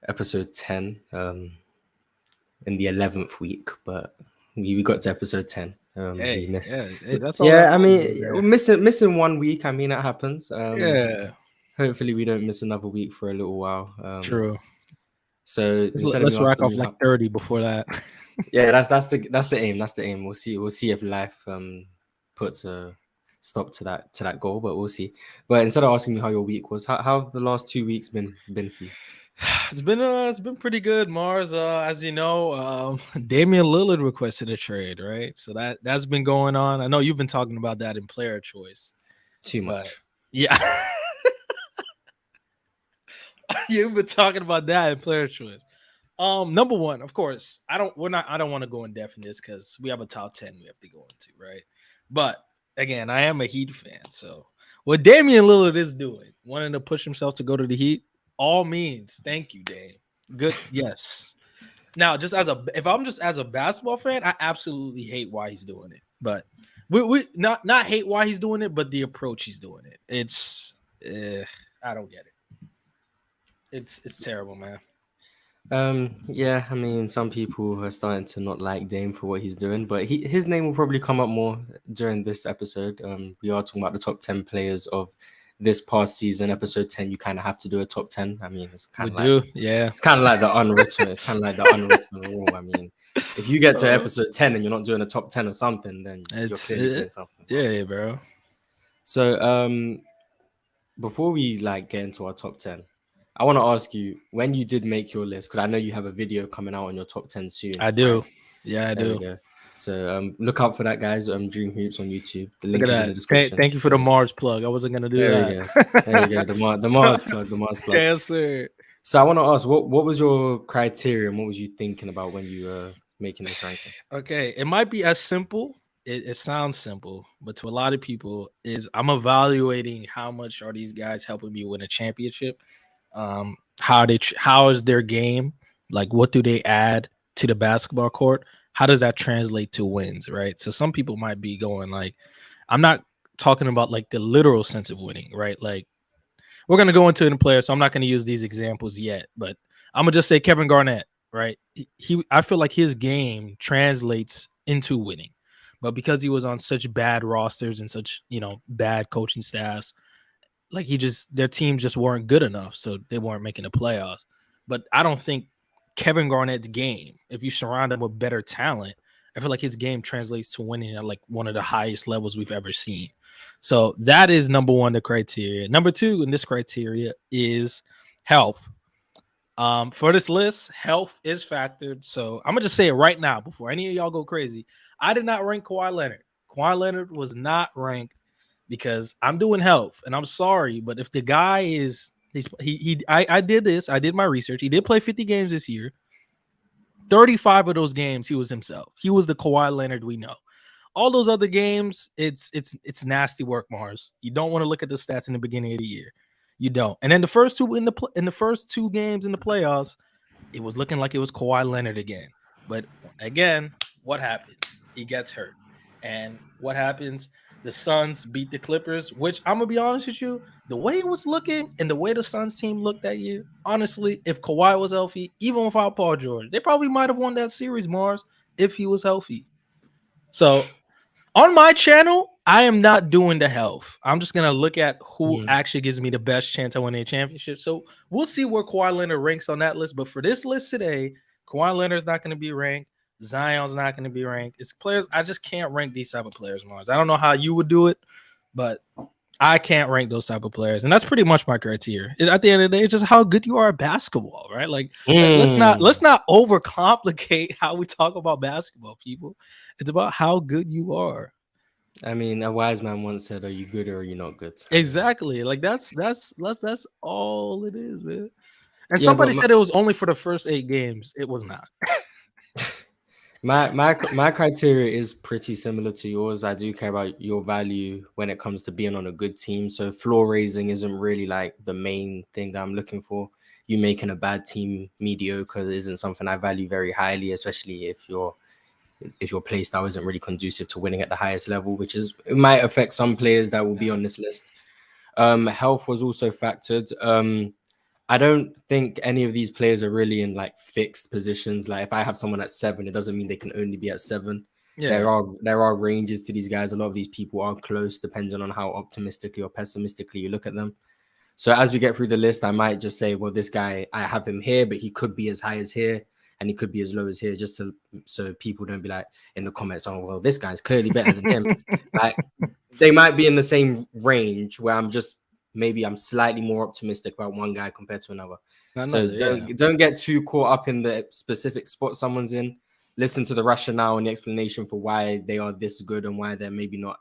episode 10 in the 11th week, but we got to episode 10. Hey, We missed. hey, that's all that Yeah, I matters, mean, man. missing 1 week. I mean, it happens. Yeah, Hopefully, we don't miss another week for a little while. true. So instead of me Let's rack asking off you like how, 30 before that. yeah, that's the aim. That's the aim. We'll see if life puts a stop to that goal, but we'll see. But instead of asking you how your week was, how have the last 2 weeks been for you? It's been pretty good, Mars. As you know, Damian Lillard requested a trade, right? So that's been going on. I know you've been talking about that in player choice. Too But much. yeah. You've been talking about that in player choice. Number one, of course, I don't want to go in depth in this because we have a top 10 we have to go into, right? But again, I am a Heat fan. So what Damian Lillard is doing, wanting to push himself to go to the Heat, all means, thank you, Dame. Good, yes. Now, if I'm just as a basketball fan, I absolutely hate why he's doing it. But we not hate why he's doing it, but the approach he's doing it. It's I don't get it. It's terrible, man. Yeah, I mean, some people are starting to not like Dame for what he's doing, but his name will probably come up more during this episode. We are talking about the top 10 players of this past season. Episode 10, you kind of have to do a top 10. I mean, it's kind of like yeah. it's kind of like the unwritten. It's kind of like the unwritten rule. I mean, if you get to episode 10 and you're not doing a top 10 of something, then you're clearly doing something. Yeah, bro. So, before we like get into our top 10, I want to ask you, when you did make your list, because I know you have a video coming out on your top 10 soon. I do. Right? Yeah, I do. So look out for that, guys. DreamHoopz on YouTube. The link Look at is that. in the description. Thank you for the Mars plug. I wasn't gonna do that. There we go. The Mars plug. The Mars plug. Yes, sir. So I want to ask, what was your criteria and what was you thinking about when you were making this ranking? Okay, it might be as simple. It sounds simple, but to a lot of people, is I'm evaluating how much are these guys helping me win a championship. How is their game? Like, what do they add to the basketball court? How does that translate to wins, right? So some people might be going like, I'm not talking about like the literal sense of winning, right? Like, we're going to go into it in players, so I'm not going to use these examples yet, but I'm going to just say Kevin Garnett, right? I feel like his game translates into winning, but because he was on such bad rosters and such, bad coaching staffs, like their teams just weren't good enough, so they weren't making the playoffs. But I don't think Kevin Garnett's game, if you surround him with better talent, I feel like his game translates to winning at like one of the highest levels we've ever seen. So that is number one, the criteria. Number two in this criteria is health. For this list, health is factored. So I'm gonna just say it right now before any of y'all go crazy. I did not rank Kawhi Leonard. Kawhi Leonard was not ranked because I'm doing health, and I'm sorry, but if the guy is I did this. I did my research. He did play 50 games this year. 35 of those games, he was himself. He was the Kawhi Leonard we know. All those other games, it's nasty work, Mars. You don't want to look at the stats in the beginning of the year. You don't. And then the first two in the first two games in the playoffs, it was looking like it was Kawhi Leonard again. But again, what happens? He gets hurt. And what happens? The Suns beat the Clippers, which I'm going to be honest with you, the way it was looking and the way the Suns team looked that year, honestly, if Kawhi was healthy, even without Paul George, they probably might have won that series, Mars, if he was healthy. So on my channel, I am not doing the health. I'm just going to look at who actually gives me the best chance of winning a championship. So we'll see where Kawhi Leonard ranks on that list. But for this list today, Kawhi Leonard's not going to be ranked. Zion's not going to be ranked. It's players. I just can't rank these type of players, Mars. I don't know how you would do it, but I can't rank those type of players. And that's pretty much my criteria. At the end of the day, it's just how good you are at basketball, right? Like let's not overcomplicate how we talk about basketball, people. It's about how good you are. I mean, a wise man once said, "Are you good or are you not good?" Exactly. Like that's all it is, man. And somebody said it was only for the first 8 games. It was not. My criteria is pretty similar to yours. I do care about your value when it comes to being on a good team. So floor raising isn't really like the main thing that I'm looking for. You making a bad team mediocre isn't something I value very highly, especially if your play style isn't really conducive to winning at the highest level, it might affect some players that will be on this list. Health was also factored. I don't think any of these players are really in like fixed positions. Like if I have someone at 7, it doesn't mean they can only be at 7. Yeah. There are ranges to these guys. A lot of these people are close, depending on how optimistically or pessimistically you look at them. So as we get through the list, I might just say, well, this guy, I have him here, but he could be as high as here, and he could be as low as here, just to so people don't be like in the comments, oh, well, this guy's clearly better than him. Like they might be in the same range where I'm slightly more optimistic about one guy compared to another. So don't get too caught up in the specific spot someone's in. Listen to the rationale and the explanation for why they are this good and why they're maybe not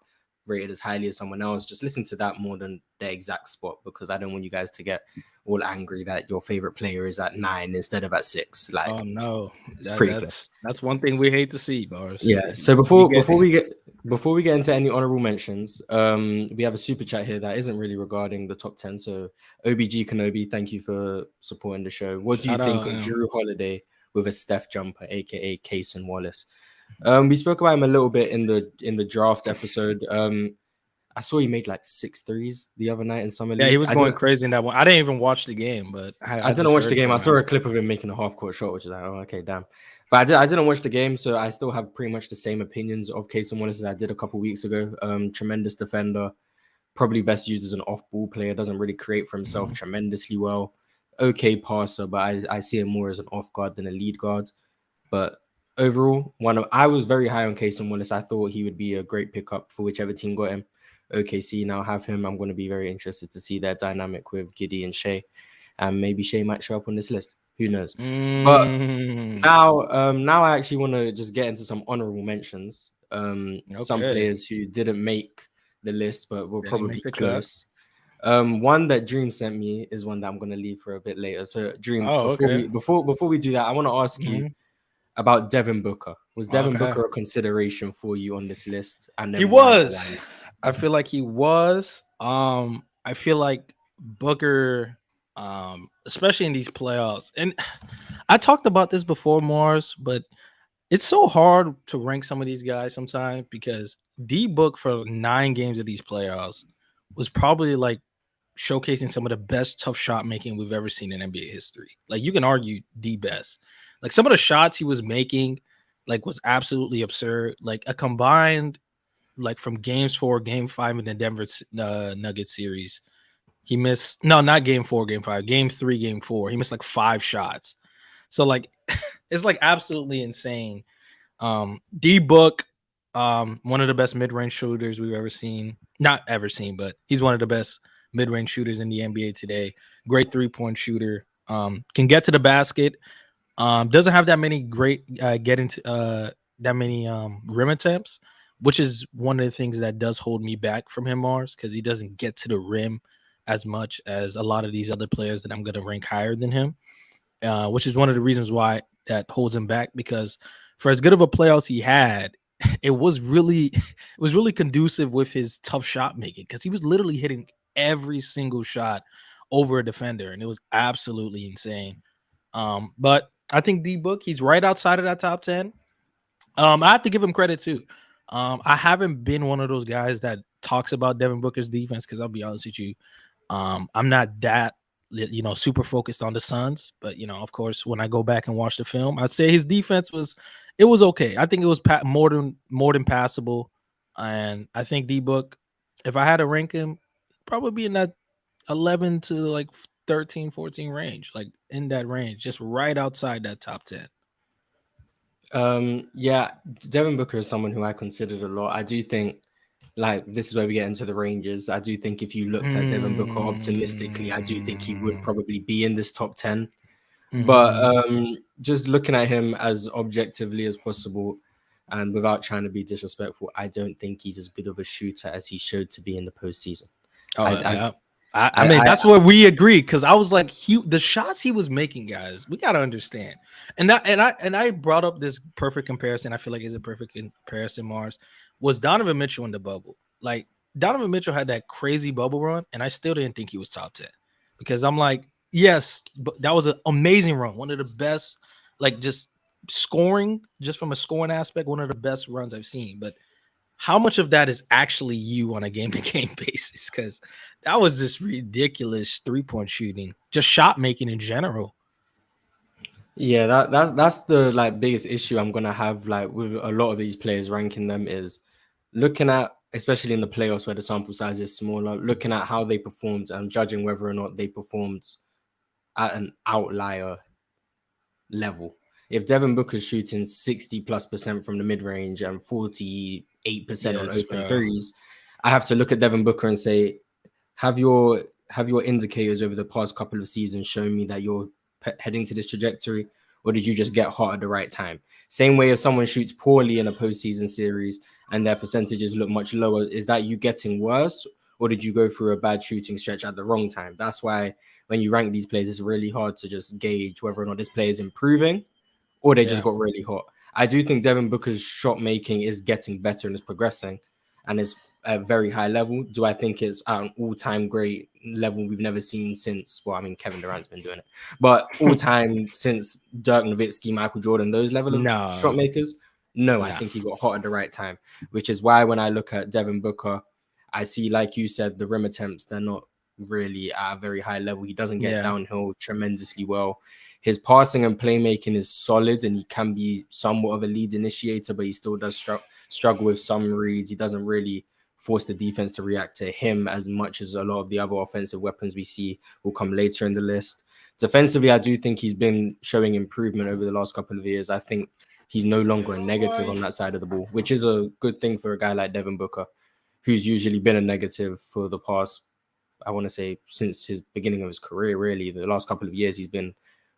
rated as highly as someone else. Just listen to that more than the exact spot, because I don't want you guys to get all angry that your favorite player is at 9 instead of at 6. Like, oh no, it's pretty clear. That's one thing we hate to see, Bars. Yeah. So before we get into any honorable mentions, we have a super chat here that isn't really regarding the top 10. So OBG Kenobi, thank you for supporting the show. What do you think of Drew Holiday with a Steph jumper, aka Cason Wallace? We spoke about him a little bit in the draft episode. I saw he made like 6 threes the other night in summer league. Yeah, he was going crazy in that one. I didn't even watch the game, but I didn't watch the game. I saw a clip of him making a half court shot, which is like, oh, okay, damn. But I didn't watch the game, so I still have pretty much the same opinions of Cason Wallace as I did a couple weeks ago. Tremendous defender, probably best used as an off-ball player. Doesn't really create for himself tremendously well. Okay passer, but I see him more as an off guard than a lead guard. But overall, I was very high on Cason Wallace. I thought he would be a great pickup for whichever team got him. OKC now have him. I'm going to be very interested to see their dynamic with Giddey and Shai, and maybe Shai might show up on this list. Who knows? But now I actually want to just get into some honorable mentions. Some players who didn't make the list but were probably close. One that Dream sent me is one that I'm going to leave for a bit later. So Dream, before we do that, I want to ask you about Devin Booker. Was Devin Booker a consideration for you on this list? And then he was. I feel like he was. I feel like Booker, especially in these playoffs, and I talked about this before, Mars, but it's so hard to rank some of these guys sometimes because D-Book for 9 games of these playoffs was probably like showcasing some of the best tough shot making we've ever seen in NBA history. Like you can argue the best. Like some of the shots he was making, like was absolutely absurd. Like a combined, like from games 4, game 5 in the Denver Nuggets series, he missed not game 4, game 5, game 3, game 4. He missed like 5 shots. So like it's like absolutely insane. D-Book, one of the best mid-range shooters we've ever seen. Not ever seen, but he's one of the best mid-range shooters in the NBA today. Great 3-point shooter. Can get to the basket. Doesn't have that many great that many rim attempts, which is one of the things that does hold me back from him, Mars, because he doesn't get to the rim as much as a lot of these other players that I'm going to rank higher than him, which is one of the reasons why that holds him back, because for as good of a playoffs he had, it was really conducive with his tough shot making, because he was literally hitting every single shot over a defender, and it was absolutely insane. But I think D-Book, he's right outside of that top 10. I have to give him credit too. I haven't been one of those guys that talks about Devin Booker's defense, because I'll be honest with you, I'm not that super focused on the Suns. But of course, when I go back and watch the film, I'd say his defense was okay. I think it was more than passable, and I think D-Book, if I had to rank him, probably be in that 11 to like 13, 14 range, like in that range, just right outside that top 10. Yeah, Devin Booker is someone who I considered a lot. I do think, like, this is where we get into the ranges. I do think if you looked at Devin Booker optimistically, I do think he would probably be in this top 10. But just looking at him as objectively as possible and without trying to be disrespectful, I don't think he's as good of a shooter as he showed to be in the postseason. I mean, that's where we agree, because I was like, the shots he was making, guys, we gotta understand. And I brought up this perfect comparison. I feel like it's a perfect comparison, Mars, was Donovan Mitchell in the bubble. Like Donovan Mitchell had that crazy bubble run, and I still didn't think he was top 10, because I'm like, yes, but that was an amazing run, one of the best, like just scoring, just from a scoring aspect, one of the best runs I've seen. But how much of that is actually you on a game-to-game basis? Because that was just ridiculous 3-point shooting, just shot making in general. Yeah, that's the like biggest issue I'm gonna have like with a lot of these players ranking them is looking at, especially in the playoffs where the sample size is smaller, looking at how they performed and judging whether or not they performed at an outlier level. If Devin Booker's shooting 60+% from the mid range and 48% on Yes, open bro. threes, I have to look at Devin Booker and say, have your indicators over the past couple of seasons shown me that you're heading to this trajectory, or did you just get hot at the right time? Same way if someone shoots poorly in a postseason series and their percentages look much lower, is that you getting worse, or did you go through a bad shooting stretch at the wrong time? That's why when you rank these players, it's really hard to just gauge whether or not this player is improving or they just Yeah. got really hot. I do think Devin Booker's shot making is getting better and is progressing and is at a very high level. Do I think it's at an all-time great level we've never seen since, well, I mean, Kevin Durant's been doing it, but all-time since Dirk Nowitzki, Michael Jordan, those level of shot No, makers? No, I no. think he got hot at the right time, which is why when I look at Devin Booker, I see, like you said, the rim attempts, they're not really at a very high level. He doesn't get Yeah. downhill tremendously well. His passing and playmaking is solid, and he can be somewhat of a lead initiator, but he still does struggle with some reads. He doesn't really force the defense to react to him as much as a lot of the other offensive weapons we see will come later in the list. Defensively, I do think he's been showing improvement over the last couple of years. I think he's no longer a negative on that side of the ball, which is a good thing for a guy like Devin Booker, who's usually been a negative for the past, I want to say, since his beginning of his career, really. The last couple of years, he's been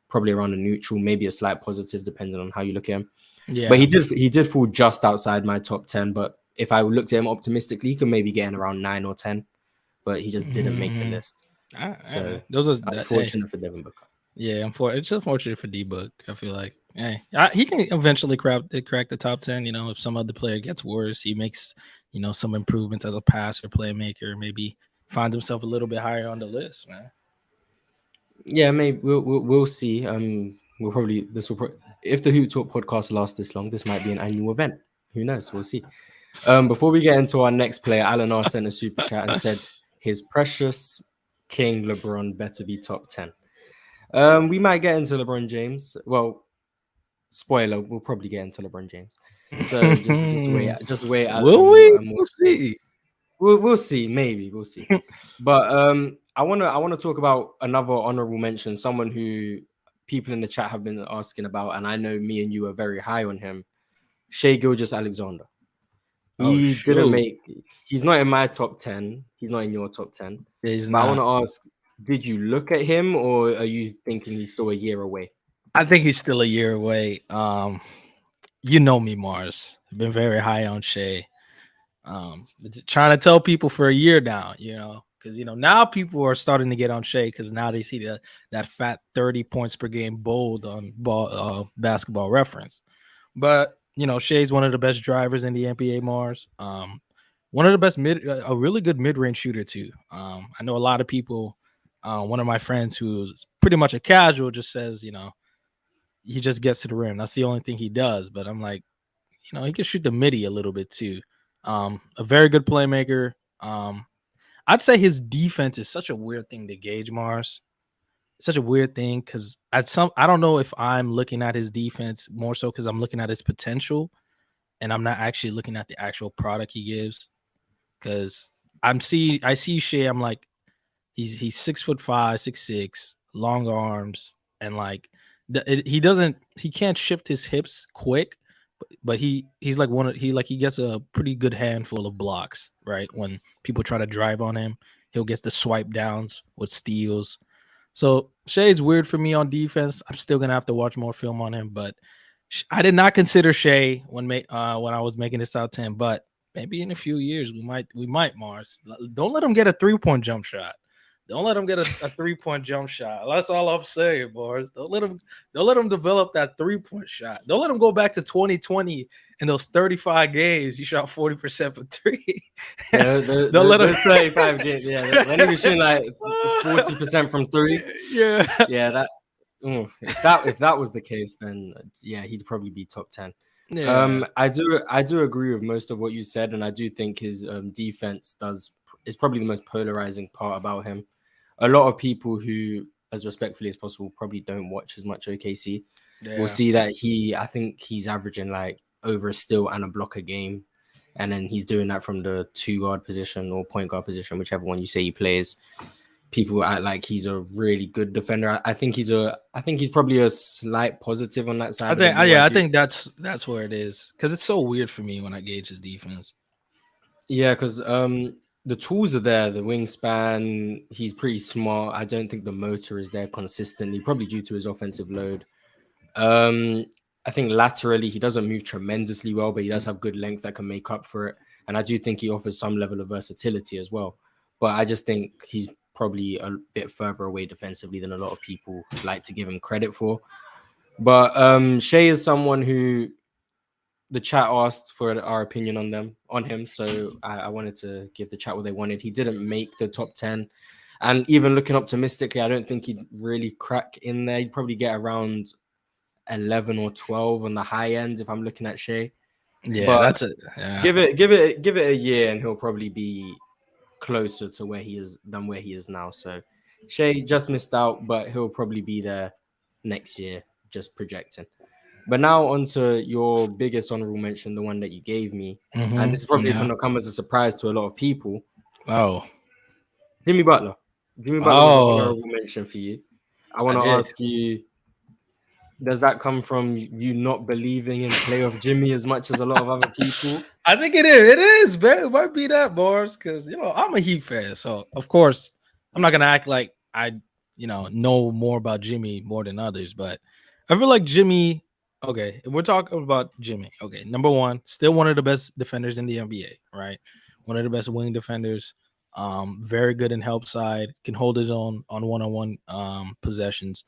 probably around a neutral, maybe a slight positive, depending on how you look at him. But Yeah. he did fall just outside my top 10. But if I looked at him optimistically, he could maybe get in around 9 or 10. But he just didn't make the Mhm. list. So Those are hey, unfortunate for Devin Booker. yeah. It's unfortunate for D-Book. I feel like he can eventually crack the top 10. You know, if some other player gets worse, he makes some improvements as a passer, playmaker, maybe finds himself a little bit higher on the list, man. Yeah, maybe we'll see. We'll probably if the Hoop Talk podcast lasts this long, this might be an annual event. Who knows? We'll see. Before we get into our next player, Alan R sent a super chat and said his precious king LeBron better be top 10. We might get into LeBron James. Well, spoiler, we'll probably get into LeBron James. So just wait. Will And we? we'll We'll see. see. We'll see. Maybe we'll see. But I wanna talk about another honorable mention, someone who people in the chat have been asking about, and I know me and you are very high on him. Shai Gilgeous-Alexander. Oh, He didn't shoot. make. He's not in my top 10. He's not in your top 10. He's But I want not. to ask: did you look at him, or are you thinking he's still a year away? I think he's still a year away. You know me, Mars. I've been very high on Shea. Trying to tell people for a year now, because now people are starting to get on Shea because now they see that fat 30 points per game bold on Basketball Reference. But Shea's one of the best drivers in the NBA, Mars. One of the best a really good mid-range shooter too. I know a lot of people. One of my friends who's pretty much a casual just says, he just gets to the rim. That's the only thing he does. But I'm like, he can shoot the midi a little bit too. A very good playmaker. I'd say his defense is such a weird thing to gauge, Mars. Such a weird thing because I don't know if I'm looking at his defense more so because I'm looking at his potential and I'm not actually looking at the actual product he gives. Because I see Shea, I'm like, he's 6'5", 6'6", long arms, and like he can't shift his hips quick, but he's like he gets a pretty good handful of blocks, right? When people try to drive on him, he'll get the swipe downs with steals. So Shea's weird for me on defense. I'm still gonna have to watch more film on him, but I did not consider Shea when I was making this top 10, but maybe in a few years we might Mars. Don't let him get a 3-point jump shot. Don't let him get a 3-point jump shot. That's all I'm saying, boys. Don't let him develop that 3-point shot. Don't let him go back to 2020 in those 35 games. He shot 40% for three. Yeah, Don't let him 35 games. Yeah, when he was shooting like 40% from three. Yeah. Yeah, if that was the case, then yeah, he'd probably be top 10. Yeah. I do agree with most of what you said, and I do think his defense is probably the most polarizing part about him. A lot of people who, as respectfully as possible, probably don't watch as much OKC will Yeah. see that I think he's averaging like over a steal and a block a game, and then he's doing that from the 2 guard position or point guard position, whichever one you say he plays. People act like he's a really good defender. I think he's probably a slight positive on that I side of the think ball. I yeah, I do. think that's where it is. Because it's so weird for me when I gauge his defense. Yeah, because the tools are there, the wingspan, he's pretty smart. I don't think the motor is there consistently, probably due to his offensive load. Um, I think laterally he doesn't move tremendously well, but he does have good length that can make up for it. And I do think he offers some level of versatility as well. But I just think he's probably a bit further away defensively than a lot of people like to give him credit for. But Shai is someone who the chat asked for our opinion on him. So I wanted to give the chat what they wanted. He didn't make the top 10. And even looking optimistically, I don't think he'd really crack in there. He'd probably get around 11 or 12 on the high end if I'm looking at Shai. Yeah, But that's it. Yeah. give it a year and he'll probably be closer to where he is than where he is now. So Shai just missed out, but he'll probably be there next year, just projecting. But now onto your biggest honorable mention, the one that you gave me. And this is probably Yeah. going to come as a surprise to a lot of people. Oh. Jimmy Butler. Jimmy Butler was an Oh. honorable mention for you. I I want to did. ask you, does that come from you not believing in playoff Jimmy as much as a lot of other people? I think it is. It is. It might be that, Bars, because I'm a Heat fan, so of course I'm not gonna act like I know more about Jimmy more than others, but I feel like Jimmy. Okay, if we're talking about Jimmy. Okay, number one, still one of the best defenders in the NBA, right? One of the best wing defenders. Very good in help side, can hold his own on one-on-one possessions.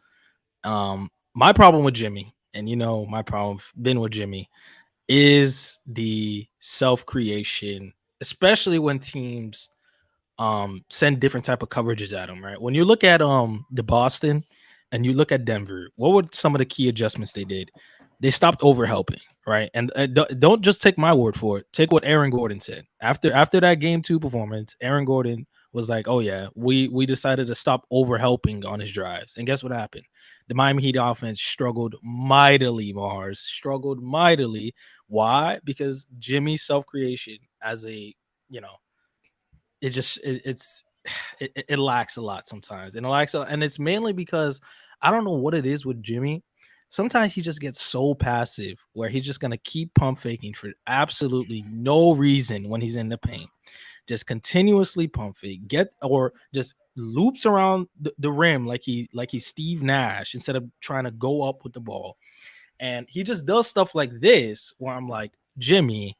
My problem with Jimmy, and my problem been with Jimmy is the self creation, especially when teams send different type of coverages at them, right? When you look at the Boston and you look at Denver, what were some of the key adjustments they did? They stopped overhelping, right? And don't just take my word for it. Take what Aaron Gordon said after that game 2 performance. Aaron Gordon was like, "Oh yeah, we decided to stop overhelping on his drives." And guess what happened? The Miami Heat offense struggled mightily. Mars struggled mightily. Why? Because Jimmy's self creation as a you know it just it lacks a lot sometimes, and and it's mainly because I don't know what it is with Jimmy. Sometimes he just gets so passive where he's just gonna keep pump faking for absolutely no reason when he's in the paint, just continuously pump fake, or just loops around the rim like he's Steve Nash instead of trying to go up with the ball. And he just does stuff like this where I'm like, Jimmy,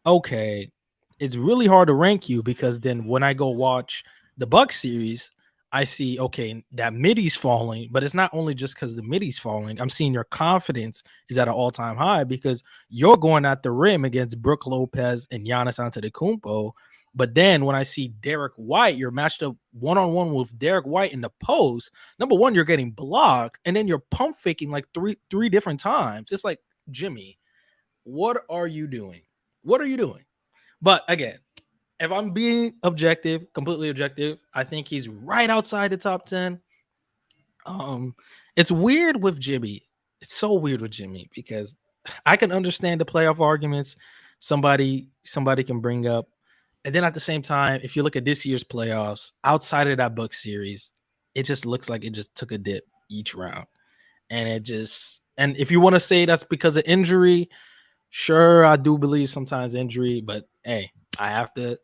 okay, it's really hard to rank you because then when I go watch the Bucks series, I see, okay, that middy's falling, but it's not only just because the middy's falling. I'm seeing your confidence is at an all-time high because you're going at the rim against Brook Lopez and Giannis Antetokounmpo. But then when I see Derek White, you're matched up one-on-one with Derek White in the post. Number one, you're getting blocked, and then you're pump faking like three different times. It's like, Jimmy, what are you doing? What are you doing? But again, if I'm being objective, completely objective, I think he's right outside the top 10. It's weird with Jimmy. It's so weird with Jimmy because I can understand the playoff arguments somebody can bring up. And then at the same time, if you look at this year's playoffs, outside of that Bucks series, it just looks like it just took a dip each round. And and if you want to say that's because of injury, sure, I do believe sometimes injury, but hey, I have to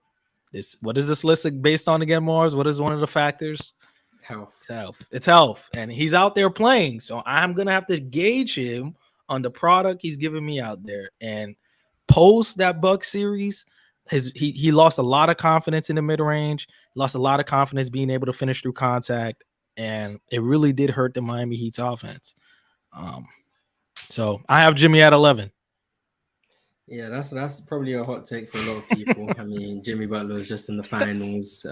what is this list based on again, Mars? What is one of the factors? Health. It's health. It's health. And he's out there playing. So I'm gonna have to gauge him on the product he's giving me out there. And post that Buck series, he lost a lot of confidence in the mid-range, lost a lot of confidence being able to finish through contact, and it really did hurt the Miami Heat's offense. So I have Jimmy at 11. Yeah, that's probably a hot take for a lot of people. I mean, Jimmy Butler was just in the finals.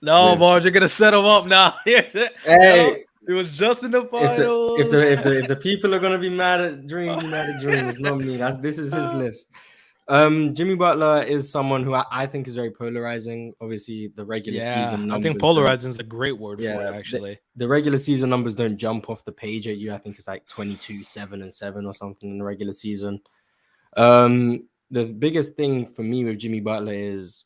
No, With Mars, you're gonna set him up now. hey, It was just in the If the if finals. the if the if the people are gonna be mad at Dream, be mad at Dream. It's not me. This is his list. Jimmy Butler is someone who I think is very polarizing. Obviously, the regular Yeah, season I think numbers don't. polarizing is a great word for it, Yeah, actually. the regular season numbers don't jump off the page at you. I think it's like 22, 7, and 7 or something in the regular season. The biggest thing for me with Jimmy Butler is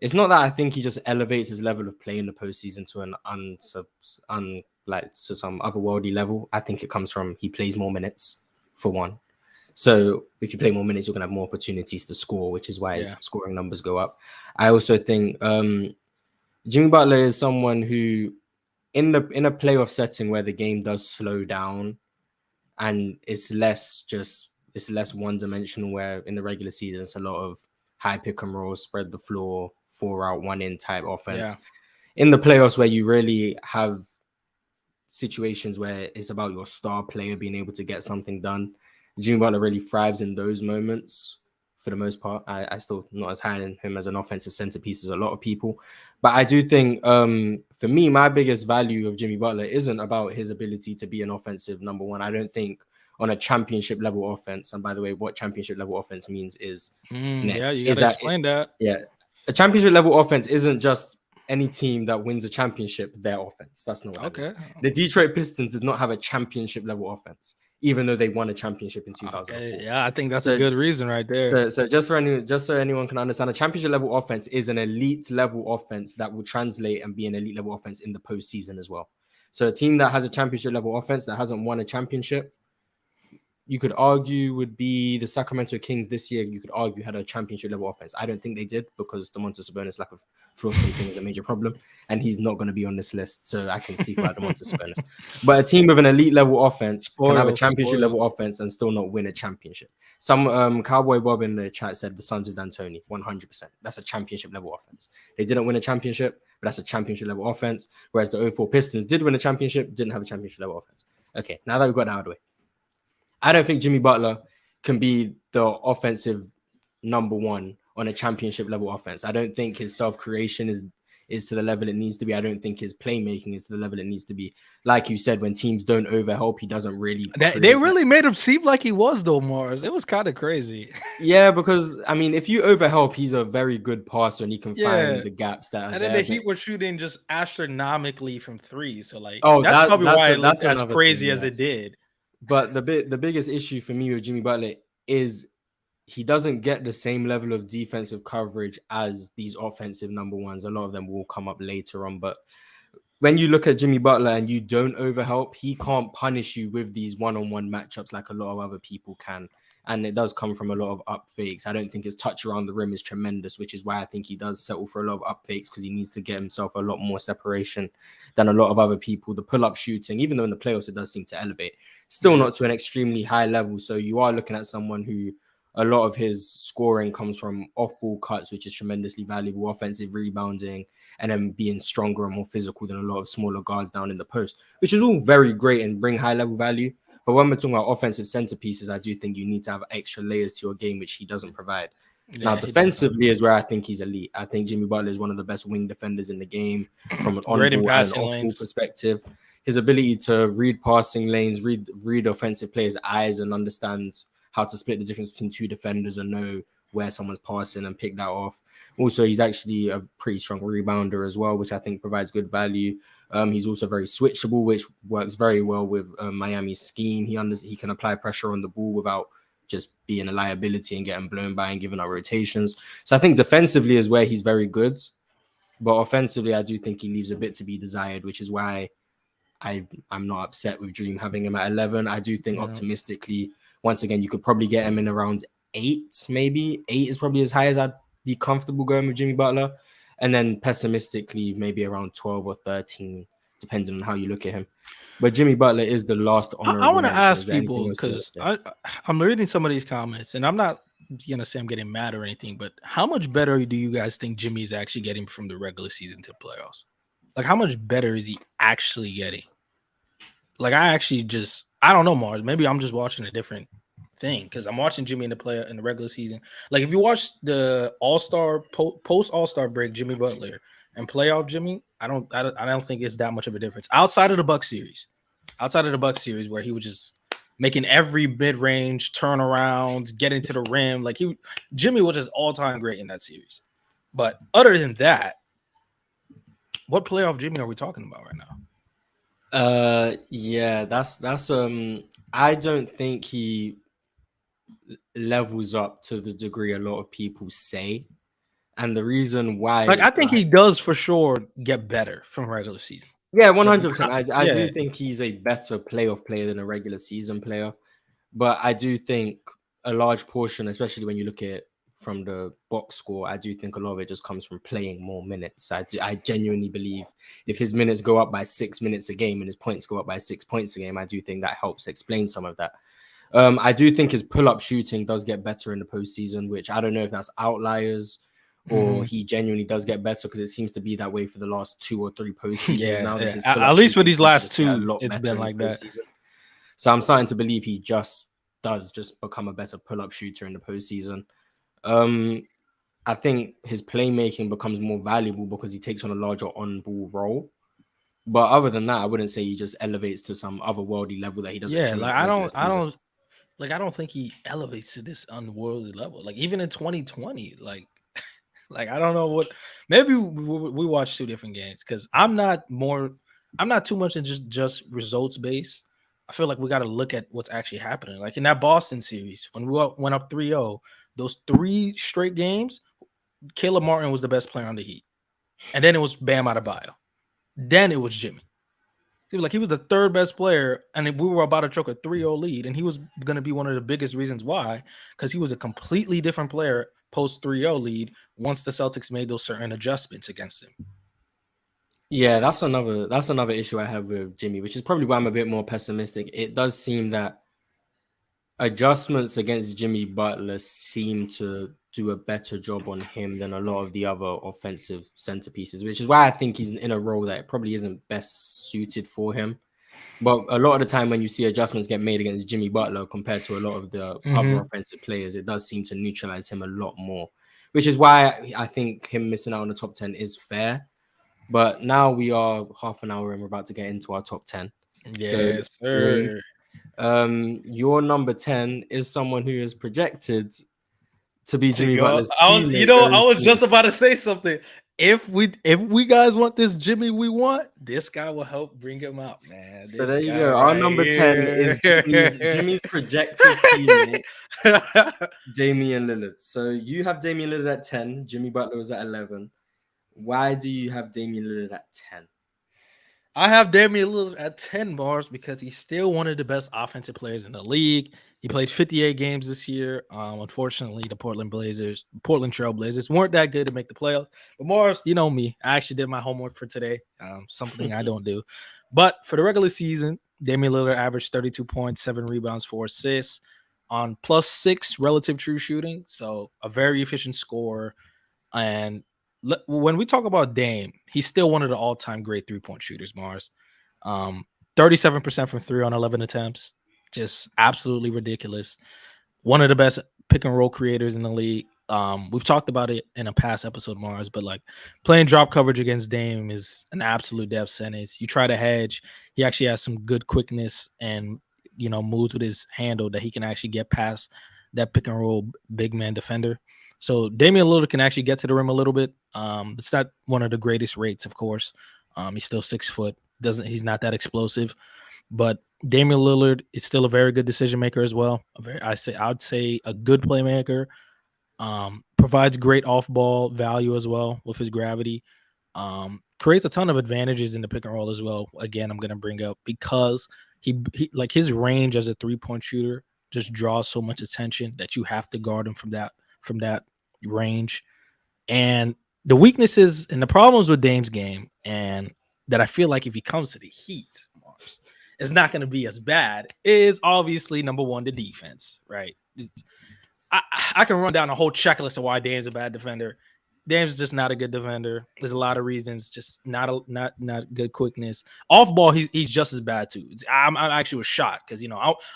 it's not that I think he just elevates his level of play in the postseason to to some otherworldly level. I think it comes from he plays more minutes for one. So if you play more minutes, you're gonna have more opportunities to score, which is why scoring numbers go up. I also think Jimmy Butler is someone who in a playoff setting where the game does slow down and it's less one dimensional, where in the regular season it's a lot of high pick and roll, spread the floor, 4 out, 1 in type offense. In the playoffs where you really have situations where it's about your star player being able to get something done, Jimmy Butler really thrives in those moments. For the most part, I still not as high in him as an offensive centerpiece as a lot of people, but I do think for me, my biggest value of Jimmy Butler isn't about his ability to be an offensive number one. I don't think on a championship level offense, and by the way, what championship level offense means is you gotta explain that. Yeah, a championship level offense isn't just any team that wins a championship, their offense. That's not what I mean. The Detroit Pistons did not have a championship level offense, even though they won a championship in 2004. Yeah, I think that's a good reason right there. So just so anyone can understand, a championship level offense is an elite level offense that will translate and be an elite level offense in the postseason as well. So a team that has a championship level offense that hasn't won a championship, you could argue would be the Sacramento Kings this year. You could argue had a championship level offense. I don't think they did because Domantas Sabonis' lack of floor spacing is a major problem, and he's not going to be on this list. So I can speak about Domantas Sabonis. But a team with an elite level offense can have a championship level offense and still not win a championship. Some Cowboy Bob in the chat said the Suns of D'Antoni, 100%. That's a championship level offense. They didn't win a championship, but that's a championship level offense. Whereas the 04 Pistons did win a championship, didn't have a championship level offense. Okay, now that we've got that out of the way, I don't think Jimmy Butler can be the offensive number one on a championship level offense. I don't think his self-creation is to the level it needs to be. I don't think his playmaking is to the level it needs to be. Like you said, when teams don't overhelp, he doesn't really. They really made him seem like he was, though, Mars. It was kind of crazy. Yeah, because I mean, if you overhelp, he's a very good passer and he can find the gaps that. And then the Heat were shooting just astronomically from three. So like, that's probably why it looked as crazy thing, as it did. But the biggest issue for me with Jimmy Butler is he doesn't get the same level of defensive coverage as these offensive number ones. A lot of them will come up later on. But when you look at Jimmy Butler and you don't overhelp, he can't punish you with these one-on-one matchups like a lot of other people can. And it does come from a lot of up fakes. I don't think his touch around the rim is tremendous, which is why I think he does settle for a lot of up fakes because he needs to get himself a lot more separation than a lot of other people. The pull-up shooting, even though in the playoffs it does seem to elevate, still not to an extremely high level. So you are looking at someone who a lot of his scoring comes from off-ball cuts, which is tremendously valuable, offensive rebounding, and then being stronger and more physical than a lot of smaller guards down in the post, which is all very great and bring high-level value. But when we're talking about offensive centerpieces, I do think you need to have extra layers to your game, which he doesn't provide. Now, defensively is where I think he's elite. I think Jimmy Butler is one of the best wing defenders in the game from an on-ball and off-ball perspective. His ability to read passing lanes, read offensive players' eyes and understand how to split the difference between two defenders and know where someone's passing and pick that off. Also, he's actually a pretty strong rebounder as well, which I think provides good value. He's also very switchable, which works very well with Miami's scheme. He can apply pressure on the ball without just being a liability and getting blown by and giving out rotations. So I think defensively is where he's very good. But offensively, I do think he leaves a bit to be desired, which is why I'm not upset with Dream having him at 11. I do think optimistically, once again, you could probably get him in around 8, maybe. 8 is probably as high as I'd be comfortable going with Jimmy Butler. And then pessimistically, maybe around 12 or 13, depending on how you look at him. But Jimmy Butler is the last honorable. I want to ask people, because I'm reading some of these comments, and I'm not going to say I'm getting mad or anything, but how much better do you guys think Jimmy's actually getting from the regular season to the playoffs? Like, how much better is he actually getting? Like, I don't know, Mars. Maybe I'm just watching a different thing because I'm watching Jimmy in the regular season. Like, if you watch the All-Star post All-Star break, Jimmy Butler, and playoff Jimmy, I don't think it's that much of a difference outside of the Bucks series. outside of the Bucks series where he was just making every mid-range turnarounds, getting to the rim. Like Jimmy was just all-time great in that series. But other than that, what playoff Jimmy are we talking about right now? Yeah, that's I don't think he levels up to the degree a lot of people say. And the reason why, Like, I think he does for sure get better from regular season. yeah, Like, 100%. I yeah. do think he's a better playoff player than a regular season player. But I do think a large portion, especially when you look at it from the box score, I do think a lot of it just comes from playing more minutes. I genuinely believe if his minutes go up by 6 minutes a game and his points go up by 6 points a game, I do think that helps explain some of that. I do think his pull-up shooting does get better in the postseason, which I don't know if that's outliers or he genuinely does get better, because it seems to be that way for the last 2 or 3 postseasons now. That his At least for these last two, a lot it's better been in like the that. postseason. So I'm starting to believe he does become a better pull-up shooter in the postseason. I think his playmaking becomes more valuable because he takes on a larger on-ball role. But other than that, I wouldn't say he just elevates to some otherworldly level that he doesn't show. Like I don't think he elevates to this unworldly level. Like even in 2020, like I don't know what. Maybe we watched two different games because I'm not too much in just results based. I feel like we got to look at what's actually happening. Like in that Boston series, when we went up 3-0, those 3 straight games, Caleb Martin was the best player on the Heat. And then it was Bam Adebayo. Then it was Jimmy. He was the third best player, and we were about to choke a 3-0 lead, and he was going to be one of the biggest reasons why, because he was a completely different player post 3-0 lead once the Celtics made those certain adjustments against him. Yeah, that's another issue I have with Jimmy, which is probably why I'm a bit more pessimistic. It does seem that adjustments against Jimmy Butler seem to do a better job on him than a lot of the other offensive centerpieces, which is why I think he's in a role that probably isn't best suited for him. But a lot of the time when you see adjustments get made against Jimmy Butler compared to a lot of the other offensive players, it does seem to neutralize him a lot more, which is why I think him missing out on the top 10 is fair. But now we are half an hour and we're about to get into our top 10. Yes, so, Dream, your number 10 is someone who is projected to be Jimmy Butler's teammate. I was just about to say something. If we guys want this Jimmy we want, this guy will help bring him out, man. So there you go. Our number 10 is Jimmy's projected teammate, Damian Lillard. So you have Damian Lillard at 10. Jimmy Butler was at 11. Why do you have Damian Lillard at 10? I have Damian Lillard at 10 bars because he's still one of the best offensive players in the league. He played 58 games this year. Unfortunately, the Portland Trail Blazers weren't that good to make the playoffs. But Mars, you know me. I actually did my homework for today, something I don't do. But for the regular season, Damian Lillard averaged 32 points, 7 rebounds, 4 assists on +6 relative true shooting. So a very efficient scorer. And when we talk about Dame, he's still one of the all-time great three-point shooters, Mars. 37% from 3 on 11 attempts. Just absolutely ridiculous. One of the best pick-and-roll creators in the league. We've talked about it in a past episode, Mars, but like playing drop coverage against Dame is an absolute death sentence. You try to hedge. He actually has some good quickness and, moves with his handle that he can actually get past that pick-and-roll big man defender. So Damian Lillard can actually get to the rim a little bit. It's not one of the greatest rates, of course. He's still 6 foot. He's not that explosive, but Damian Lillard is still a very good decision maker as well. I'd say a good playmaker. Provides great off ball value as well with his gravity. Creates a ton of advantages in the pick and roll as well. Again, I'm going to bring up because he like his range as a 3-point shooter just draws so much attention that you have to guard him from that range. And the weaknesses and the problems with Dame's game, and that I feel like if he comes to the Heat, it's not going to be as bad, is obviously number one, the defense, right? I can run down a whole checklist of why Dame's a bad defender. Dame's just not a good defender. There's a lot of reasons, just not good quickness. Off ball, he's just as bad too. I'm actually was shocked because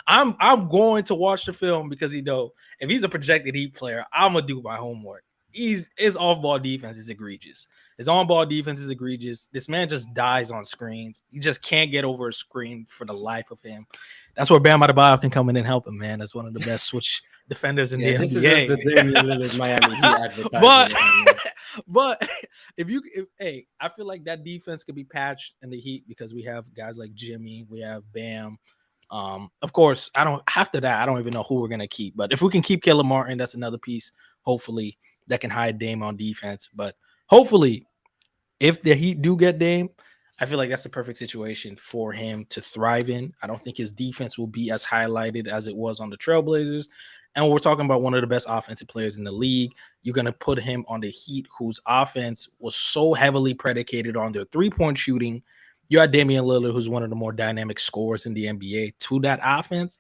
I'm going to watch the film because if he's a projected Heat player, I'm gonna do my homework. his off-ball defense is egregious. His on-ball defense is egregious. This man just dies on screens. He just can't get over a screen for the life of him. That's where Bam Adebayo can come in and help him, man. That's one of the best switch defenders in the this NBA. is the Damian Lillard Miami Heat advertisement. but right now. but hey, I feel like that defense could be patched in the Heat because we have guys like Jimmy, we have Bam. Of course, I don't even know who we're gonna keep, but if we can keep Caleb Martin, that's another piece, hopefully, that can hide Dame on defense. But hopefully, if the Heat do get Dame, I feel like that's the perfect situation for him to thrive in. I don't think his defense will be as highlighted as it was on the Trailblazers. And we're talking about one of the best offensive players in the league. You're going to put him on the Heat, whose offense was so heavily predicated on their three-point shooting. You had Damian Lillard, who's one of the more dynamic scorers in the NBA, to that offense.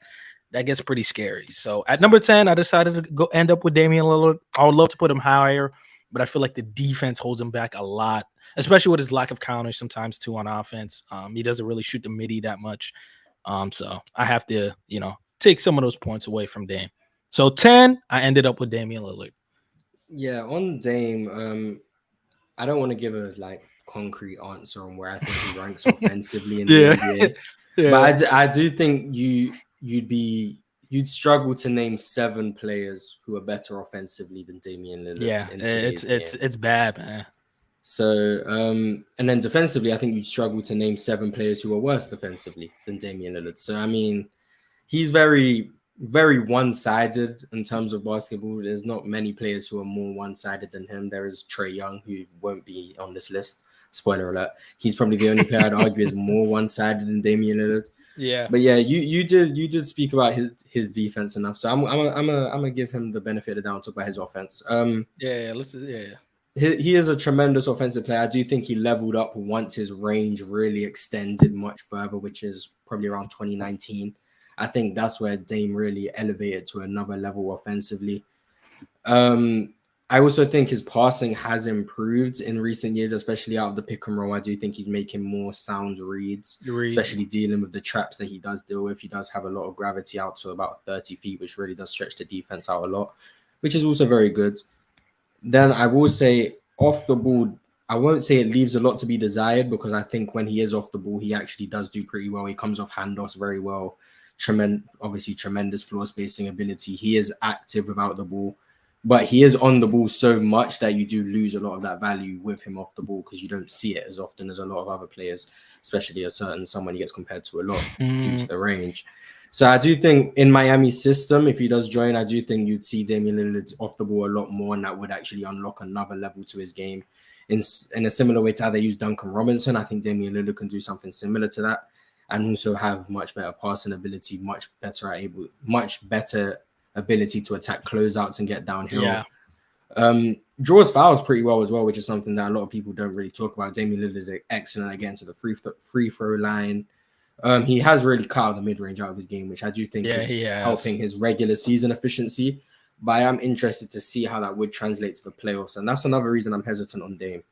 That gets pretty scary. So at number 10, I decided to go end up with Damian Lillard. I would love to put him higher, but I feel like the defense holds him back a lot, especially with his lack of counters sometimes too on offense. He doesn't really shoot the midi that much. So I have to, take some of those points away from Dame. So 10, I ended up with Damian Lillard. Yeah, on Dame, I don't want to give a concrete answer on where I think he ranks offensively in the NBA. Yeah. But I do think you'd struggle to name 7 players who are better offensively than Damian Lillard. Yeah, it's bad, man. So, and then defensively, I think you'd struggle to name 7 players who are worse defensively than Damian Lillard. So, I mean, he's very, very one-sided in terms of basketball. There's not many players who are more one-sided than him. There is Trae Young, who won't be on this list. Spoiler alert. He's probably the only player I'd argue is more one-sided than Damian Lillard. Yeah. But yeah, you did speak about his defense enough. So I'm gonna give him the benefit of the doubt and talk about his offense. He is a tremendous offensive player. I do think he leveled up once his range really extended much further, which is probably around 2019. I think that's where Dame really elevated to another level offensively. I also think his passing has improved in recent years, especially out of the pick and roll. I do think he's making more sound reads, especially dealing with the traps that he does deal with. He does have a lot of gravity out to about 30 feet, which really does stretch the defense out a lot, which is also very good. Then I will say off the ball, I won't say it leaves a lot to be desired because I think when he is off the ball, he actually does do pretty well. He comes off handoffs very well. Tremendous floor spacing ability. He is active without the ball. But he is on the ball so much that you do lose a lot of that value with him off the ball because you don't see it as often as a lot of other players, especially someone he gets compared to a lot due to the range. So I do think in Miami's system, if he does join, I do think you'd see Damian Lillard off the ball a lot more, and that would actually unlock another level to his game. In a similar way to how they use Duncan Robinson, I think Damian Lillard can do something similar to that and also have much better passing ability, much better ability to attack closeouts and get downhill. Yeah. Draws fouls pretty well as well, which is something that a lot of people don't really talk about. Damian Lillard is excellent at getting to the free throw line. He has really cut out the mid-range out of his game, which I do think is helping his regular season efficiency. But I am interested to see how that would translate to the playoffs. And that's another reason I'm hesitant on Dame.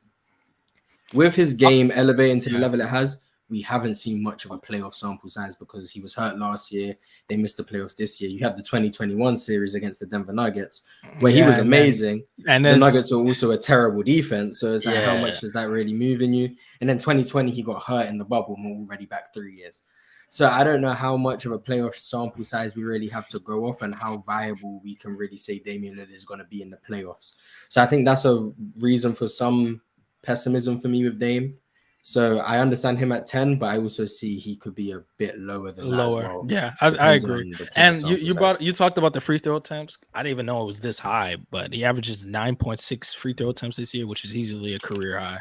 With his game elevating to the level it has, we haven't seen much of a playoff sample size because he was hurt last year. They missed the playoffs this year. You have the 2021 series against the Denver Nuggets where he was amazing. And the Nuggets are also a terrible defense. So it's like, how much does that really move in you? And then 2020, he got hurt in the bubble and we're already back 3 years. So I don't know how much of a playoff sample size we really have to go off and how viable we can really say Damian Lillard is going to be in the playoffs. So I think that's a reason for some pessimism for me with Dame. So I understand him at 10, but I also see he could be a bit lower than that as well. Yeah, I agree. And you talked about the free throw attempts. I didn't even know it was this high, but he averages 9.6 free throw attempts this year, which is easily a career high.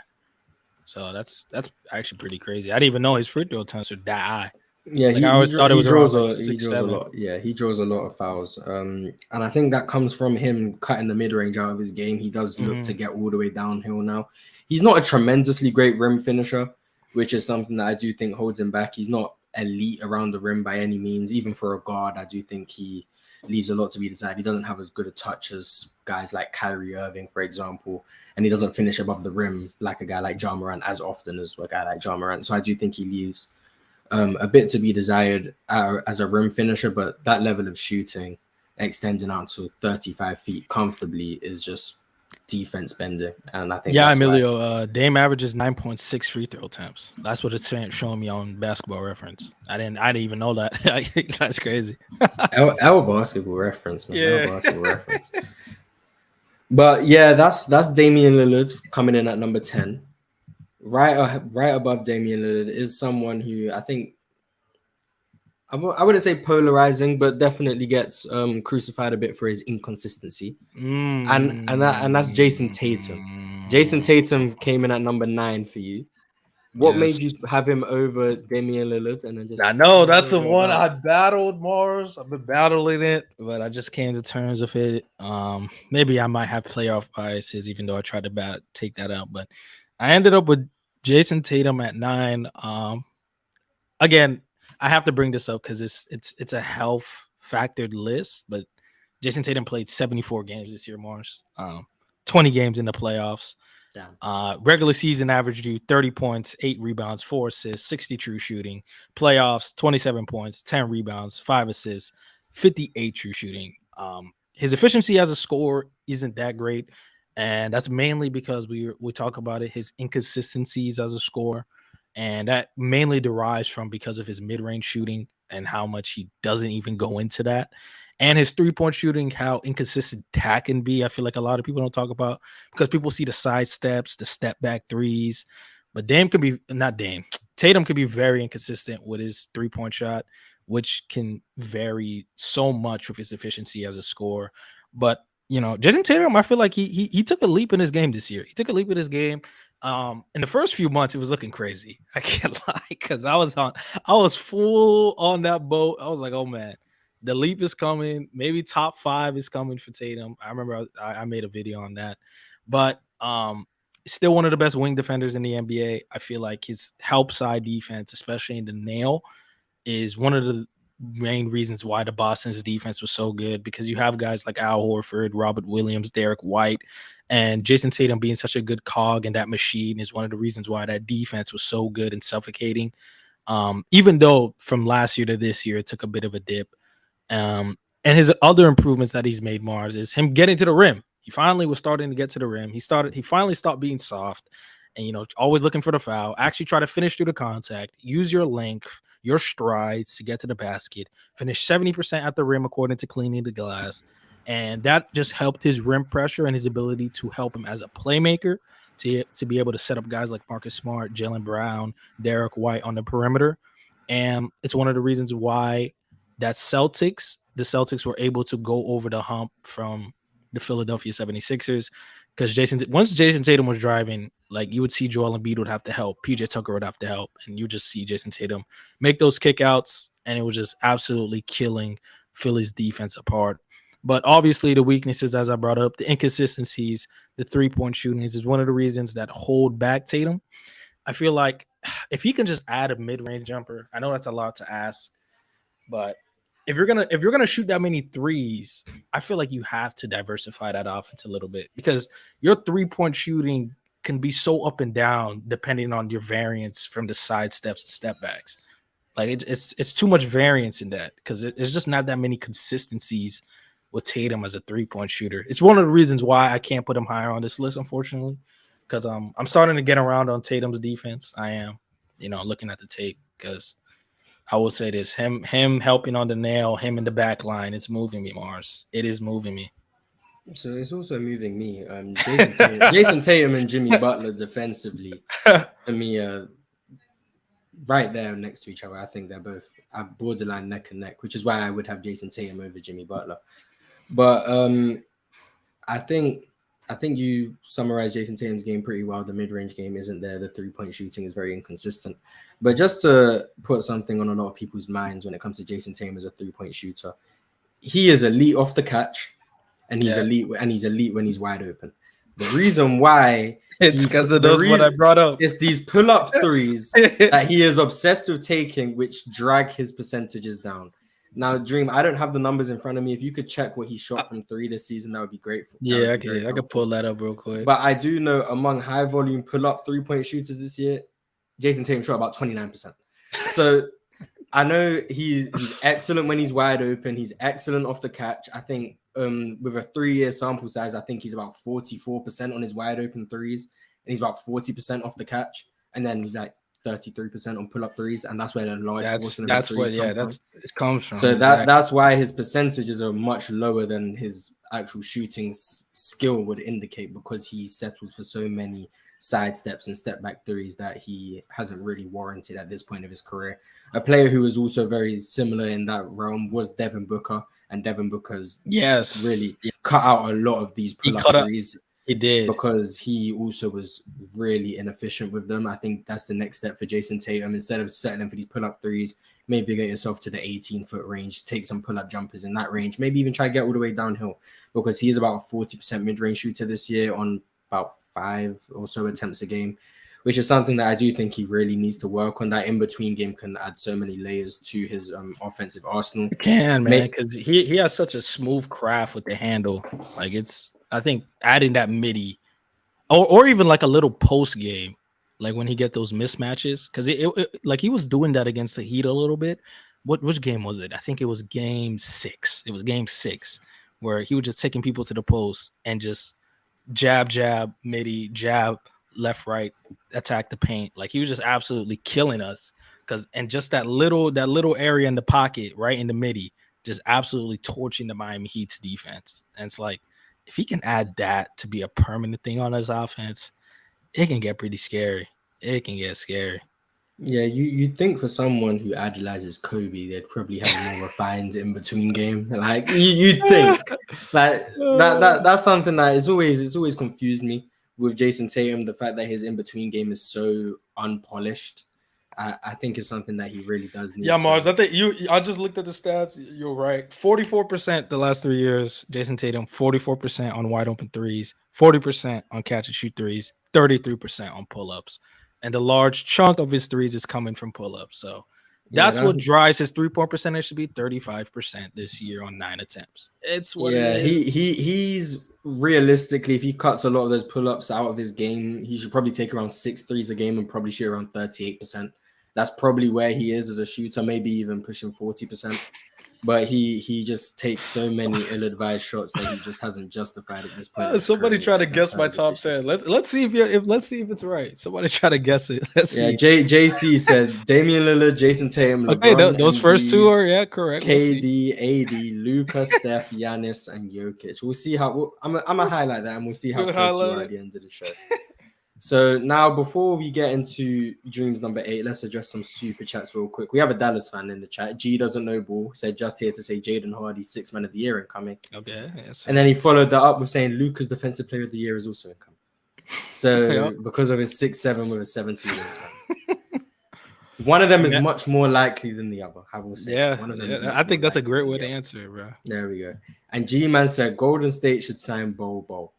So that's actually pretty crazy. I didn't even know his free throw attempts are that high. Yeah, I always thought it was around he draws a lot. Yeah, he draws a lot of fouls. And I think that comes from him cutting the mid-range out of his game. He does look to get all the way downhill now. He's not a tremendously great rim finisher, which is something that I do think holds him back. He's not elite around the rim by any means. Even for a guard, I do think he leaves a lot to be desired. He doesn't have as good a touch as guys like Kyrie Irving, for example, and he doesn't finish above the rim like a guy like Ja Morant as often as a guy like Ja Morant. So I do think he leaves a bit to be desired as a rim finisher, but that level of shooting extending out to 35 feet comfortably is just defense bending, and I think Yeah, that's why. Emilio, Dame averages 9.6 free throw attempts. That's what it's showing me on Basketball Reference. I didn't even know that. That's crazy. Our basketball reference, man. Our Yeah. basketball reference. But yeah, that's Damian Lillard coming in at number 10. Right above Damian Lillard is someone who I think I wouldn't say polarizing, but definitely gets crucified a bit for his inconsistency. And that's Jason Tatum. Jason Tatum came in at number 9 for you. What Yes. made you have him over Damian Lillard? And then just I know that's the one I battled, Mars. I've been battling it, but I just came to terms with it. Maybe I might have playoff biases, even though I tried to take that out. But I ended up with Jason Tatum at 9. Again, I have to bring this up because it's a health factored list, but Jason Tatum played 74 games this year, Mars. 20 games in the playoffs. Regular season averaged you 30 points, 8 rebounds, 4 assists, 60 true shooting. Playoffs, 27 points, 10 rebounds, 5 assists, 58 true shooting. His efficiency as a scorer isn't that great, and that's mainly because we talk about it, his inconsistencies as a scorer, and that mainly derives from because of his mid-range shooting and how much he doesn't even go into that. And his three-point shooting, how inconsistent that can be. I feel like a lot of people don't talk about because people see the side steps, the step back threes. But Tatum can be very inconsistent with his three-point shot, which can vary so much with his efficiency as a scorer. But Jason Tatum, I feel like he took a leap in his game this year. He took a leap in his game. In the first few months, it was looking crazy. I can't lie, because I was full on that boat. I was like, oh man, the leap is coming. Maybe top 5 is coming for Tatum. I remember I made a video on that. But still one of the best wing defenders in the NBA. I feel like his help side defense, especially in the nail, is one of the main reasons why the Boston's defense was so good, because you have guys like Al Horford, Robert Williams, Derek White, and Jason Tatum being such a good cog in that machine is one of the reasons why that defense was so good and suffocating. Even though from last year to this year, it took a bit of a dip. And his other improvements that he's made, Mars, is him getting to the rim. He finally was starting to get to the rim. He finally stopped being soft and, always looking for the foul. Actually try to finish through the contact, use your length, your strides to get to the basket, finish 70% at the rim according to Cleaning the Glass. And that just helped his rim pressure and his ability to help him as a playmaker to be able to set up guys like Marcus Smart, Jaylen Brown, Derek White on the perimeter. And it's one of the reasons why the Celtics were able to go over the hump from the Philadelphia 76ers, because once Jason Tatum was driving, like, you would see Joel Embiid would have to help, PJ Tucker would have to help, and you just see Jason Tatum make those kickouts, and it was just absolutely killing Philly's defense apart. But obviously the weaknesses, as I brought up, the inconsistencies, the three-point shooting is one of the reasons that hold back Tatum. I feel like if he can just add a mid-range jumper, I know that's a lot to ask, but if you're gonna shoot that many threes, I feel like you have to diversify that offense a little bit, because your three-point shooting can be so up and down depending on your variance from the side steps and step backs. Like it's too much variance in that, because there's just not that many consistencies with Tatum as a three-point shooter. It's one of the reasons why I can't put him higher on this list, unfortunately, because I'm starting to get around on Tatum's defense. I am, looking at the tape, because I will say this: him helping on the nail, him in the back line, it's moving me, Mars. It is moving me. So it's also moving me. Jason Tatum and Jimmy Butler defensively, to me, right there next to each other. I think they're both borderline neck and neck, which is why I would have Jason Tatum over Jimmy Butler. But I think you summarized Jason Tatum's game pretty well. The mid-range game isn't there. The three-point shooting is very inconsistent. But just to put something on a lot of people's minds when it comes to Jason Tatum as a three-point shooter, he is elite off the catch, and he's elite when he's wide open. The reason why it's because of those what I brought up. It's these pull-up threes that he is obsessed with taking, which drag his percentages down. Now, Dream, I don't have the numbers in front of me. If you could check what he shot from 3 this season, that would be great. I could pull that up real quick. But I do know among high-volume pull-up three-point shooters this year, Jason Tatum shot about 29%. So I know he's excellent when he's wide open. He's excellent off the catch. I think with a 3-year sample size, I think he's about 44% on his wide open threes, and he's about 40% off the catch, and then he's like 33% on pull up threes, and that's where a large portion of his That's threes what come from. that's it comes from. So Exactly. that's why his percentages are much lower than his actual shooting skill would indicate, because he settles for so many side steps and step back threes that he hasn't really warranted at this point of his career. A player who was also very similar in that realm was Devin Booker, and Devin Booker's really cut out a lot of these pull-up threes. He did, because he also was really inefficient with them. I think that's the next step for Jason Tatum. Instead of settling for these pull-up threes, maybe get yourself to the 18-foot range, take some pull-up jumpers in that range, maybe even try to get all the way downhill, because he is about a 40% mid-range shooter this year on about 5 or so attempts a game, which is something that I do think he really needs to work on. That in-between game can add so many layers to his offensive arsenal. It can, man, because he has such a smooth craft with the handle. Like, it's, I think adding that midi or even like a little post game, like when he get those mismatches, because it like he was doing that against the Heat a little bit. Which game was it? I think it was game 6. It was game 6 where he was just taking people to the post and just jab, midi, jab, left, right, attack the paint. Like, he was just absolutely killing us. And just that little area in the pocket, right in the midi, just absolutely torching the Miami Heat's defense. And it's like, if he can add that to be a permanent thing on his offense, it can get pretty scary. It can get scary. Yeah, you'd think for someone who idolizes Kobe, they'd probably have a more refined in between game. Like, you'd think, like that's something that it's always confused me with Jason Tatum. The fact that his in between game is so unpolished, I think it's something that he really does need. Yeah, Mars. I think I just looked at the stats. You're right. 44% the last 3 years. Jason Tatum, 44% on wide open threes, 40% on catch and shoot threes, 33% on pull ups. And the large chunk of his threes is coming from pull-ups. So that's what drives his 3-point percentage to be 35% this year on 9 attempts. It's what it is. He's realistically, if he cuts a lot of those pull-ups out of his game, he should probably take around 6 threes a game and probably shoot around 38%. That's probably where he is as a shooter, maybe even pushing 40%. But he just takes so many ill-advised shots that he just hasn't justified at this point. Somebody try to guess my top 10. Let's see if it's right. Somebody try to guess it. Let's see. JC said Damian Lillard, Jason Tatum, LeBron. Okay, those first two are correct. KD, AD, Luka, Steph, Giannis, and Jokic. We'll see how. I'm gonna highlight that, and we'll see how close you are at the end of the show. So now, before we get into Dreams number 8, let's address some super chats real quick. We have a Dallas fan in the chat. G doesn't know ball. Said just here to say Jaden Hardy's 6th man of the year incoming. Okay. Yes. And then he followed that up with saying Luka's defensive player of the year is also incoming. So because of his 6'7" with a 7'2" wingspan. One of them is much more likely than the other. I will say. Yeah. I think that's a great way to answer it, bro. There we go. And G-Man said Golden State should sign Bo.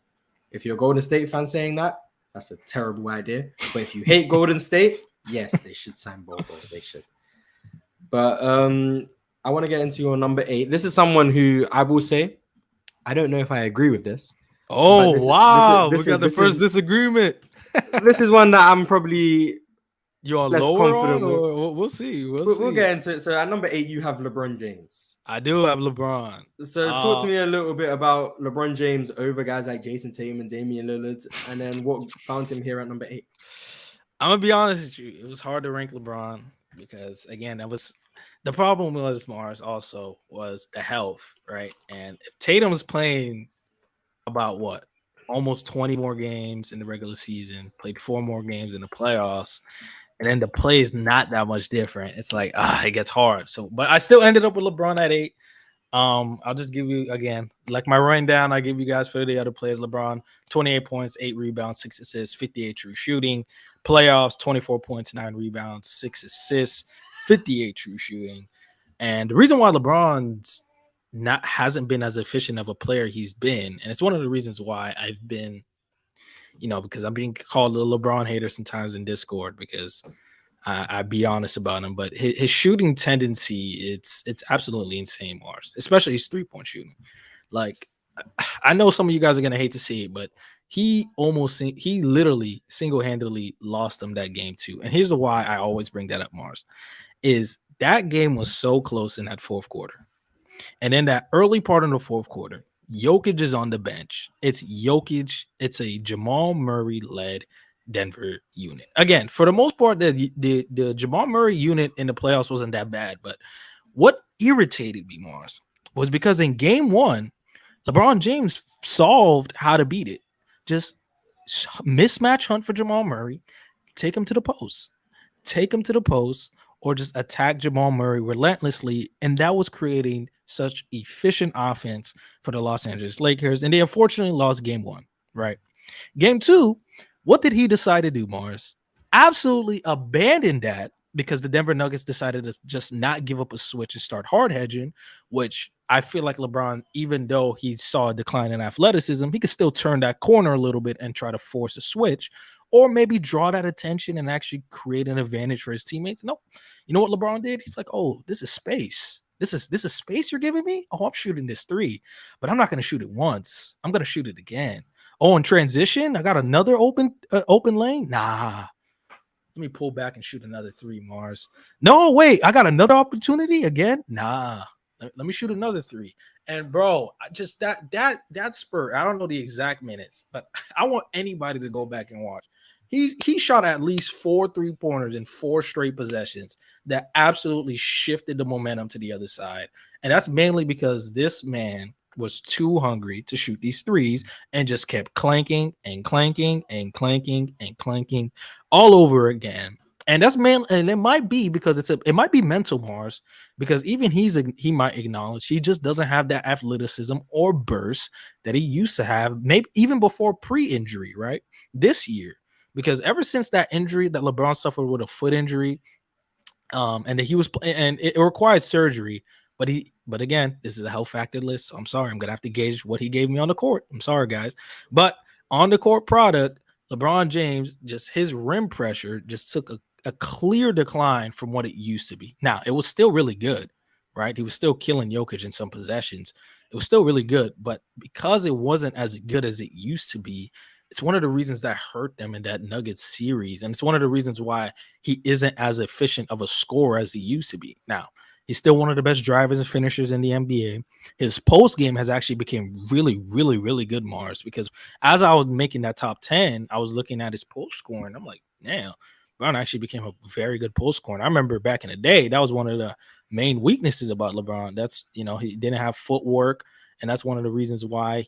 If you're a Golden State fan saying that, that's a terrible idea. But if you hate Golden State, yes, they should sign Bo. They should. But I want to get into your number 8. This is someone who I will say, I don't know if I agree with this. Oh, wow. We got the first disagreement. This is one that I'm probably you're lower on, or we'll see. We'll get into it. So at number 8, you have LeBron James. I do have LeBron. So talk to me a little bit about LeBron James over guys like Jason Tatum and Damian Lillard, and then what found him here at number 8. I'm gonna be honest with you. It was hard to rank LeBron because, again, the problem was Mars also was the health, right? And if Tatum's playing about almost 20 more games in the regular season, played 4 more games in the playoffs, and then the play is not that much different. It's like, it gets hard. So, but I still ended up with LeBron at 8. I'll just give you, again, like my rundown I give you guys for the other players. LeBron, 28 points, 8 rebounds, 6 assists, 58 true shooting. Playoffs, 24 points, 9 rebounds, 6 assists, 58 true shooting. And the reason why LeBron's hasn't been as efficient of a player he's been, and it's one of the reasons why I've been, because I'm being called a LeBron hater sometimes in Discord because I be honest about him, but his shooting tendency, it's absolutely insane, Mars, especially his 3-point shooting. Like, I know some of you guys are going to hate to see it, but he literally single-handedly lost them that game too. And here's why I always bring that up, Mars, is that game was so close in that fourth quarter. And in that early part of the fourth quarter, Jokic is on the bench. It's Jokic. It's a Jamal Murray led Denver unit. Again, for the most part, the Jamal Murray unit in the playoffs wasn't that bad. But what irritated me, Mars, was because in game one, LeBron James solved how to beat it. Just mismatch hunt for Jamal Murray, take him to the post, or just attack Jamal Murray relentlessly. And that was creating such efficient offense for the Los Angeles Lakers. And they unfortunately lost game one, right? Game two, what did he decide to do, Mars? Absolutely abandon that because the Denver Nuggets decided to just not give up a switch and start hard hedging, which I feel like LeBron, even though he saw a decline in athleticism, he could still turn that corner a little bit and try to force a switch or maybe draw that attention and actually create an advantage for his teammates. No, you know what LeBron did? He's like, oh, this is space. This is space you're giving me? Oh, I'm shooting this three, but I'm not going to shoot it once. I'm going to shoot it again. Oh, in transition, I got another open lane. Nah, let me pull back and shoot another three, Mars. No, wait, I got another opportunity again. Nah, let me shoot another three. And bro, I just that spurt. I don't know the exact minutes, but I want anybody to go back and watch. He shot at least 4 3-pointers in 4 straight possessions that absolutely shifted the momentum to the other side. And that's mainly because this man was too hungry to shoot these threes and just kept clanking and clanking and clanking and clanking all over again. And that's man, and it might be because it might be mental, Mars, because even he might acknowledge he just doesn't have that athleticism or burst that he used to have, maybe even before pre-injury, right? This year. Because ever since that injury that LeBron suffered with a foot injury, and that he was, and it required surgery, but again, this is a health factor list. So I'm sorry, I'm gonna have to gauge what he gave me on the court. I'm sorry, guys, but on the court product, LeBron James, just his rim pressure just took a clear decline from what it used to be. Now it was still really good, right? He was still killing Jokic in some possessions. It was still really good, but because it wasn't as good as it used to be, it's one of the reasons that hurt them in that Nuggets series. And it's one of the reasons why he isn't as efficient of a scorer as he used to be. Now, he's still one of the best drivers and finishers in the NBA. His post game has actually become really, really, really good, Mars, because as I was making that top 10, I was looking at his post scoring. I'm like, damn, LeBron actually became a very good post scorer. I remember back in the day, that was one of the main weaknesses about LeBron. That's, he didn't have footwork. And that's one of the reasons why,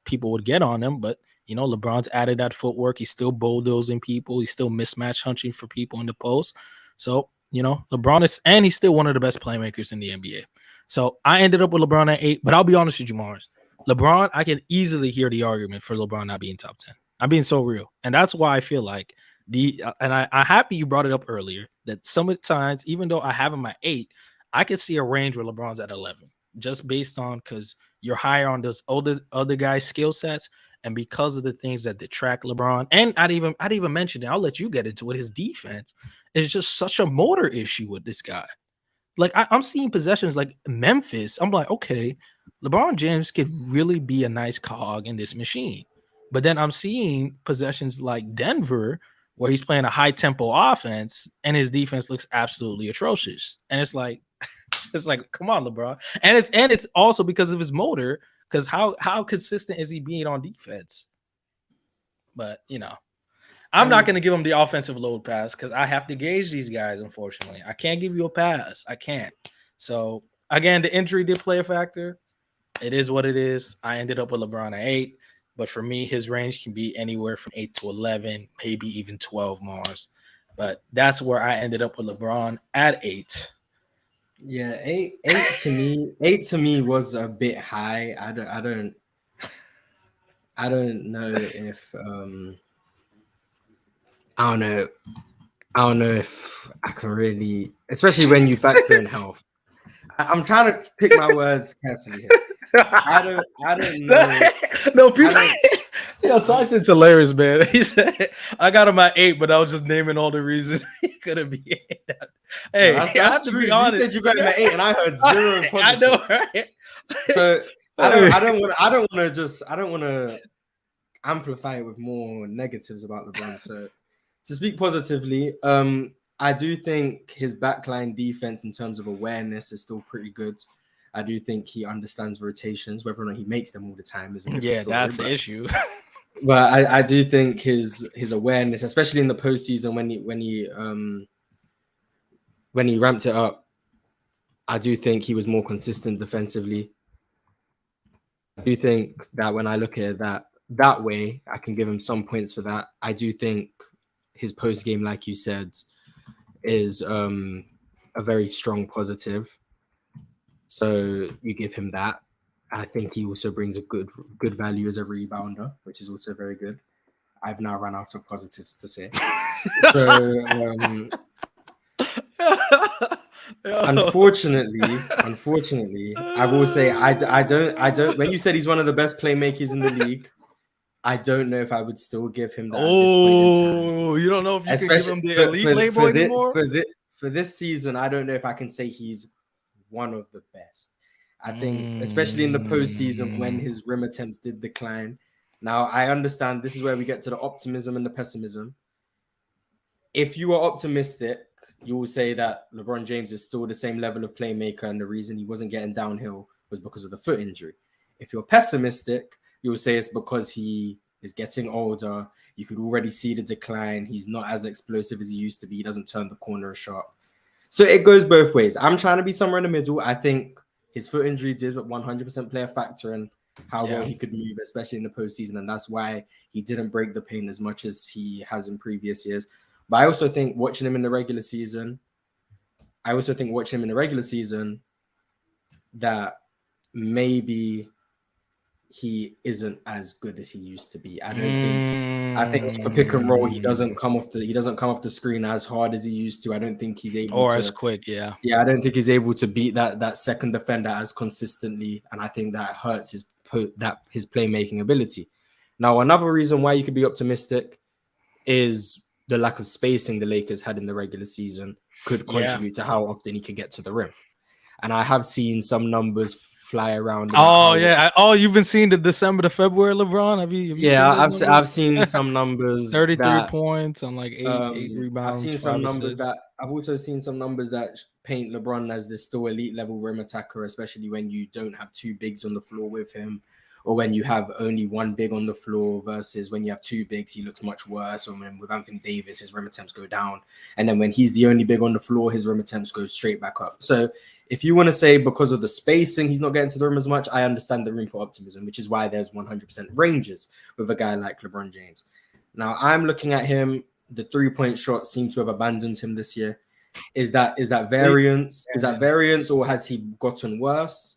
people would get on him. But, LeBron's added that footwork. He's still bulldozing people. He's still mismatch hunting for people in the post. So, LeBron is, and he's still one of the best playmakers in the NBA. So I ended up with LeBron at 8. But I'll be honest with you, Mars. LeBron, I can easily hear the argument for LeBron not being top 10. I'm being so real. And that's why I feel like I'm happy you brought it up earlier, that some of the times, even though I have him at 8, I could see a range where LeBron's at 11, just based on because you're higher on those other guys' skill sets, and because of the things that detract LeBron. And I'd even mention it. I'll let you get into it. His defense is just such a motor issue with this guy. Like I'm seeing possessions like Memphis. I'm like, okay, LeBron James could really be a nice cog in this machine. But then I'm seeing possessions like Denver, where he's playing a high tempo offense and his defense looks absolutely atrocious. And it's like, come on, LeBron. And it's also because of his motor, because how consistent is he being on defense? But I'm not going to give him the offensive load pass because I have to gauge these guys. Unfortunately, I can't give you a pass. I can't. So again, the injury did play a factor. It is what it is. I ended up with LeBron at 8, but for me, his range can be anywhere from 8 to 11, maybe even 12, Mars. But that's where I ended up with LeBron at 8. Yeah, eight to me was a bit high. I don't know if I don't know if I can really, especially when you factor in health. I'm trying to pick my words carefully here. I don't know. No, people. Tyson's hilarious, man. He said, I got him at 8, but I was just naming all the reasons he couldn't be 8. Hey, no, that's true. You said you got him at 8, and I heard 0 positive. I know, right? So I don't want to amplify it with more negatives about LeBron. So to speak positively, I do think his backline defense in terms of awareness is still pretty good. I do think he understands rotations. Whether or not he makes them all the time is a different Yeah, story. that's the issue. But I do think his awareness, especially in the postseason when he ramped it up, I do think he was more consistent defensively. I do think that when I look at it that way, I can give him some points for that. I do think his post game, like you said, is a very strong positive. So you give him that. I think he also brings a good value as a rebounder, which is also very good. I've now run out of positives to say. So unfortunately, I will say I don't. When you said he's one of the best playmakers in the league, I don't know if I would still give him that at this point in time. You don't know if you can give him the for, elite label anymore? For this season, I don't know if I can say he's one of the best. I think, especially in the postseason when his rim attempts did decline. Now, I understand this is where we get to the optimism and the pessimism. If you are optimistic, you will say that LeBron James is still the same level of playmaker, and the reason he wasn't getting downhill was because of the foot injury. If you're pessimistic, you'll say it's because he is getting older. You could already see the decline. He's not as explosive as he used to be. He doesn't turn the corner sharp. So it goes both ways. I'm trying to be somewhere in the middle. I think his foot injury did 100% play a factor in how well he could move, especially in the postseason. And that's why he didn't break the paint as much as he has in previous years. But I also think watching him in the regular season, that maybe he isn't as good as he used to be. I think for pick and roll, he doesn't come off the screen as hard as he used to. I don't think he's able or as quick. Yeah, I don't think he's able to beat that second defender as consistently, and I think that hurts his playmaking ability. Now, another reason why you could be optimistic is the lack of spacing the Lakers had in the regular season could contribute to how often he could get to the rim. And I have seen some numbers fly around. You've been seeing the December to February LeBron? Have you I've seen some numbers. 33 points on like eight rebounds. I've also seen some numbers that paint LeBron as this still elite level rim attacker, especially when you don't have two bigs on the floor with him, or when you have only one big on the floor versus when you have two bigs, he looks much worse. Or when with Anthony Davis, his rim attempts go down. And then when he's the only big on the floor, his rim attempts go straight back up. So if you want to say because of the spacing, he's not getting to the rim as much, I understand the room for optimism, which is why there's 100% ranges with a guy like LeBron James. Now, I'm looking at him. The three-point shot seemed to have abandoned him this year. Is that variance? Is that variance, or has he gotten worse?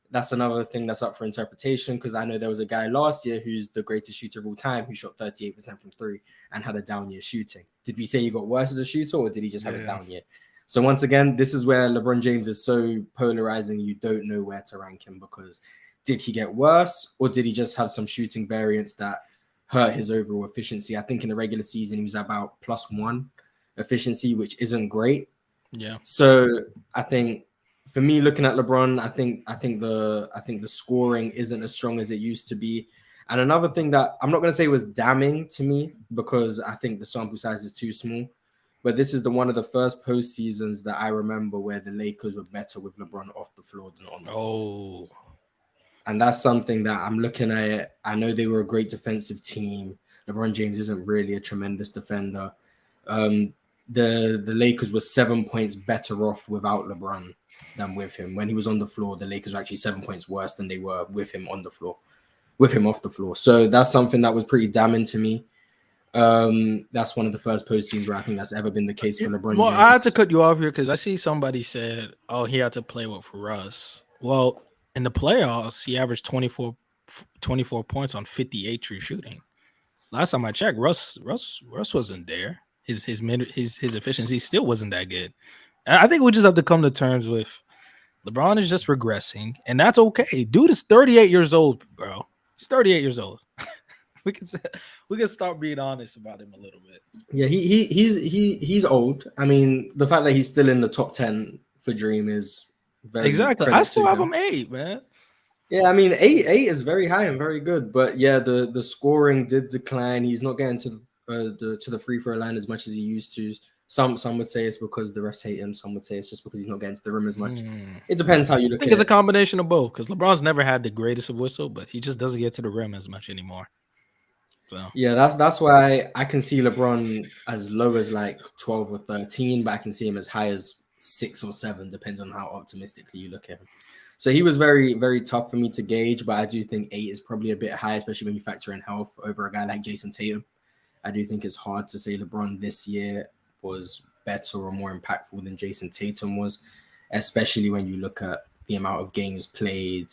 That's another thing that's up for interpretation, because I know there was a guy last year who's the greatest shooter of all time who shot 38% from three and had a down year shooting. Did we say he got worse as a shooter, or did he just have a down year? So once again, this is where LeBron James is so polarizing. You don't know where to rank him, because did he get worse, or did he just have some shooting variance that hurt his overall efficiency? I think in the regular season, he was about +1 efficiency, which isn't great. Yeah. So I think, for me, looking at LeBron, I think the scoring isn't as strong as it used to be. And another thing that I'm not going to say was damning to me, because I think the sample size is too small, but this is one of the first postseasons that I remember where the Lakers were better with LeBron off the floor than on the floor. And that's something that I'm looking at it. I know they were a great defensive team. LeBron James isn't really a tremendous defender. The Lakers were 7 points better off without LeBron than with him. When he was on the floor, the Lakers were actually 7 points worse than they were with him on the floor, with him off the floor. So that's something that was pretty damning to me. That's one of the first postseasons where I think that's ever been the case for LeBron James. I had to cut you off here because I see somebody said, "Oh, he had to play with Russ." Well, in the playoffs, he averaged 24 points on 58 true shooting. Last time I checked, Russ wasn't there. His efficiency still wasn't that good. I think we just have to come to terms with LeBron is just regressing, and that's okay. Dude is 38 years old, bro. He's 38 years old. we can start being honest about him a little bit. Yeah, he's old. I mean, the fact that he's still in the top 10 for Dream is very exactly. I still have him 8, man. Yeah, I mean, 8 is very high and very good, but yeah, the scoring did decline. He's not getting to the free throw line as much as he used to. Some would say it's because the refs hate him. Some would say it's just because he's not getting to the rim as much. Hmm. It depends how you I look think at it's a it. combination of both because LeBron's never had the greatest of whistle, but he just doesn't get to the rim as much anymore. So Yeah, that's why I can see LeBron as low as like 12 or 13, but I can see him as high as 6 or 7, depends on how optimistically you look at him. So he was very, very tough for me to gauge, but I do think 8 is probably a bit high, especially when you factor in health over a guy like Jason Tatum. I do think it's hard to say LeBron this year was better or more impactful than Jason Tatum was, especially when you look at the amount of games played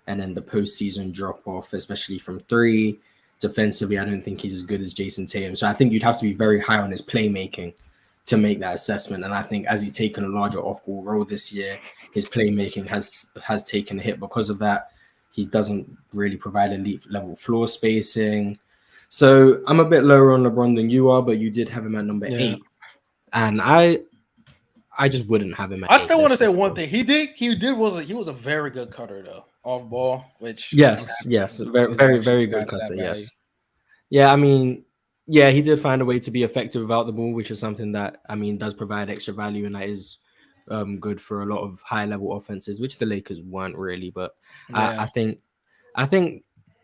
and then the postseason drop off, especially from three. Defensively, I don't think he's as good as Jason Tatum. So I think you'd have to be very high on his playmaking to make that assessment. And I think as he's taken a larger off-ball role this year, his playmaking has taken a hit because of that. He doesn't really provide elite level floor spacing. So I'm a bit lower on LeBron than you are, but you did have him at number 8. And I just wouldn't have him at 8. I still want to say one thing. He was a very good cutter though, off ball, which yes, very, very, very good cutter. Yes. Yeah, I mean, yeah, he did find a way to be effective without the ball, which is something that, I mean, does provide extra value, and that is good for a lot of high-level offenses, which the Lakers weren't really. But I think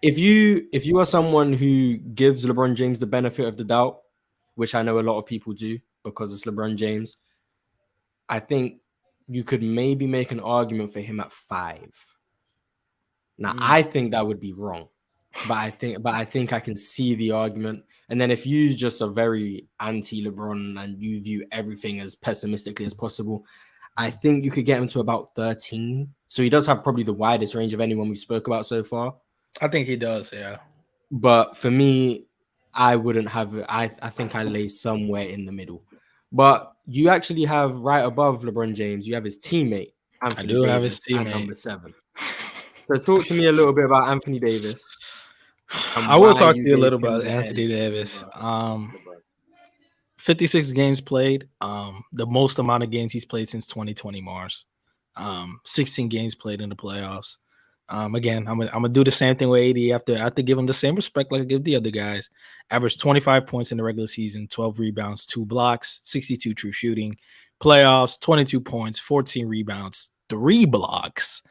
if you are someone who gives LeBron James the benefit of the doubt, which I know a lot of people do because it's LeBron James, I think you could maybe make an argument for him at 5. Now, I think that would be wrong. But I think I can see the argument. And then if you just are very anti-LeBron and you view everything as pessimistically as possible, I think you could get him to about 13. So he does have probably the widest range of anyone we spoke about so far. I think he does, yeah. But for me, I wouldn't have it. I think I lay somewhere in the middle. But you actually have right above LeBron James, you have his teammate, Anthony Davis, have his teammate at number 7. So talk to me a little bit about Anthony Davis. I will talk to you a little about Anthony Davis. 56 games played, the most amount of games he's played since 2020 Mars. 16 games played in the playoffs. Again, I'm gonna do the same thing with AD. I have to give him the same respect like I give the other guys. Averaged 25 points in the regular season, 12 rebounds, 2 blocks, 62 true shooting. Playoffs, 22 points, 14 rebounds, 3 blocks,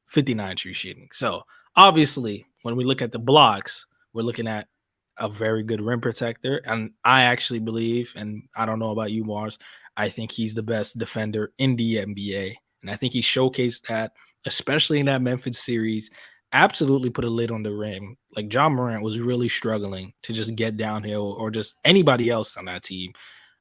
59 true shooting. So obviously, when we look at the blocks, we're looking at a very good rim protector. And I actually believe, and I don't know about you, Mars, I think he's the best defender in the NBA. And I think he showcased that, especially in that Memphis series, absolutely put a lid on the rim. Like John Morant was really struggling to just get downhill, or just anybody else on that team.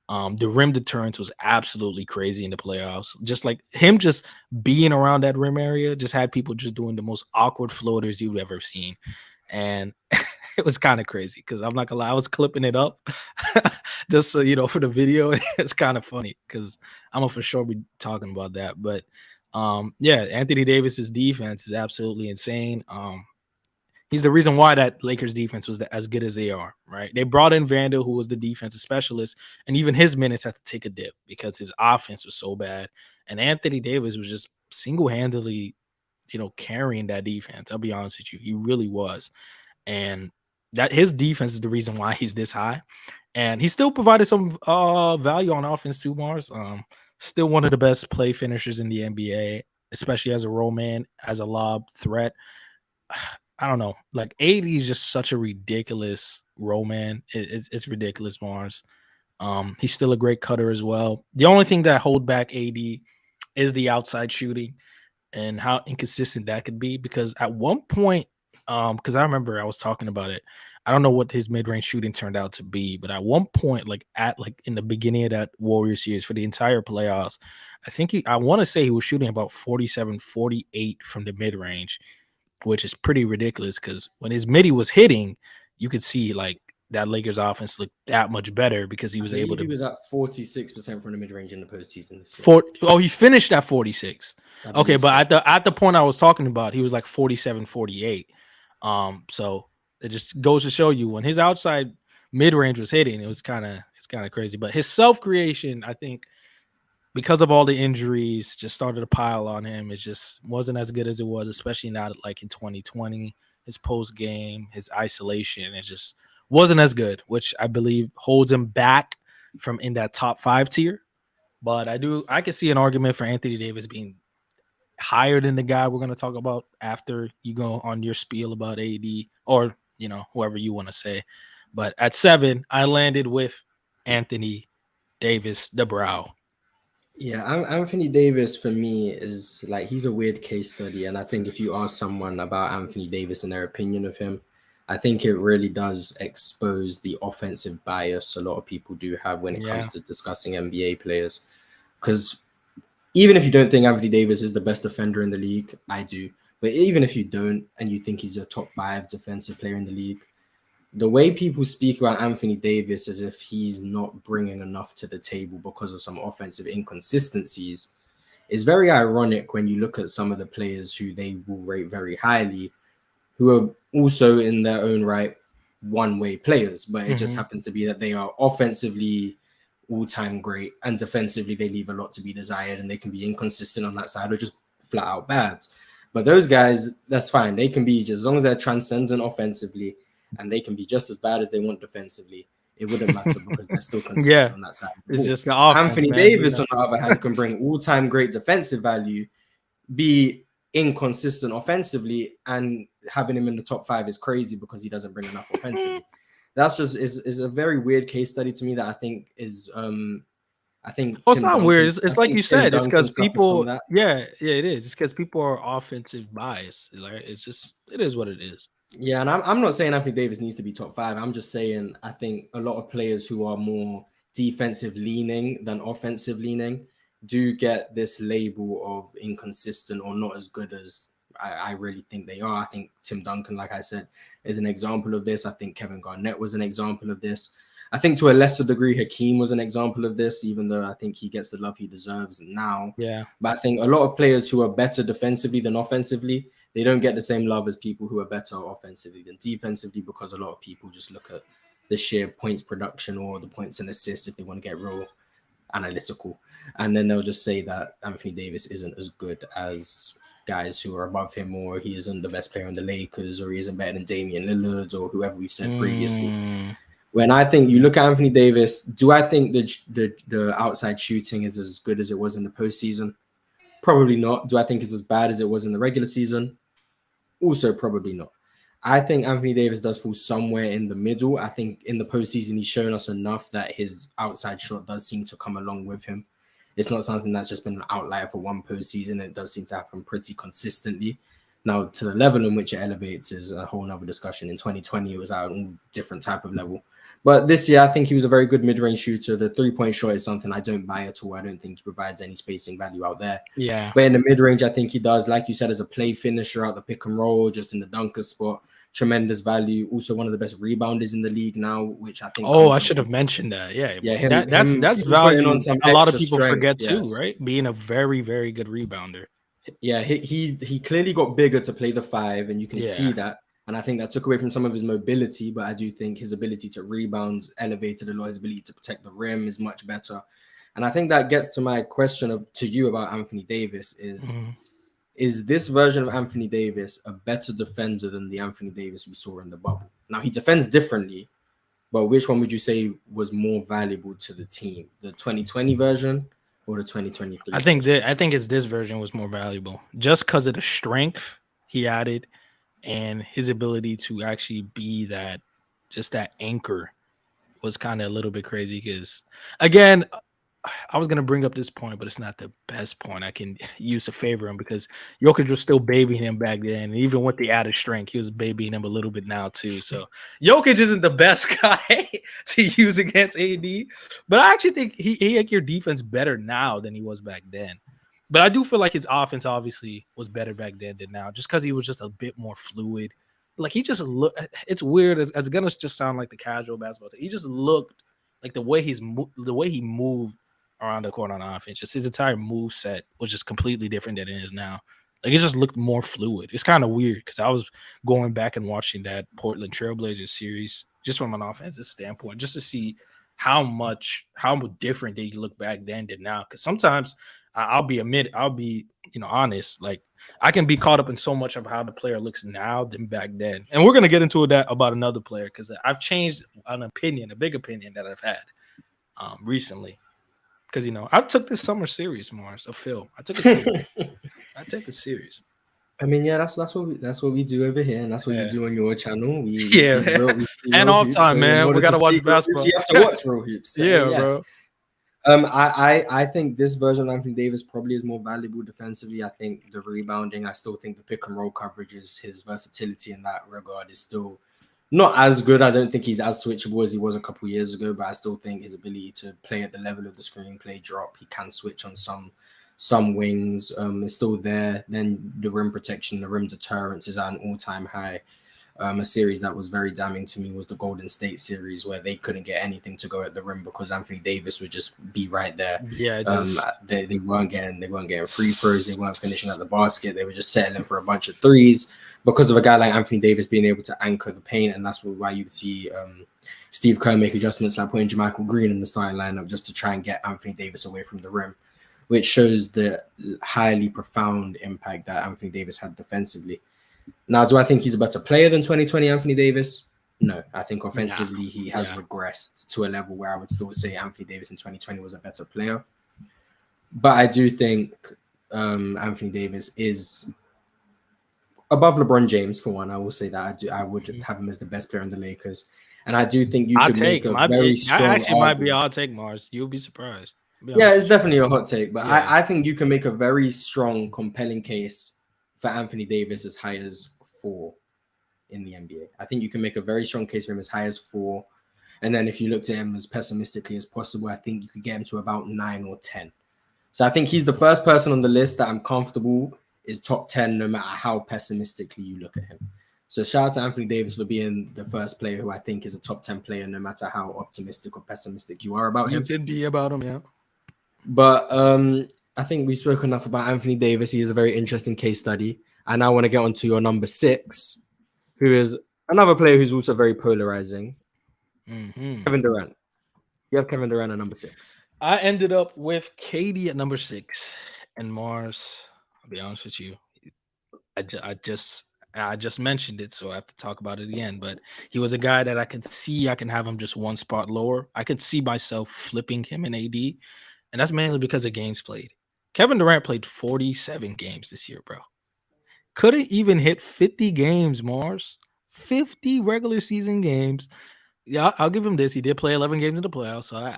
The rim deterrence was absolutely crazy in the playoffs. Just like him just being around that rim area just had people just doing the most awkward floaters you've ever seen. And it was kind of crazy because I'm not gonna lie, I was clipping it up just so for the video. It's kind of funny because I'm gonna for sure be talking about that. But Anthony Davis's defense is absolutely insane. He's the reason why that Lakers defense was as good as they are, right? They brought in Vandal, who was the defensive specialist, and even his minutes had to take a dip because his offense was so bad. And Anthony Davis was just single-handedly, carrying that defense. I'll be honest with you. He really was. And that his defense is the reason why he's this high. And he still provided some value on offense too, Mars. Still one of the best play finishers in the NBA, especially as a roll man, as a lob threat. I don't know. Like AD is just such a ridiculous roll man. It's ridiculous, Mars. He's still a great cutter as well. The only thing that hold back AD is the outside shooting and how inconsistent that could be. Because at one point, because I remember I was talking about it. I don't know what his mid-range shooting turned out to be, but at one point, like in the beginning of that Warriors series for the entire playoffs, I want to say he was shooting about 47, 48 from the mid-range, which is pretty ridiculous because when his midi was hitting, you could see like that Lakers offense looked that much better because he was able to. He was at 46% from the mid-range in the postseason this year. He finished at 46. Okay, but at the point I was talking about, he was like 47, 48. So it just goes to show you when his outside mid-range was hitting, it's kind of crazy. But his self-creation, I think, because of all the injuries, just started to pile on him. It just wasn't as good as it was, especially not like in 2020. His post-game, his isolation, it just wasn't as good, which I believe holds him back from in that top 5 tier. But I can see an argument for Anthony Davis being higher than the guy we're going to talk about after you go on your spiel about AD or, whoever you want to say. But at 7, I landed with Anthony Davis, the brow. Yeah, Anthony Davis for me is like, he's a weird case study. And I think if you ask someone about Anthony Davis and their opinion of him, I think it really does expose the offensive bias a lot of people do have when it comes to discussing NBA players. Because even if you don't think Anthony Davis is the best defender in the league, I do. But even if you don't, and you think he's a top 5 defensive player in the league, the way people speak about Anthony Davis as if he's not bringing enough to the table because of some offensive inconsistencies is very ironic when you look at some of the players who they will rate very highly, who are also in their own right one-way players. But it just happens to be that they are offensively all-time great and defensively they leave a lot to be desired, and they can be inconsistent on that side or just flat out bad. But those guys, that's fine. They can be, just as long as they're transcendent offensively, and they can be just as bad as they want defensively. It wouldn't matter because they're still consistent on that side. It's just the offense, Anthony Davis, on the other hand, can bring all-time great defensive value, be inconsistent offensively, and having him in the top 5 is crazy because he doesn't bring enough offensively. That's just is a very weird case study to me that I think is I think it's not weird. It's like you said. It's because people. Yeah, it is. It's because people are offensive biased. Like, it is what it is. Yeah, and I'm not saying Anthony Davis needs to be top 5. I'm just saying I think a lot of players who are more defensive leaning than offensive leaning do get this label of inconsistent or not as good as I really think they are. I think Tim Duncan, like I said, is an example of this. I think Kevin Garnett was an example of this. I think to a lesser degree, Hakeem was an example of this, even though I think he gets the love he deserves now. Yeah. But I think a lot of players who are better defensively than offensively, they don't get the same love as people who are better offensively than defensively, because a lot of people just look at the sheer points production or the points and assists if they want to get real analytical. And then they'll just say that Anthony Davis isn't as good as guys who are above him, or he isn't the best player in the Lakers, or he isn't better than Damian Lillard or whoever we've said previously. When I think you look at Anthony Davis, do I think the outside shooting is as good as it was in the postseason? Probably not. Do I think it's as bad as it was in the regular season? Also probably not. I think Anthony Davis does fall somewhere in the middle. I think in the postseason, he's shown us enough that his outside shot does seem to come along with him. It's not something that's just been an outlier for one postseason. It does seem to happen pretty consistently. Now, to the level in which it elevates is a whole nother discussion. In 2020, it was at a different type of level. But this year, I think he was a very good mid-range shooter. The three-point shot is something I don't buy at all. I don't think he provides any spacing value out there. Yeah. But in the mid-range, I think he does, like you said, as a play finisher out the pick and roll, just in the dunker spot. Tremendous value. Also one of the best rebounders in the league now, which I think. Oh, I should have mentioned that. Yeah. That's value. A lot of people forget too, right? Being a very, very good rebounder. Yeah, he clearly got bigger to play the 5, and you can see that. And I think that took away from some of his mobility, but I do think his ability to rebound elevated a lot. His ability to protect the rim is much better. And I think that gets to my question to you about Anthony Davis is this version of Anthony Davis a better defender than the Anthony Davis we saw in the bubble? Now, he defends differently, but which one would you say was more valuable to the team? The 2020 version or the 2023? I think this version was more valuable just because of the strength he added and his ability to actually be that anchor was kind of a little bit crazy. Because again, I was gonna bring up this point, but it's not the best point I can use to favor him, because Jokic was still babying him back then, and even with the added strength, he was babying him a little bit now too. So Jokic isn't the best guy to use against AD, but I actually think he like your defense better now than he was back then. But I do feel like his offense obviously was better back then than now, just because he was just a bit more fluid. Like he just looked. It's weird. It's gonna just sound like the casual basketball team. He just looked like the way he moved around the court on offense. Just his entire move set was just completely different than it is now. Like it just looked more fluid. It's kind of weird because I was going back and watching that Portland Trailblazers series just from an offensive standpoint, just to see how different they look back then than now. Because sometimes I'll be honest, like I can be caught up in so much of how the player looks now than back then. And we're gonna get into that about another player because I've changed a big opinion that I've had. recently. Because I took this summer serious, Mars. A film. I took it serious. I take it serious. I mean, yeah, that's what we do over here, and that's what you do on your channel. We Yeah, speak real, we speak and real off hoops. time, So in man. We order gotta to watch speak real hoops, basketball. you have to watch real hoops. So, Yeah, yes. bro. I think this version of Anthony Davis probably is more valuable defensively. I think the rebounding, I still think the pick and roll coverages, his versatility in that regard is still not as good. I don't think he's as switchable as he was a couple years ago, but I still think his ability to play at the level of the screenplay drop, he can switch on some wings, is still there. Then the rim protection, the rim deterrence is at an all-time high. A series that was very damning to me was the Golden State series, where they couldn't get anything to go at the rim because Anthony Davis would just be right there. Yeah, they weren't getting free throws, they weren't finishing at the basket, they were just settling for a bunch of threes because of a guy like Anthony Davis being able to anchor the paint, and that's why you'd see Steve Kerr make adjustments like putting JaMychal Green in the starting lineup just to try and get Anthony Davis away from the rim, which shows the highly profound impact that Anthony Davis had defensively. Now, do I think he's a better player than 2020 Anthony Davis? No. I think offensively he has regressed to a level where I would still say Anthony Davis in 2020 was a better player. But I do think Anthony Davis is above LeBron James, for one. I will say that. I would have him as the best player in the Lakers. And I do think you could make a very strong argument. Might be I'll take Mars. You'll be surprised. Yeah, it's definitely a hot take. But I think you can make a very strong, compelling case for Anthony Davis as high as 4 in the NBA. I think you can make a very strong case for him as high as 4. And then if you looked at him as pessimistically as possible, I think you could get him to about 9 or 10. So I think he's the first person on the list that I'm comfortable is top 10, no matter how pessimistically you look at him. So shout out to Anthony Davis for being the first player who I think is a top 10 player, no matter how optimistic or pessimistic you are about him. You could be about him, yeah. But I think we spoke enough about Anthony Davis. He is a very interesting case study. And I want to get on to your number 6, who is another player who's also very polarizing. Kevin Durant. You have Kevin Durant at number 6. I ended up with KD at number 6. And Mars, I'll be honest with you, I just mentioned it, so I have to talk about it again. But he was a guy that I can see I can have him just one spot lower. I could see myself flipping him in AD. And that's mainly because of games played. Kevin Durant played 47 games this year, bro. Couldn't even hit 50 games, Mars. 50 regular season games. Yeah, I'll give him this. He did play 11 games in the playoffs, so I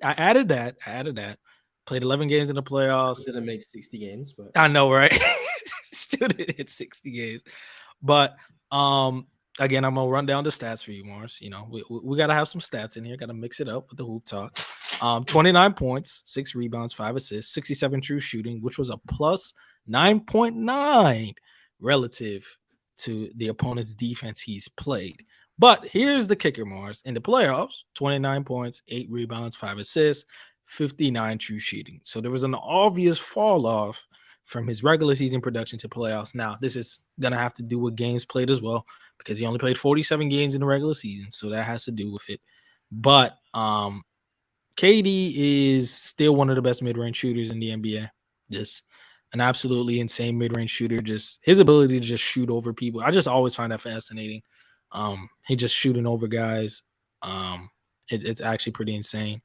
added that. Played 11 games in the playoffs. Still didn't make 60 games, but I know, right? Still didn't hit 60 games. But again, I'm gonna run down the stats for you, Mars. We gotta have some stats in here. Gotta mix it up with the hoop talk. 29 points, 6 rebounds, 5 assists, 67 true shooting, which was a plus 9.9 relative to the opponent's defense he's played. But here's the kicker, Mars. In the playoffs, 29 points, 8 rebounds, 5 assists, 59 true shooting. So there was an obvious fall off from his regular season production to playoffs. Now, this is going to have to do with games played as well, because he only played 47 games in the regular season. So that has to do with it. But KD is still one of the best mid-range shooters in the NBA. Just an absolutely insane mid-range shooter. Just his ability to just shoot over people. I just always find that fascinating. He just shooting over guys. It's actually pretty insane.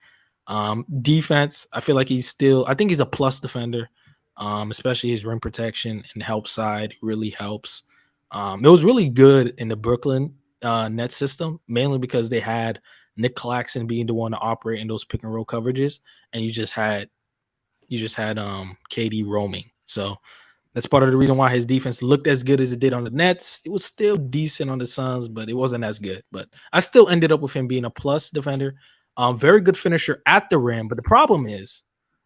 Defense, I feel like I think he's a plus defender. Especially his rim protection and help side really helps. It was really good in the Brooklyn net system, mainly because they had Nick Claxton being the one to operate in those pick and roll coverages, and you just had KD roaming. So that's part of the reason why his defense looked as good as it did on the Nets. It was still decent on the Suns, but it wasn't as good. But I still ended up with him being a plus defender. Very good finisher at the rim. But the problem is,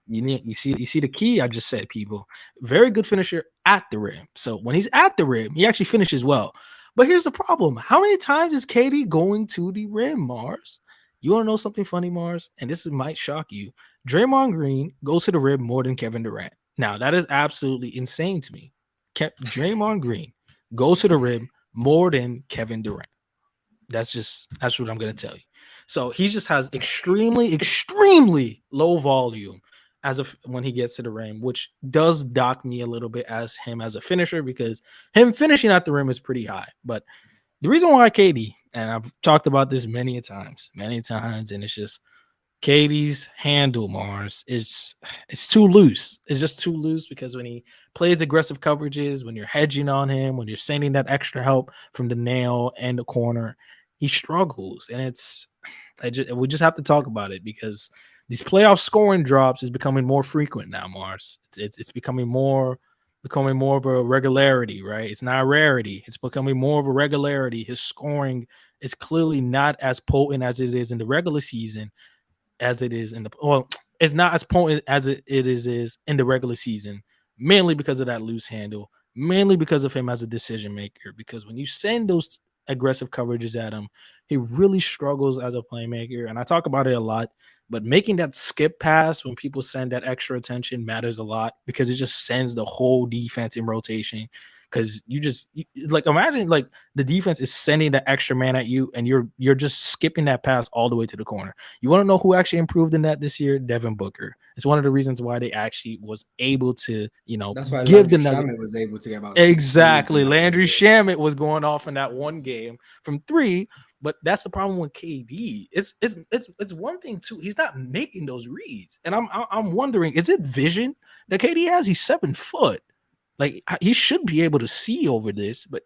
you see the key I just said, people. Very good finisher at the rim. So when he's at the rim, he actually finishes well. But here's the problem. How many times is KD going to the rim, Mars? You want to know something funny, Mars? And this might shock you. Draymond Green goes to the rim more than Kevin Durant. Now, that is absolutely insane to me. Draymond Green goes to the rim more than Kevin Durant. That's what I'm going to tell you. So he just has extremely, extremely low volume when he gets to the rim, which does dock me a little bit as him as a finisher, because him finishing at the rim is pretty high. But the reason why KD, and I've talked about this many times, and it's just KD's handle, Mars, is it's too loose. It's just too loose because when he plays aggressive coverages, when you're hedging on him, when you're sending that extra help from the nail and the corner, he struggles. And we just have to talk about it because these playoff scoring drops is becoming more frequent now, Mars. It's becoming more of a regularity, right? It's not a rarity. It's becoming more of a regularity. His scoring is clearly not as potent as it is in the regular season as it is in it's not as potent as it is in the regular season, mainly because of that loose handle, mainly because of him as a decision maker. Because when you send those aggressive coverages at him, he really struggles as a playmaker. And I talk about it a lot, but making that skip pass when people send that extra attention matters a lot because it just sends the whole defense in rotation. Because imagine like the defense is sending the extra man at you and you're just skipping that pass all the way to the corner. You want to know who actually improved in that this year? Devin Booker. It's one of the reasons why they actually was able to, that's why give Landry the Nuggets. Shamet was able to get about Exactly. Landry Shamet was going off in that one game from 3, but that's the problem with KD. It's one thing too. He's not making those reads, and I'm wondering, is it vision that KD has? He's 7 foot. Like he should be able to see over this, but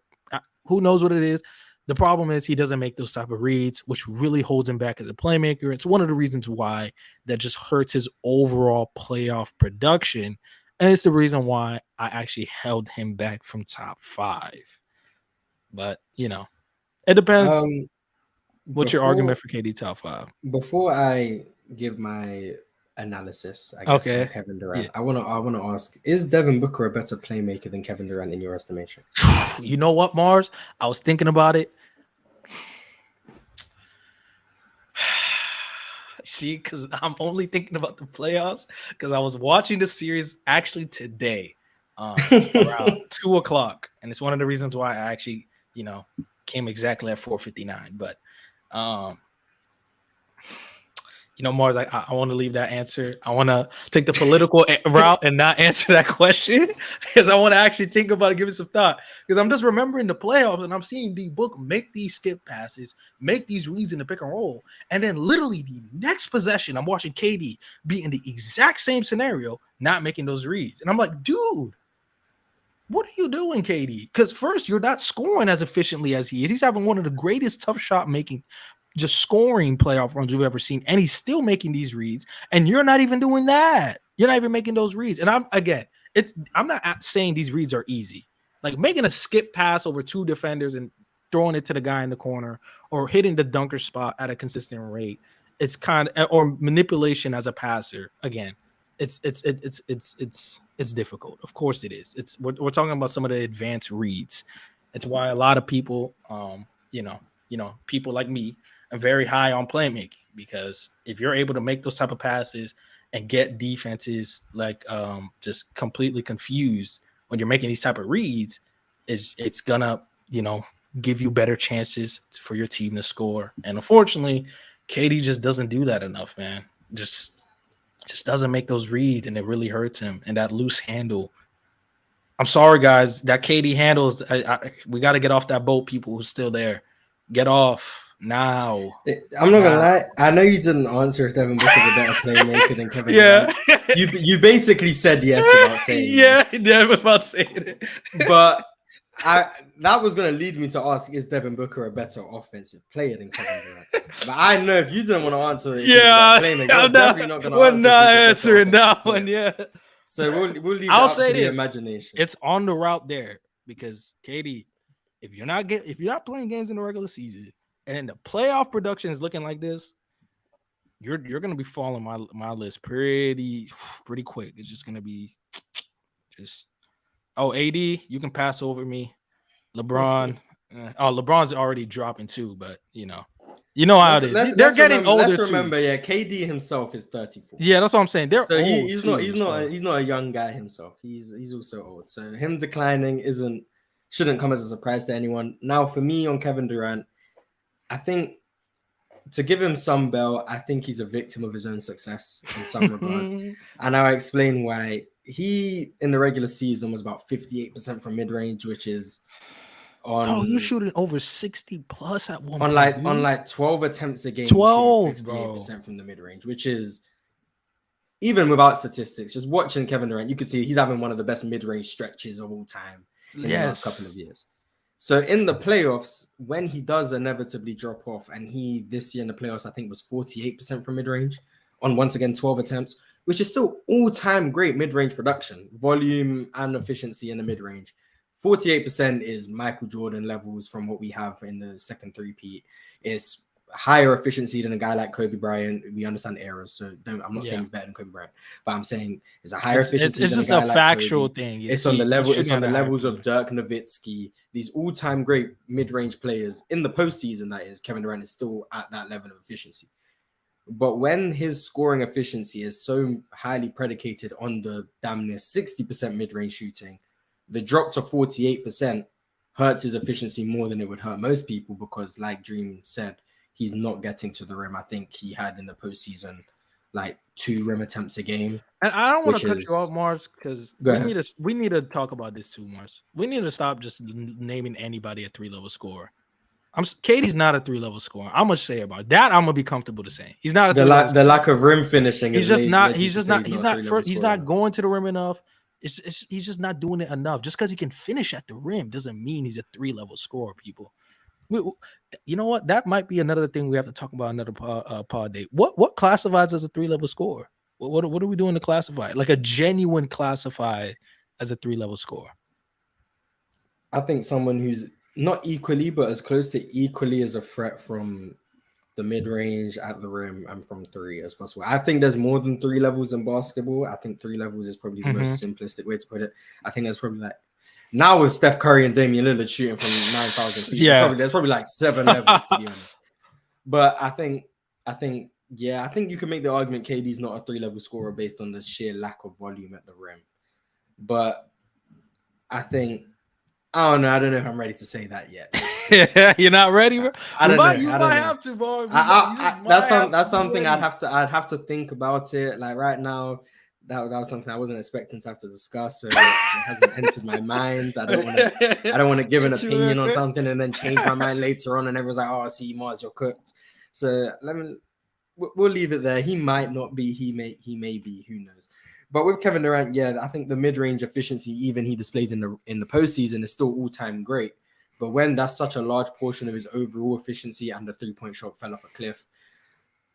who knows what it is. The problem is he doesn't make those type of reads, which really holds him back as a playmaker. It's one of the reasons why that just hurts his overall playoff production. And it's the reason why I actually held him back from top 5. But, it depends. What's your argument for KD top 5? Before I give my analysis, I guess, on Kevin Durant, yeah. I want to ask, is Devin Booker a better playmaker than Kevin Durant in your estimation? You know what, Mars? I was thinking about it. See, because I'm only thinking about the playoffs because I was watching the series actually today around 2:00. And it's one of the reasons why I actually, came exactly at 4:59. But Mars, I want to leave that answer. I want to take the political route and not answer that question because I want to actually think about it, give it some thought. Because I'm just remembering the playoffs and I'm seeing D Book make these skip passes, make these reads in the pick and roll. And then literally the next possession, I'm watching KD be in the exact same scenario, not making those reads. And I'm like, dude, what are you doing, KD? Because first, you're not scoring as efficiently as he is. He's having one of the greatest tough shot making, just scoring playoff runs we've ever seen, and he's still making these reads, and you're not even doing that. You're not even making those reads. And I'm not saying these reads are easy. Like making a skip pass over 2 defenders and throwing it to the guy in the corner, or hitting the dunker spot at a consistent rate. It's kind of, or manipulation as a passer. Again, it's difficult. Of course it is. We're talking about some of the advanced reads. It's why a lot of people, people like me, are very high on playmaking, because if you're able to make those type of passes and get defenses like just completely confused when you're making these type of reads, it's gonna give you better chances for your team to score. And unfortunately, KD just doesn't do that enough, man. Just doesn't make those reads, and it really hurts him. And that loose handle, I'm sorry, guys, that KD handles. We got to get off that boat. People who's still there, get off now. I'm not gonna lie. I know you didn't answer if Devin Booker's a better playmaker than Kevin Durant. You basically said yes without saying yes. Yeah, without saying it. But that was going to lead me to ask, is Devin Booker a better offensive player than Kevin Durant? But I know if you didn't want to answer it, I'm definitely not going to answer. We're not answering that one, yeah. So we'll leave it up to the imagination. It's on the route there, because KD, if you're not playing games in the regular season and then the playoff production is looking like this, you're going to be falling my list pretty quick. It's just going to be AD, you can pass over me. LeBron, LeBron's already dropping too, but you know how it is. They're getting older. Let's remember, KD himself is 34. Yeah, that's what I'm saying. They're old. He's not a young guy himself. He's also old. So him declining shouldn't come as a surprise to anyone. Now, for me on Kevin Durant, I think, to give him some bell, I think he's a victim of his own success in some regards. And I'll explain why. He, in the regular season, was about 58% from mid-range, which is Oh, you're shooting over 60 plus at one on point. like 12 attempts a game, 12, shooting bro. 58% from the mid range, which is even without statistics. Just watching Kevin Durant, you could see he's having one of the best mid range stretches of all time in the last couple of years. So in the playoffs, when he does inevitably drop off, and he this year in the playoffs, I think was 48% from mid range on once again 12 attempts, which is still all time great mid range production, volume and efficiency in the mid range. 48% is Michael Jordan levels from what we have in the second three-peat. It's higher efficiency than a guy like Kobe Bryant. We understand errors, so I'm not saying he's better than Kobe Bryant, but I'm saying it's a higher efficiency. It's than just a guy a factual like thing. It's on the level. It's on the levels of Dirk Nowitzki. These all-time great mid-range players in the postseason. That is, Kevin Durant is still at that level of efficiency. But when his scoring efficiency is so highly predicated on the damn near 60% mid-range shooting, the drop to 48% hurts his efficiency more than it would hurt most people because, like Dream said, he's not getting to the rim. I think he had in the postseason like 2 rim attempts a game. And I don't want to cut you off, Mars, because we need to talk about this too, Mars. We need to stop just naming anybody a 3-level scorer. Katie's not a 3-level scorer. I'm gonna say about that. I'm gonna be comfortable to say he's not a the lack of rim finishing. He's just not going to the rim enough. He's just not doing it enough. Just because he can finish at the rim doesn't mean he's a 3-level scorer, people. You know what? That might be another thing we have to talk about another pod date. What classifies as a 3-level scorer? What are we doing to classify? Like a genuine classify as a 3-level scorer. I think someone who's not equally, but as close to equally as a threat from the mid-range, at the rim, and from 3 as possible. I think there's more than 3 levels in basketball. I think 3 levels is probably the most simplistic way to put it. I think there's probably like now with Steph Curry and Damian Lillard shooting from 9,000 feet, there's probably like 7 levels to be honest. But I think you can make the argument KD's not a 3-level scorer based on the sheer lack of volume at the rim. But I don't know if I'm ready to say that yet. You're not ready, bro? I don't know. You might have to, bro. That's something I'd have to think about it. Like right now, that was something I wasn't expecting to have to discuss, so it hasn't entered my mind. I don't want to give an opinion on something and then change my mind later on, and everyone's like, "Oh, I see, Mars, you're cooked." So we'll leave it there. He might not be. He may be. Who knows? But with Kevin Durant, I think the mid-range efficiency, even he displays in the postseason, is still all-time great. But when that's such a large portion of his overall efficiency and the 3-point shot fell off a cliff,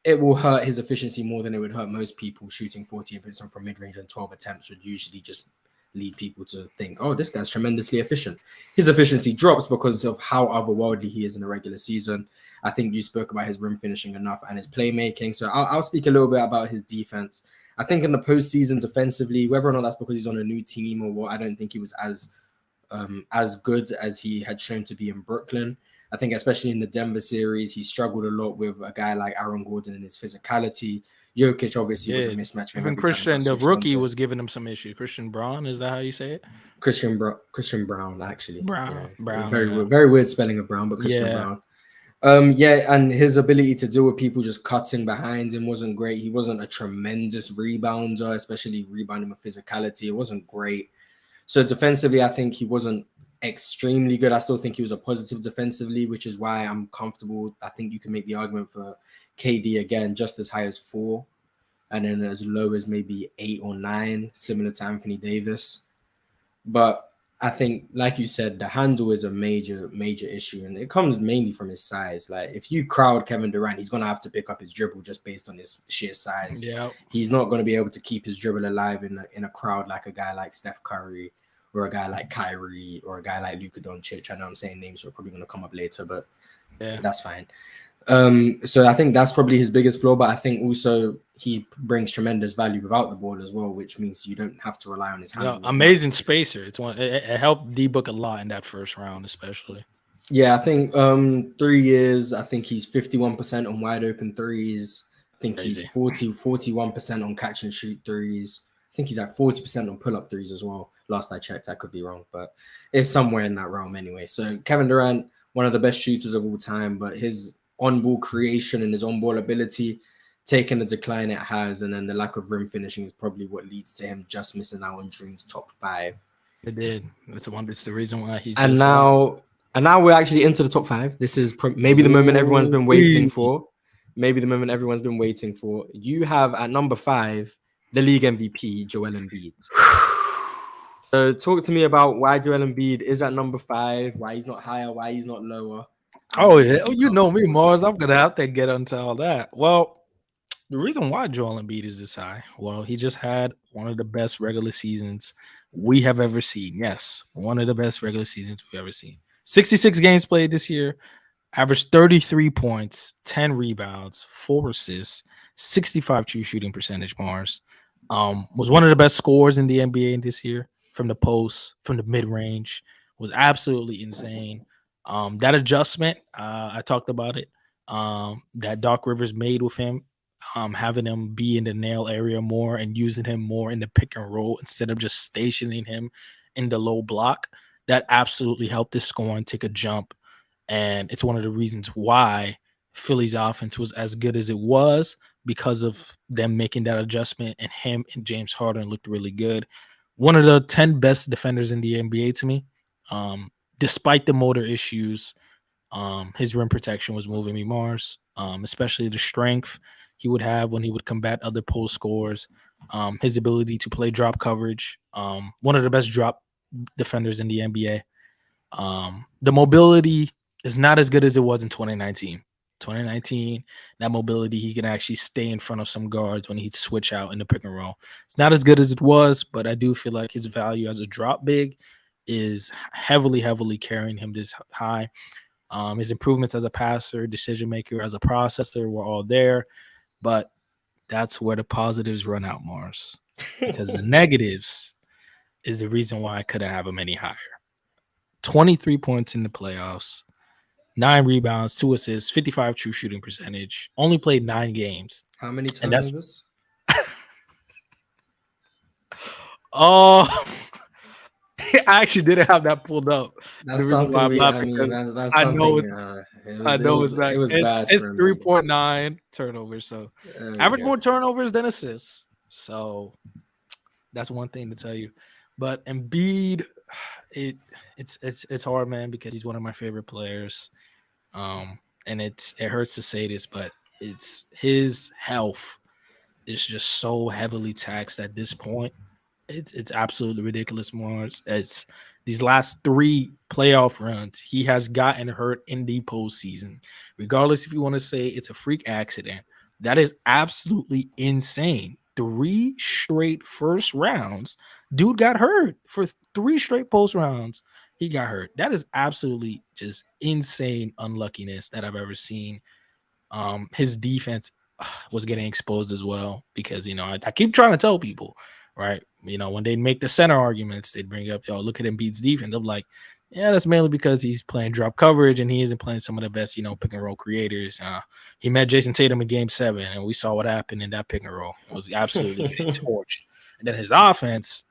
it will hurt his efficiency more than it would hurt most people. Shooting 48% from mid-range and 12 attempts would usually just lead people to think, oh, this guy's tremendously efficient. His efficiency drops because of how otherworldly he is in the regular season. I think you spoke about his rim finishing enough and his playmaking. So I'll speak a little bit about his defense. I think in the postseason defensively, whether or not that's because he's on a new team or what, I don't think he was as good as he had shown to be in Brooklyn. I think especially in the Denver series, he struggled a lot with a guy like Aaron Gordon and his physicality. Jokic obviously was a mismatch for him. Even Christian, the rookie, was giving him some issue. Christian Braun, is that how you say it? Christian Brown, actually. Brown. Very weird spelling of Brown, but Christian Brown. And his ability to deal with people just cutting behind him wasn't great. He wasn't a tremendous rebounder, especially rebounding with physicality. It wasn't great. So defensively, I think he wasn't extremely good. I still think he was a positive defensively, which is why I'm comfortable. I think you can make the argument for KD again, just as high as 4, and then as low as maybe 8 or 9, similar to Anthony Davis. But I think, like you said, the handle is a major issue, and it comes mainly from his size. Like, if you crowd Kevin Durant, he's going to have to pick up his dribble just based on his sheer size. Yeah, he's not going to be able to keep his dribble alive in a crowd like a guy like Steph Curry or a guy like Kyrie or a guy like Luka Doncic. I know I'm saying names that are probably going to come up later, but that's fine. So I think that's probably his biggest flaw, but I think also he brings tremendous value without the ball as well, which means you don't have to rely on his handle. Amazing spacer. It helped D-Book a lot in that first round, especially. Yeah, I think 3 years, I think he's 51% on wide open threes. I think he's 41% on catch and shoot threes. I think he's at 40% on pull-up threes as well. Last I checked, I could be wrong, but it's somewhere in that realm anyway. So Kevin Durant, one of the best shooters of all time, but his on-ball creation and his on-ball ability taking the decline it has, and then the lack of rim finishing is probably what leads to him just missing out on Dream's top 5. It did. It's the reason why he. And now And now we're actually into the top 5. This is maybe the moment everyone's been waiting for. Maybe the moment everyone's been waiting for. You have at number 5 the league MVP, Joel Embiid. So talk to me about why Joel Embiid is at number 5, why he's not higher, why he's not lower. Oh yeah, you know me, Mars. I'm gonna have to get into all that. Well, the reason why Joel Embiid is this high, well, he just had one of the best regular seasons we have ever seen. Yes, one of the best regular seasons we've ever seen. 66 games played this year, averaged 33 points, 10 rebounds, 4 assists, 65 true shooting percentage. Mars was one of the best scorers in the NBA this year from the post, from the mid range. Was absolutely insane. That adjustment, I talked about it. That Doc Rivers made with him, having him be in the nail area more and using him more in the pick and roll instead of just stationing him in the low block. That absolutely helped his scoring take a jump. And it's one of the reasons why Philly's offense was as good as it was, because of them making that adjustment, and him and James Harden looked really good. One of the 10 best defenders in the NBA to me. Despite the motor issues, his rim protection was moving me, Mars, especially the strength he would have when he would combat other post scores, his ability to play drop coverage, one of the best drop defenders in the NBA. The mobility is not as good as it was in 2019. 2019, that mobility, he can actually stay in front of some guards when he'd switch out in the pick and roll. It's not as good as it was, but I do feel like his value as a drop big is heavily carrying him this high. His improvements as a passer, decision maker, as a processor were all there, but that's where the positives run out, Mars, because the negatives is the reason why I couldn't have him any higher. 23 points in the playoffs, 9 rebounds, 2 assists, 55 true shooting percentage. Only played 9 games. How many turnovers? Oh, I actually didn't have that pulled up. That's something I know it's bad. It's 3.9 turnovers. So average more turnovers than assists. So that's one thing to tell you. But Embiid, it's hard, man, because he's one of my favorite players. And it hurts to say this, but it's his health is just so heavily taxed at this point. It's absolutely ridiculous, Mars. It's these last 3 playoff runs, he has gotten hurt in the postseason. Regardless if you want to say it's a freak accident, that is absolutely insane. 3 straight first rounds, dude got hurt for 3 straight post rounds. He got hurt. That is absolutely just insane unluckiness that I've ever seen. His defense was getting exposed as well, because, I keep trying to tell people, right? When they make the center arguments, they bring up, look at Embiid's defense. I'm like, yeah, that's mainly because he's playing drop coverage and he isn't playing some of the best, pick and roll creators. He met Jason Tatum in Game 7, and we saw what happened in that pick and roll. It was absolutely getting torched. And then his offense,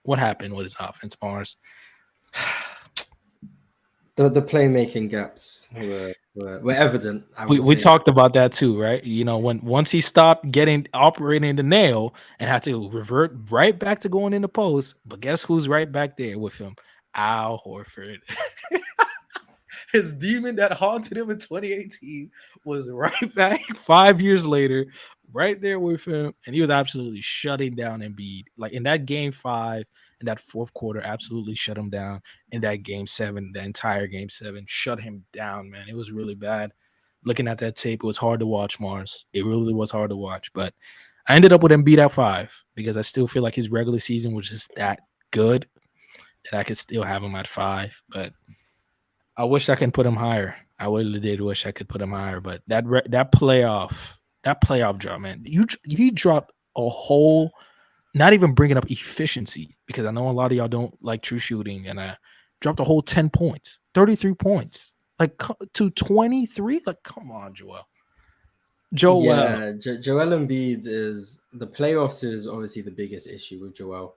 what happened with his offense, Mars? The playmaking gaps were evident. We talked about that too, right? Once he stopped operating the nail and had to revert right back to going in the post, but guess who's right back there with him? Al Horford. His demon that haunted him in 2018 was right back 5 years later, right there with him, and he was absolutely shutting down Embiid. Like in that Game 5, in that fourth quarter, absolutely shut him down. In that Game 7, the entire Game 7, shut him down, man. It was really bad. Looking at that tape, it was hard to watch, Mars. It really was hard to watch. But I ended up with Embiid at 5 because I still feel like his regular season was just that good that I could still have him at 5. But I wish I could put him higher. I really did wish I could put him higher. But that playoff drop, man, he dropped a whole. Not even bringing up efficiency, because I know a lot of y'all don't like true shooting, and I dropped a whole 10 points, 33 points, like to 23. Like, come on, Joel. Yeah, Joel Embiid is the playoffs is obviously the biggest issue with Joel.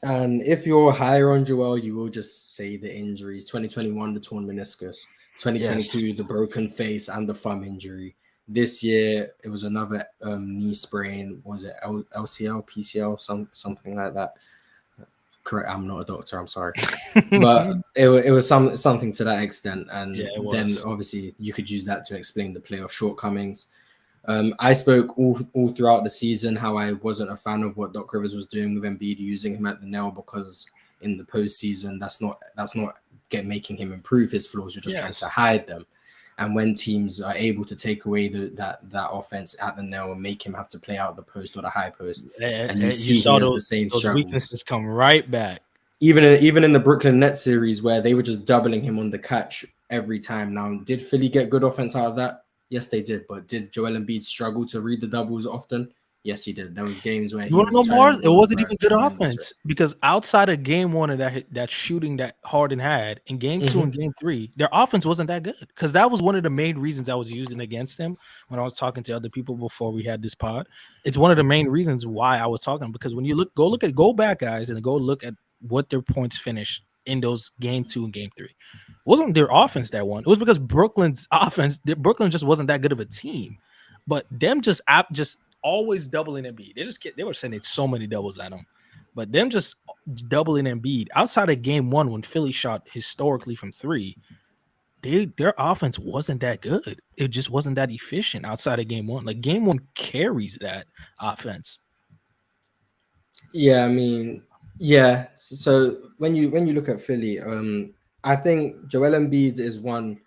And if you're higher on Joel, you will just say the injuries. 2021, the torn meniscus. 2022, the broken face and the thumb injury. This year, it was another knee sprain. Was it LCL, PCL, something like that? correct. I'm not a doctor. I'm sorry, but it was something to that extent. And Yeah, it then was. obviously you could use that to explain the playoff shortcomings. I spoke all throughout the season how I wasn't a fan of what Doc Rivers was doing with Embiid, using him at the nail, because in the postseason that's not making him improve his flaws. You're just trying to hide them. And when teams are able to take away that offense at the nail and make him have to play out the post or the high post, and you see he has the same struggles. Weaknesses come right back. Even in the Brooklyn Nets series where they were just doubling him on the catch every time. Now, did Philly get good offense out of that? Yes, they did. But did Joel Embiid struggle to read the doubles often? Yes, he did. There was games where you want to know more? It wasn't even good offense because outside of game one of that shooting that Harden had in game 2 and game 3, their offense wasn't that good, because that was one of the main reasons I was using against them when I was talking to other people before we had this pod. It's one of the main reasons why I was talking, because when you go back, guys, and go look at what their points finished in those game 2 and game 3. It wasn't their offense that won. It was because Brooklyn's offense, Brooklyn just wasn't that good of a team, but them just always doubling Embiid. They were sending so many doubles at him, but them just doubling Embiid outside of game 1 when Philly shot historically from 3, their offense wasn't that good. It just wasn't that efficient outside of game 1. Like game 1 carries that offense. Yeah, I mean, yeah. So when you look at Philly, I think Joel Embiid is one.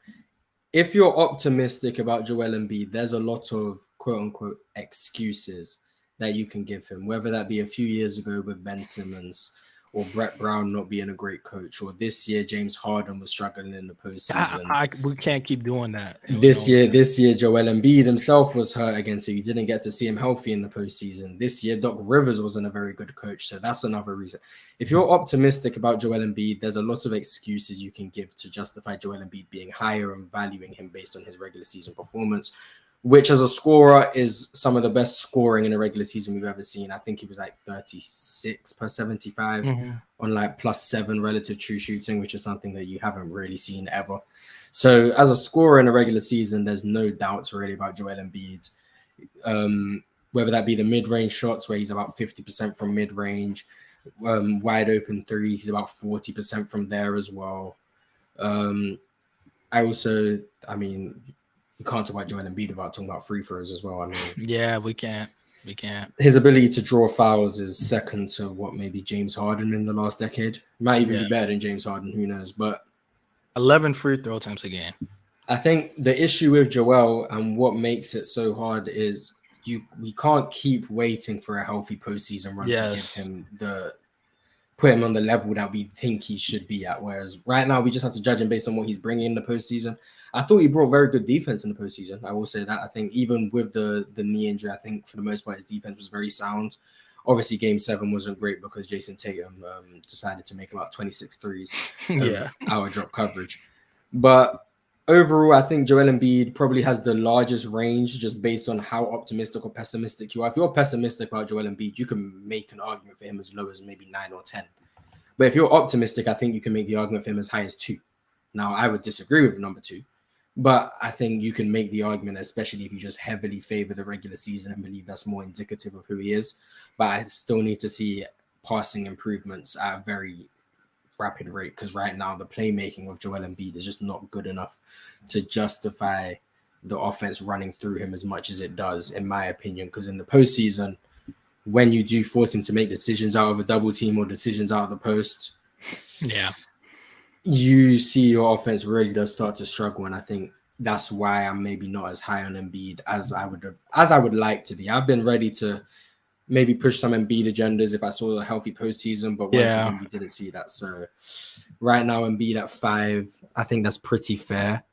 If you're optimistic about Joel Embiid, there's a lot of quote unquote excuses that you can give him, whether that be a few years ago with Ben Simmons, or Brett Brown not being a great coach, or this year James Harden was struggling in the postseason. We can't keep doing that. This year Joel Embiid himself was hurt again, so you didn't get to see him healthy in the postseason. This year Doc Rivers wasn't a very good coach, so that's another reason. If you're optimistic about Joel Embiid, there's a lot of excuses you can give to justify Joel Embiid being higher and valuing him based on his regular season performance, which as a scorer is some of the best scoring in a regular season we've ever seen. I think he was like 36 per 75 on like +7 relative true shooting, which is something that you haven't really seen ever. So as a scorer in a regular season, there's no doubts really about Joel Embiid. Whether that be the mid-range shots where he's about 50% from mid-range, wide open threes, he's about 40% from there as well. I mean, we can't talk about Joel Embiid without talking about free throws as well. I mean, yeah, we can't. His ability to draw fouls is second to what maybe James Harden in the last decade. Might even be better than James Harden, who knows? But 11 free throw attempts a game. I think the issue with Joel and what makes it so hard is we can't keep waiting for a healthy postseason run to give him put him on the level that we think he should be at. Whereas right now we just have to judge him based on what he's bringing in the postseason. I thought he brought very good defense in the postseason. I will say that. I think even with the knee injury, I think for the most part his defense was very sound. Obviously, Game 7 wasn't great because Jason Tatum decided to make about 26 threes out of drop coverage. But overall, I think Joel Embiid probably has the largest range just based on how optimistic or pessimistic you are. If you're pessimistic about Joel Embiid, you can make an argument for him as low as maybe 9 or 10. But if you're optimistic, I think you can make the argument for him as high as 2. Now, I would disagree with number 2. But I think you can make the argument, especially if you just heavily favor the regular season and believe that's more indicative of who he is. But I still need to see passing improvements at a very rapid rate, because right now the playmaking of Joel Embiid is just not good enough to justify the offense running through him as much as it does, in my opinion. Because in the postseason, when you do force him to make decisions out of a double team or decisions out of the post, you see your offense really does start to struggle. And I think that's why I'm maybe not as high on Embiid as I would like to be. I've been ready to maybe push some Embiid agendas if I saw a healthy postseason, but once again, we didn't see that. So right now, Embiid at 5, I think that's pretty fair.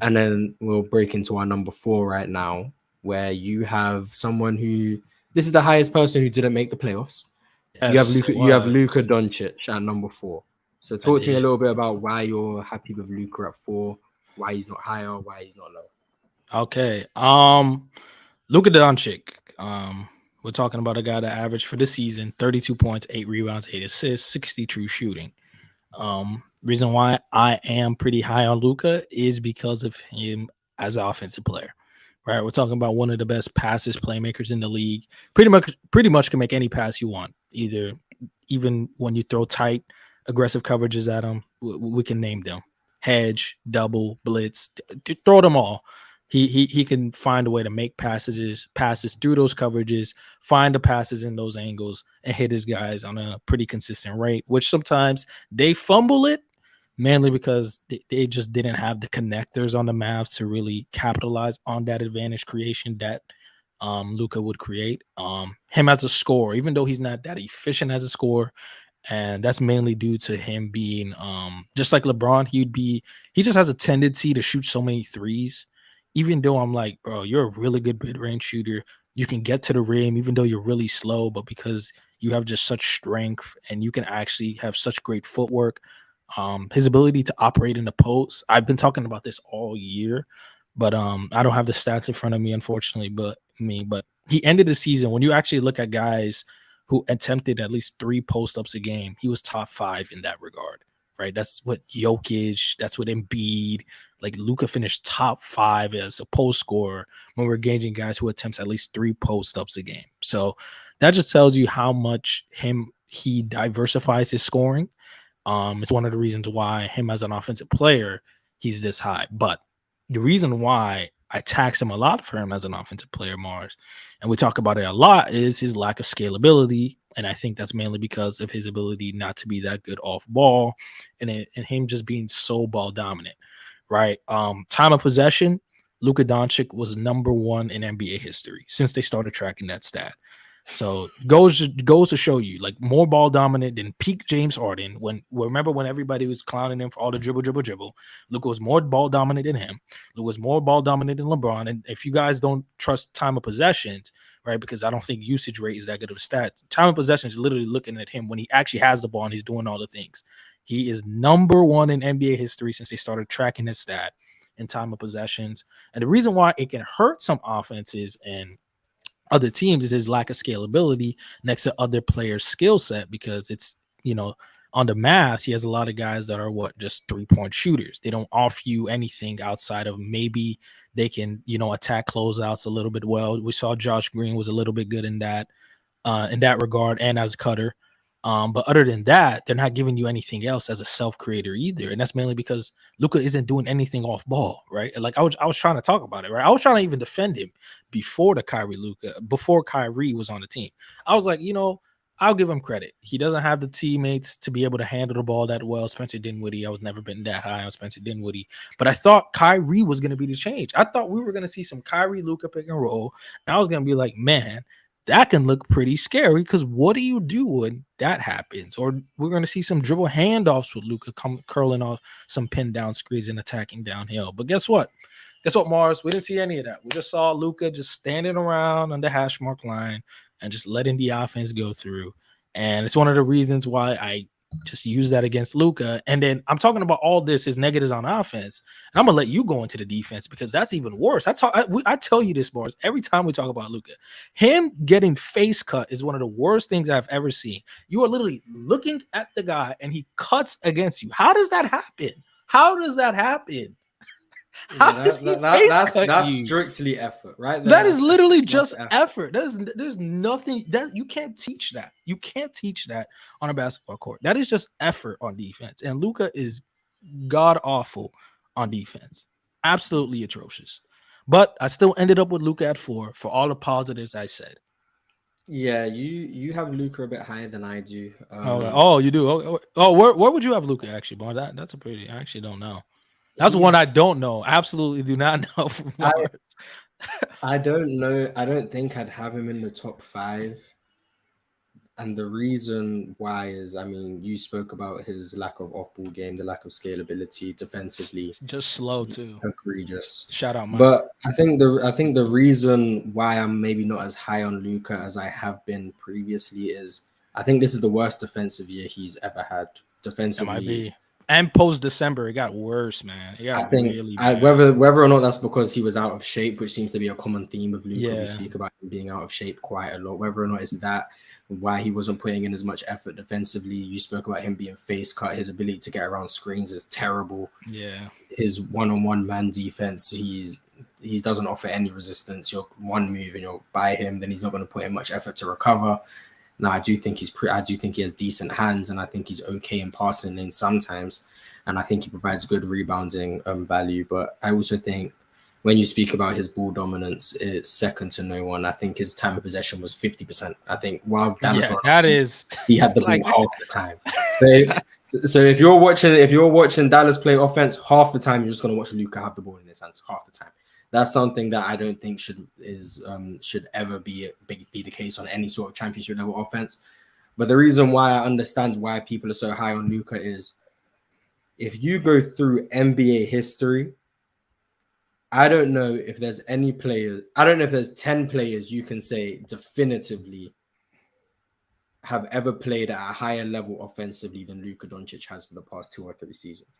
And then we'll break into our number 4 right now, where you have someone who, this is the highest person who didn't make the playoffs. Yes, you have Luka Doncic at number 4. So talk to me a little bit about why you're happy with Luka at 4, why he's not higher, why he's not lower. Okay. Luka Doncic. We're talking about a guy that averaged for the season 32 points, 8 rebounds, 8 assists, 60 true shooting. Reason why I am pretty high on Luka is because of him as an offensive player. Right? We're talking about one of the best passes playmakers in the league. Pretty much can make any pass you want, either even when you throw tight, aggressive coverages at him, we can name them: hedge, double, blitz, throw them all. He can find a way to make passes through those coverages, find the passes in those angles, and hit his guys on a pretty consistent rate. Which sometimes they fumble it, mainly because they just didn't have the connectors on the Mavs to really capitalize on that advantage creation that Luka would create. Him as a scorer, even though he's not that efficient as a scorer, and that's mainly due to him being just like LeBron. He just has a tendency to shoot so many threes. Even though I'm like, bro, you're a really good mid-range shooter. You can get to the rim, even though you're really slow, but because you have just such strength and you can actually have such great footwork, his ability to operate in the post. I've been talking about this all year, but I don't have the stats in front of me, unfortunately. But he ended the season, when you actually look at guys who attempted at least 3 post-ups a game, he was top 5 in that regard, right? That's what Jokic, that's what Embiid, like Luka finished top 5 as a post scorer when we're gauging guys who attempts at least 3 post-ups a game. So that just tells you how much he diversifies his scoring. It's one of the reasons why him as an offensive player, he's this high. But the reason why I tax him a lot for him as an offensive player, Mars, and we talk about it a lot, is his lack of scalability. And I think that's mainly because of his ability not to be that good off ball and him just being so ball dominant, right? Time of possession, Luka Doncic was number 1 in NBA history since they started tracking that stat. So goes to show you, like, more ball dominant than peak James Harden. Remember when everybody was clowning him for all the dribble, Luka was more ball dominant than him. Luka was more ball dominant than LeBron. And if you guys don't trust time of possessions, right, because I don't think usage rate is that good of a stat. Time of possession is literally looking at him when he actually has the ball and he's doing all the things. He is number 1 in NBA history since they started tracking his stat in time of possessions. And the reason why it can hurt some offenses and other teams is his lack of scalability next to other players' skill set, because it's, on the Mavs, he has a lot of guys that are just 3-point shooters. They don't offer you anything outside of maybe they can, attack closeouts a little bit well. We saw Josh Green was a little bit good in that regard and as a cutter. But other than that, they're not giving you anything else as a self-creator either. And that's mainly because Luka isn't doing anything off ball, right? Like I was trying to talk about it, right? I was trying to even defend him before Kyrie was on the team. I was like, I'll give him credit. He doesn't have the teammates to be able to handle the ball that well. Spencer Dinwiddie, I was never been that high on Spencer Dinwiddie. But I thought Kyrie was going to be the change. I thought we were going to see some Kyrie Luka pick and roll. And I was going to be like, man, that can look pretty scary, because what do you do when that happens? Or we're going to see some dribble handoffs with Luka curling off some pin down screens and attacking downhill. But guess what? Mars? We didn't see any of that. We just saw Luka just standing around on the hash mark line and just letting the offense go through. And it's one of the reasons why I just use that against Luka. And then I'm talking about all this, his negatives on offense. And I'm going to let you go into the defense, because that's even worse. I tell you this, Mars, every time we talk about Luka. Him getting face cut is one of the worst things I've ever seen. You are literally looking at the guy and he cuts against you. How does that happen? That's strictly effort, right? That is literally just effort. There's nothing that you can't teach that. You can't teach that on a basketball court. That is just effort on defense. And Luka is god awful on defense. Absolutely atrocious. But I still ended up with Luka at 4 for all the positives I said. Yeah, you have Luka a bit higher than I do. You do. Where would you have Luka actually, Bar? That's a pretty. I actually don't know. That's one I don't know. Absolutely do not know. I don't know. I don't think I'd have him in the top 5. And the reason why is, you spoke about his lack of off-ball game, the lack of scalability defensively. Just slow too. Egregious. Shout out, Mike. But I think the reason why I'm maybe not as high on Luka as I have been previously is I think this is the worst defensive year he's ever had defensively. That might be. And post-December, it got worse, man. It got really bad. Whether or not that's because he was out of shape, which seems to be a common theme of Luka. Yeah. We speak about him being out of shape quite a lot. Whether or not it's that, why he wasn't putting in as much effort defensively. You spoke about him being face cut. His ability to get around screens is terrible. Yeah. His one-on-one man defense, he doesn't offer any resistance. You're one move and you'll buy him, then he's not going to put in much effort to recover. Now, I do think I do think he has decent hands, and I think he's okay in passing in sometimes, and I think he provides good rebounding value. But I also think when you speak about his ball dominance, it's second to no one. I think his time of possession was 50%. I think while Dallas that is he had the like, ball half the time. So if you're watching Dallas play offense, half the time you're just gonna watch Luka have the ball in his hands half the time. That's something that I don't think should ever be the case on any sort of championship level offense. But the reason why I understand why people are so high on Luka is if you go through NBA history, I don't know if there's any player. I don't know if there's 10 players you can say definitively have ever played at a higher level offensively than Luka Doncic has for the past 2 or 3 seasons.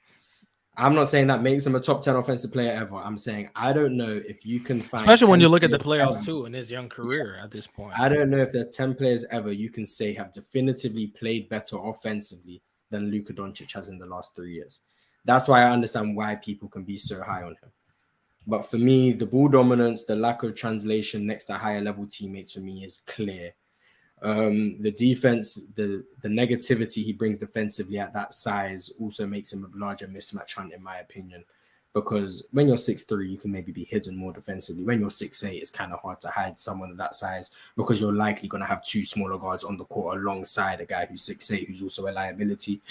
I'm not saying that makes him a top 10 offensive player ever. I'm saying I don't know if you can find, especially when you look at the playoffs too in his young career at this point. I don't know if there's 10 players ever you can say have definitively played better offensively than Luka Doncic has in the last 3 years. That's why I understand why people can be so high on him. But for me, the ball dominance, the lack of translation next to higher level teammates for me is clear. The defense, the negativity he brings defensively at that size also makes him a larger mismatch hunt, in my opinion. Because when you're 6'3", you can maybe be hidden more defensively. When you're 6'8", it's kind of hard to hide someone of that size because you're likely going to have 2 smaller guards on the court alongside a guy who's 6'8", who's also a liability.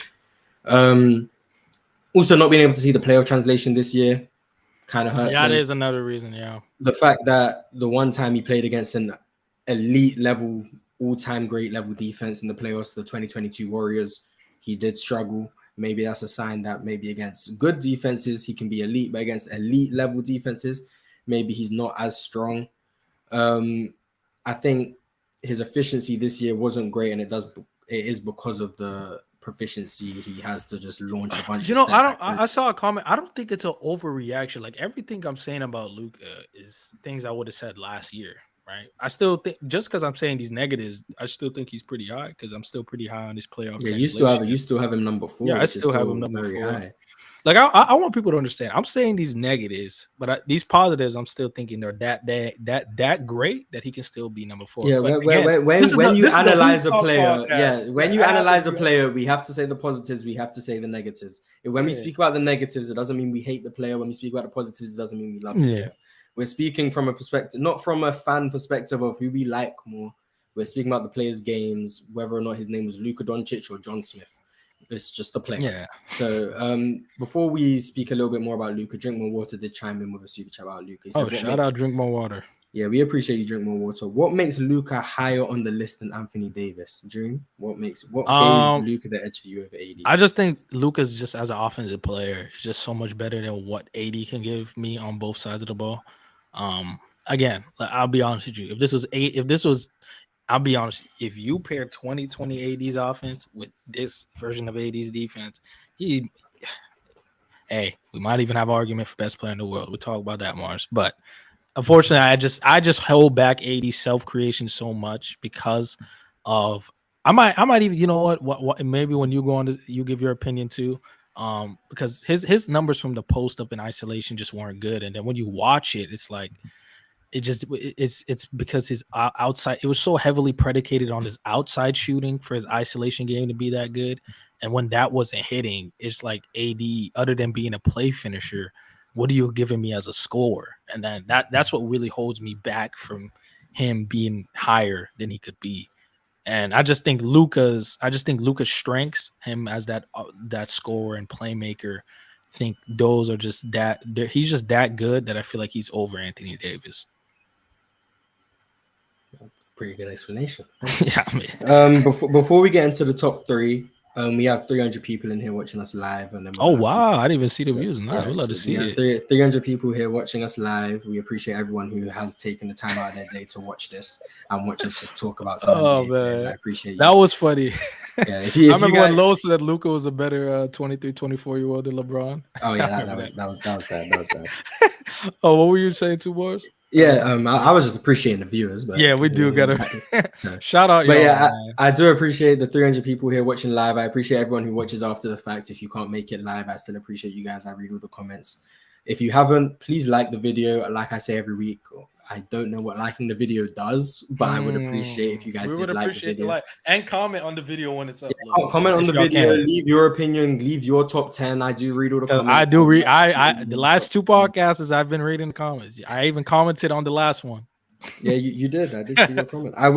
Also, not being able to see the playoff translation this year kind of hurts. Yeah, that is another reason, yeah. The fact that the one time he played against an elite level, all-time great level defense in the playoffs, the 2022 Warriors, he did struggle. Maybe that's a sign that maybe against good defenses, he can be elite, but against elite level defenses, maybe he's not as strong. I think his efficiency this year wasn't great, and it is because of the proficiency he has to just launch a bunch of I saw a comment. I don't think it's an overreaction. Like everything I'm saying about Luka is things I would have said last year, right? I still think just because I'm saying these negatives, I still think he's pretty high because I'm still pretty high on this playoff. Yeah, you still have him number 4. Yeah, I still have him number 4. High. Like I want people to understand. I'm saying these negatives, but these positives, I'm still thinking they're that great that he can still be number 4. Yeah, when you analyze a player, we have to say the positives, we have to say the negatives. When we speak about the negatives, it doesn't mean we hate the player. When we speak about the positives, it doesn't mean we love the player. We're speaking from a perspective, not from a fan perspective of who we like more. We're speaking about the player's games, whether or not his name was Luka Doncic or John Smith. It's just a player. Yeah. So before we speak a little bit more about Luka, Drink More Water did chime in with a super chat about Luka. Shout out Drink More Water. Yeah, we appreciate you, Drink More Water. What makes Luka higher on the list than Anthony Davis? Dream? What gave Luka the edge for you over AD? I just think Luka's just as an offensive player is just so much better than what AD can give me on both sides of the ball. Again, I'll be honest with you. I'll be honest. If you pair 2020 AD's offense with this version of AD's defense, we might even have an argument for best player in the world. We'll talk about that, Mars. But unfortunately, I just hold back AD's self-creation so much because of I might even, you know what maybe when you go on you give your opinion too. Because his numbers from the post up in isolation just weren't good, and then when you watch it, it's like it's because his outside, it was so heavily predicated on his outside shooting for his isolation game to be that good, and when that wasn't hitting, it's like AD, other than being a play finisher, what are you giving me as a scorer? And then that's what really holds me back from him being higher than he could be. And I just think Luka's strengths, him as that scorer and playmaker, think those are just he's just that good that I feel like he's over Anthony Davis. Pretty good explanation. Yeah, man. Before we get into the top 3, we have 300 people in here watching us live. And then wow, I didn't even see the views. No, I'd love to see it. 300 people here watching us live. We appreciate everyone who has taken the time out of their day to watch this and watch us just talk about something. Man, I appreciate you. That was funny. Yeah, I remember when Lowe said Luka was a better 23, 24-year-old than LeBron. Oh yeah, that was bad. That was bad. Oh, what were you saying, 2 bars? Yeah, I was just appreciating the viewers, but yeah, we do gotta shout out. But yeah, I do appreciate the 300 people here watching live. I appreciate everyone who watches after the fact. If you can't make it live, I still appreciate you guys. I read all the comments. If you haven't, please like the video. Like I say every week, I don't know what liking the video does, but I would appreciate if you guys did like the video. And comment on the video when it's uploaded. Yeah, comment on the video, leave your opinion, leave your top 10. I do read all the comments. I do read. I the last 2 podcasts I've been reading the comments. I even commented on the last one. Yeah, you did. I did see your comment. I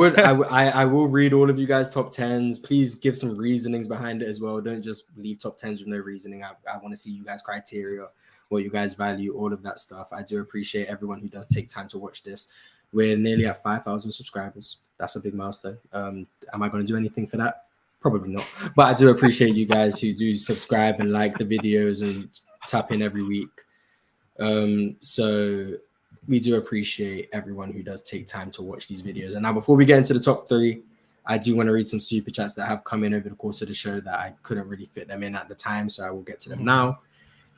will read all of you guys' top 10s. Please give some reasonings behind it as well. Don't just leave top 10s with no reasoning. I want to see you guys' criteria, what you guys value, all of that stuff. I do appreciate everyone who does take time to watch this. We're nearly at 5,000 subscribers. That's a big milestone. Am I going to do anything for that? Probably not. But I do appreciate you guys who do subscribe and like the videos and tap in every week. So we do appreciate everyone who does take time to watch these videos. And now before we get into the top 3, I do want to read some super chats that have come in over the course of the show that I couldn't really fit them in at the time. So I will get to them now.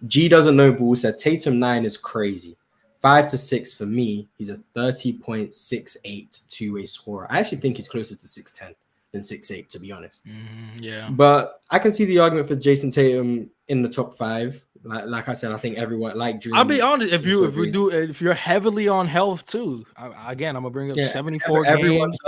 G Doesn't Know Ball said Tatum 9 is crazy. 5 to 6 for me. He's a 30.68 two-way scorer. I actually think he's closer to 6'10 than 6'8, to be honest. Yeah. But I can see the argument for Jason Tatum in the top 5. Like I said, I think everyone like Dream. I'll be honest. If you're heavily on health too, again, I'm gonna bring up 74 games.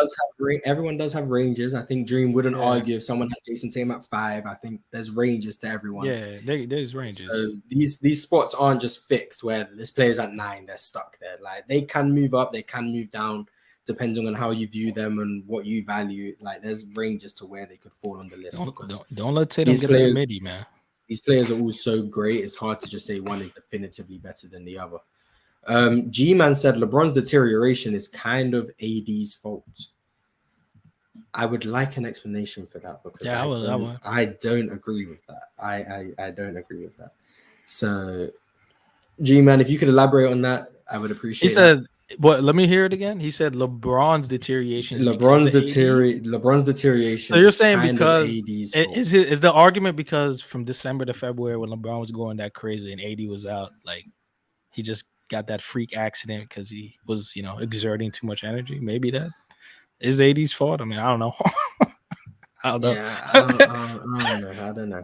Everyone does have ranges. I think Dream wouldn't argue if someone had Jason Tatum at 5. I think there's ranges to everyone. Yeah, there's ranges. So these spots aren't just fixed where this player's at 9, they're stuck there. Like they can move up, they can move down, depending on how you view them and what you value. Like there's ranges to where they could fall on the list. Don't let Tatum get a midi, man. These players are all so great. It's hard to just say one is definitively better than the other. G-Man said LeBron's deterioration is kind of AD's fault. I would like an explanation for that because I don't agree with that. I don't agree with that. So, G-Man, if you could elaborate on that, I would appreciate it. He said, what? Let me hear it again. He said LeBron's deterioration. LeBron's deterioration. So you're saying because is the argument because from December to February when LeBron was going that crazy and AD was out, like he just got that freak accident because he was, exerting too much energy. Maybe that is AD's fault. I mean, I don't know. I don't know. Yeah, I don't know.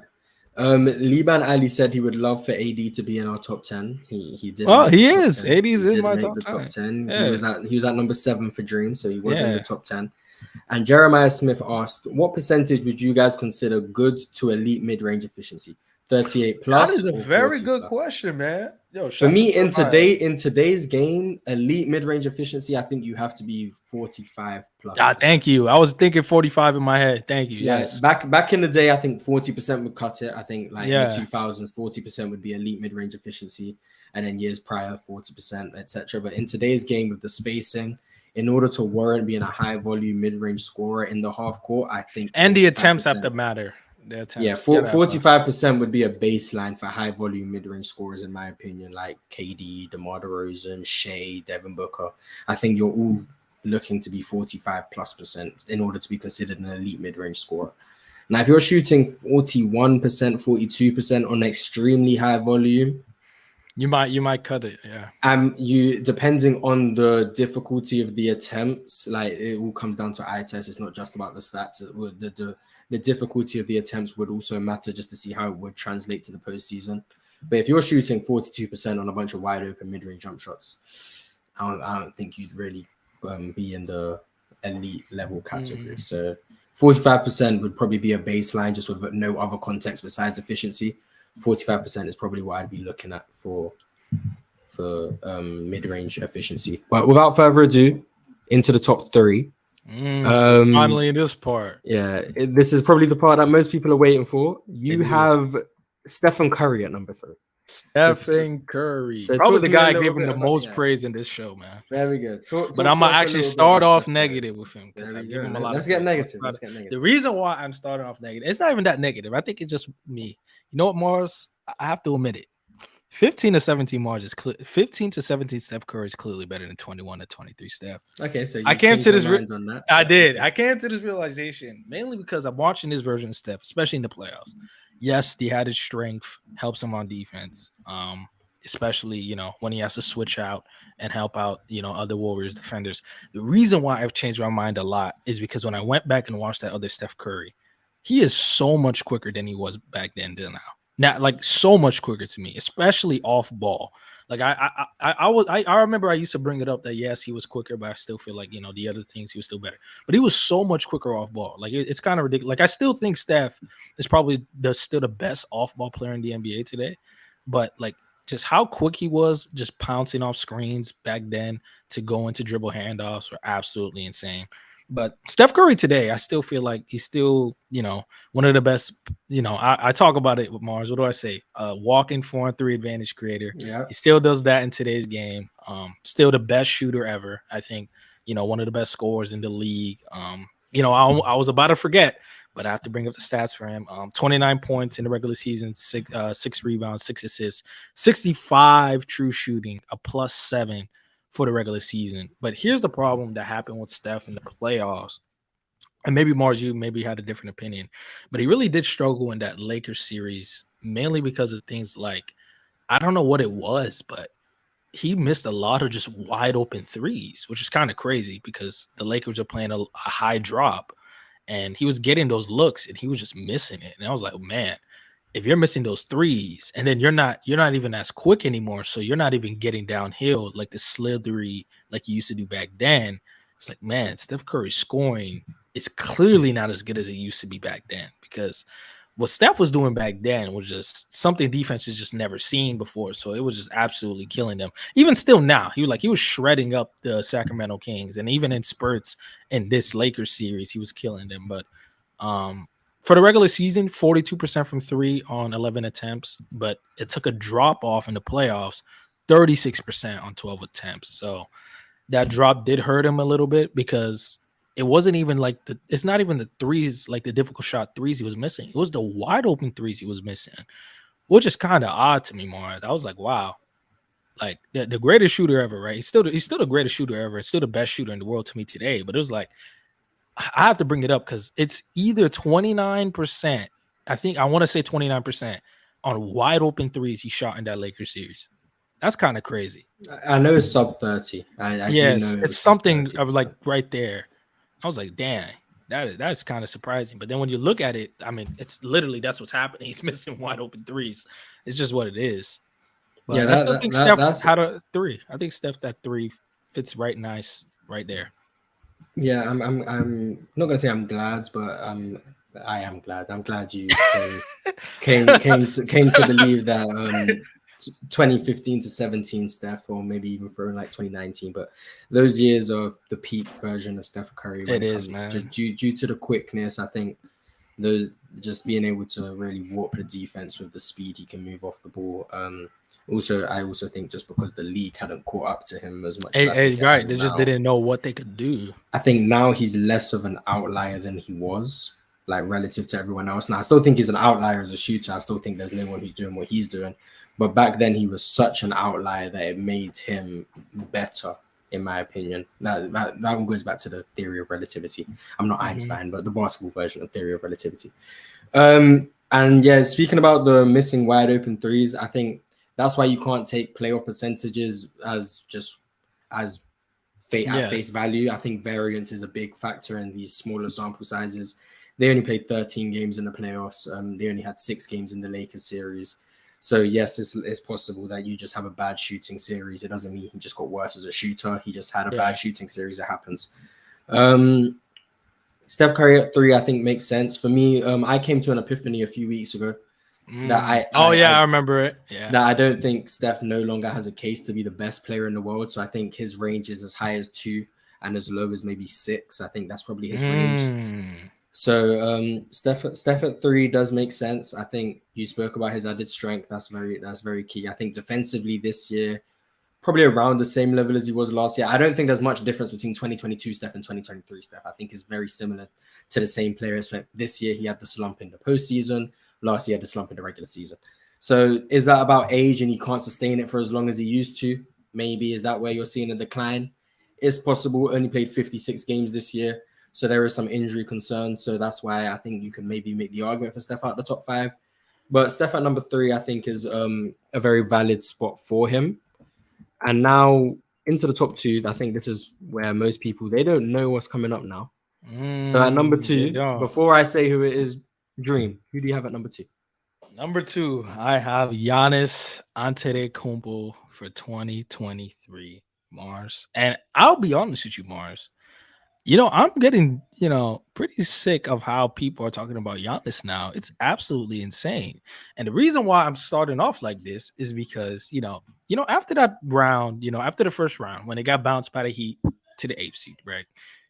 Liban Ali said he would love for AD to be in our top 10. He did. Oh, he is. 10. AD's in my top 10. Yeah. He was at number 7 for Dream, so he was in the top 10. And Jeremiah Smith asked, what percentage would you guys consider good to elite mid-range efficiency? 38 plus. That is a very good question, man. Yo, for me, in today's game, elite mid-range efficiency, I think you have to be 45 plus. Thank you. I was thinking 45 in my head. Thank you. Yeah, yes. Back in the day, I think 40% would cut it. I think in the 2000s, 40% would be elite mid-range efficiency, and then years prior, 40%, etc. But in today's game with the spacing, in order to warrant being a high-volume mid-range scorer in the half court, I think, and the attempts have to matter. 45% would be a baseline for high volume mid-range scorers, in my opinion, like KD, DeMar DeRozan, Shai, Devin Booker. I think you're all looking to be 45+% in order to be considered an elite mid-range scorer. Now, if you're shooting 41%, 42% on extremely high volume, you might cut it. You depending on the difficulty of the attempts, like it all comes down to eye test. It's not just about the stats. The difficulty of the attempts would also matter just to see how it would translate to the postseason. But if you're shooting 42% on a bunch of wide open mid-range jump shots, I don't think you'd really be in the elite level category. So 45% would probably be a baseline just with no other context besides efficiency. 45% is probably what I'd be looking at for mid-range efficiency. But without further ado, into the top 3. Finally in this part. This is probably the part that most people are waiting for. You have Stephen Curry at number 3. Stephen Curry. So probably the guy giving the most praise in this show, man. There we go. But I'm going to actually start off negative with him. Let's get negative. The reason why I'm starting off negative, it's not even that negative. I think it's just me. You know what, Mars? I have to admit it. 15 to 17 margins. 15 to 17 Steph Curry is clearly better than 21 to 23 Steph. Okay, so I came to this on that. I did. I came to this realization mainly because I'm watching this version of Steph, especially in the playoffs. Yes, the added strength helps him on defense. Especially, when he has to switch out and help out, other Warriors defenders. The reason why I've changed my mind a lot is because when I went back and watched that other Steph Curry, he is so much quicker than he was back then than now. Now, like so much quicker to me, especially off ball. Like I remember I used to bring it up that yes, he was quicker, but I still feel like the other things he was still better. But he was so much quicker off ball. Like it's kind of ridiculous. Like I still think Steph is probably still the best off ball player in the NBA today. But like just how quick he was, just pouncing off screens back then to go into dribble handoffs were absolutely insane. But Steph Curry today, I still feel like he's still, one of the best. I talk about it with Mars. What do I say? Walking 4-on-3 advantage creator. Yeah. He still does that in today's game. Still the best shooter ever. I think, one of the best scorers in the league. I was about to forget, but I have to bring up the stats for him. 29 points in the regular season, six rebounds, 6 assists, 65 true shooting, a +7 for the regular season. But here's the problem that happened with Steph in the playoffs. And maybe Mars, you maybe had a different opinion, but he really did struggle in that Lakers series, mainly because of things like, I don't know what it was, but he missed a lot of just wide open threes, which is kind of crazy because the Lakers are playing a high drop and he was getting those looks and he was just missing it. And I was like, man, if you're missing those threes and then you're not even as quick anymore, so you're not even getting downhill like the slithery like you used to do back then. It's like, man, Steph Curry's scoring is clearly not as good as it used to be back then, because what Steph was doing back then was just something defense has just never seen before. So it was just absolutely killing them. Even still now, he was shredding up the Sacramento Kings, and even in spurts in this Lakers series, he was killing them. But for the regular season, 42% from 3 on 11 attempts, but it took a drop off in the playoffs, 36% on 12 attempts. So that drop did hurt him a little bit because it wasn't even like it's not even the threes, like the difficult shot threes he was missing. It was the wide open threes he was missing, which is kind of odd to me, Mars. I was like, wow, like the greatest shooter ever, right? He's still the greatest shooter ever. It's still the best shooter in the world to me today. But it was like, I have to bring it up because it's either 29%. I want to say 29% on wide open threes he shot in that Lakers series. That's kind of crazy. I know it's sub 30. I yes, do know it's something of like right there. I was like, damn, that's kind of surprising. But then when you look at it, I mean, it's literally that's what's happening. He's missing wide open threes. It's just what it is. But yeah, I still think Steph had a 3. I think Steph that 3 fits right nice right there. Yeah, I'm not gonna say I'm glad, but I am glad. I'm glad you came to believe that 2015 to 17 Steph, or maybe even throw like 2019, but those years are the peak version of Steph Curry. It is, man. Due to the quickness, I think just being able to really warp the defense with the speed he can move off the ball. I also think just because the league hadn't caught up to him as much. Right, they just didn't know what they could do. I think now he's less of an outlier than he was, like relative to everyone else. Now, I still think he's an outlier as a shooter. I still think there's no one who's doing what he's doing. But back then, he was such an outlier that it made him better, in my opinion. That one goes back to the theory of relativity. I'm not Einstein, but the basketball version of theory of relativity. And yeah, speaking about the missing wide open threes, I think that's why you can't take playoff percentages as at face value. I think variance is a big factor in these smaller sample sizes. They only played 13 games in the playoffs. They only had 6 games in the Lakers series. So yes, it's possible that you just have a bad shooting series. It doesn't mean he just got worse as a shooter. He just had a bad shooting series. It happens. Steph Curry at 3, I think makes sense for me. I came to an epiphany a few weeks ago that I remember it. Yeah, that I don't think Steph no longer has a case to be the best player in the world. So I think his range is as high as 2 and as low as maybe 6. I think that's probably his range. So Steph at 3 does make sense. I think you spoke about his added strength. That's very key. I think defensively this year, probably around the same level as he was last year. I don't think there's much difference between 2022 Steph and 2023 Steph. I think it's very similar to the same players. But this year he had the slump in the postseason. Last year he had the slump in the regular season. So is that about age and he can't sustain it for as long as he used to? Maybe. Is that where you're seeing a decline? It's possible. Only played 56 games this year. So there is some injury concerns. So that's why I think you can maybe make the argument for Steph out the top 5. But Steph at number 3, I think, is a very valid spot for him. And now into the top 2, I think this is where most people, they don't know what's coming up now. So at number 2, before I say who it is, Dream, who do you have at number 2? Number 2, I have Giannis Antetokounmpo for 2023, Mars. And I'll be honest with you, Mars. I'm getting, pretty sick of how people are talking about Giannis now. It's absolutely insane. And the reason why I'm starting off like this is because, after that round, after the first round, when they got bounced by the Heat to the 8th seed, right?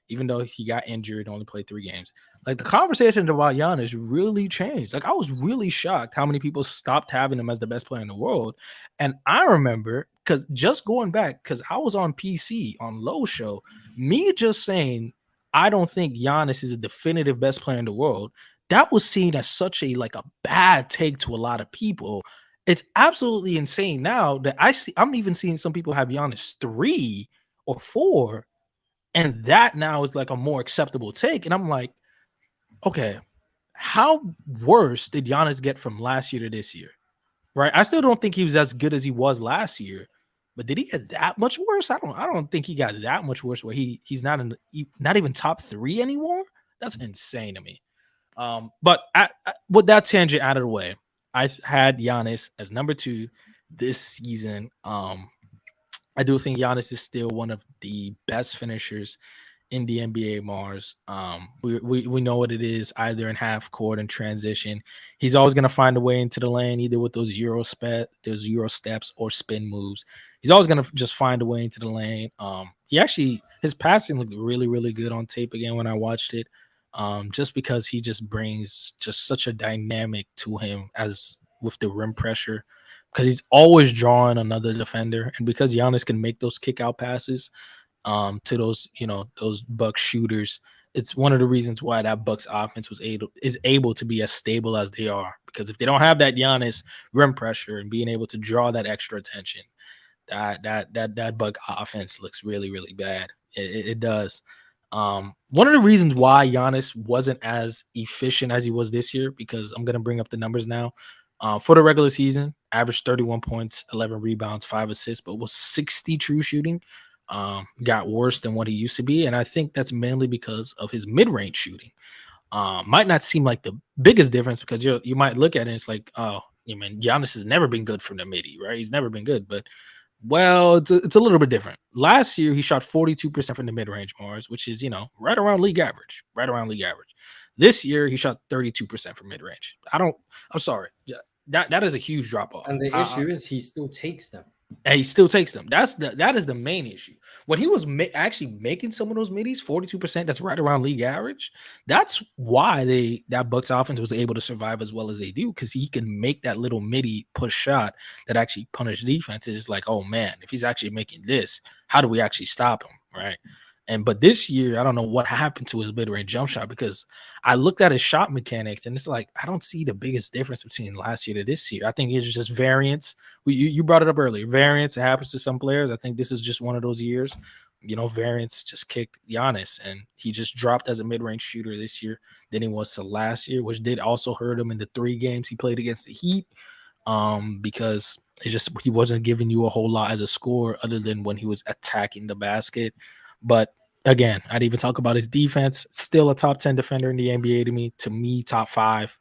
Even though he got injured, only played 3 games. Like the conversation about Giannis really changed. Like I was really shocked how many people stopped having him as the best player in the world. And I remember because just going back, because I was on PC on Low Show, me just saying I don't think Giannis is a definitive best player in the world, that was seen as such a bad take to a lot of people. It's absolutely insane now that I'm even seeing some people have Giannis 3 or 4, and that now is like a more acceptable take. And I'm like, okay, how worse did Giannis get from last year to this year? Right? I still don't think he was as good as he was last year, but did he get that much worse? I don't think he got that much worse where he's not even top 3 anymore. That's insane to me. But with that tangent out of the way, I had Giannis as number 2 this season. I do think Giannis is still one of the best finishers in the NBA, Mars. We know what it is, either in half court and transition. He's always going to find a way into the lane, either with those Euro steps or spin moves. He's always going to just find a way into the lane. His passing looked really, really good on tape again when I watched it. Just because he just brings just such a dynamic to him as with the rim pressure, because he's always drawing another defender, and because Giannis can make those kick out passes to those Bucks shooters, it's one of the reasons why that Bucks offense is able to be as stable as they are. Because if they don't have that Giannis rim pressure and being able to draw that extra attention, that Buck offense looks really, really bad. It does. One of the reasons why Giannis wasn't as efficient as he was this year, because I'm gonna bring up the numbers now. For the regular season, averaged 31 points, 11 rebounds, 5 assists, but was 60 true shooting. Got worse than what he used to be, and I think that's mainly because of his mid-range shooting. Might not seem like the biggest difference because you might look at it and it's like, oh, Giannis has never been good from the midi, right? He's never been good, but it's a little bit different. Last year he shot 42% from the mid-range, Mars, which is right around league average. This year he shot 32% from mid-range. I'm sorry, that is a huge drop off. And the issue is he still takes them. And he still takes them. That is the main issue. When he was actually making some of those middies, 42%, that's right around league average. That's why that Bucks offense was able to survive as well as they do, because he can make that little midi push shot that actually punish defenses. It's like, oh man, if he's actually making this, how do we actually stop him, right? But this year, I don't know what happened to his mid-range jump shot, because I looked at his shot mechanics and it's like, I don't see the biggest difference between last year to this year. I think it's just variance. You brought it up earlier. Variance, it happens to some players. I think this is just one of those years. Variance just kicked Giannis, and he just dropped as a mid-range shooter this year than he was to last year, which did also hurt him in the 3 games he played against the Heat, because he wasn't giving you a whole lot as a scorer other than when he was attacking the basket. But again, I'd even talk about his defense. Still a top 10 defender in the NBA to me, top 5.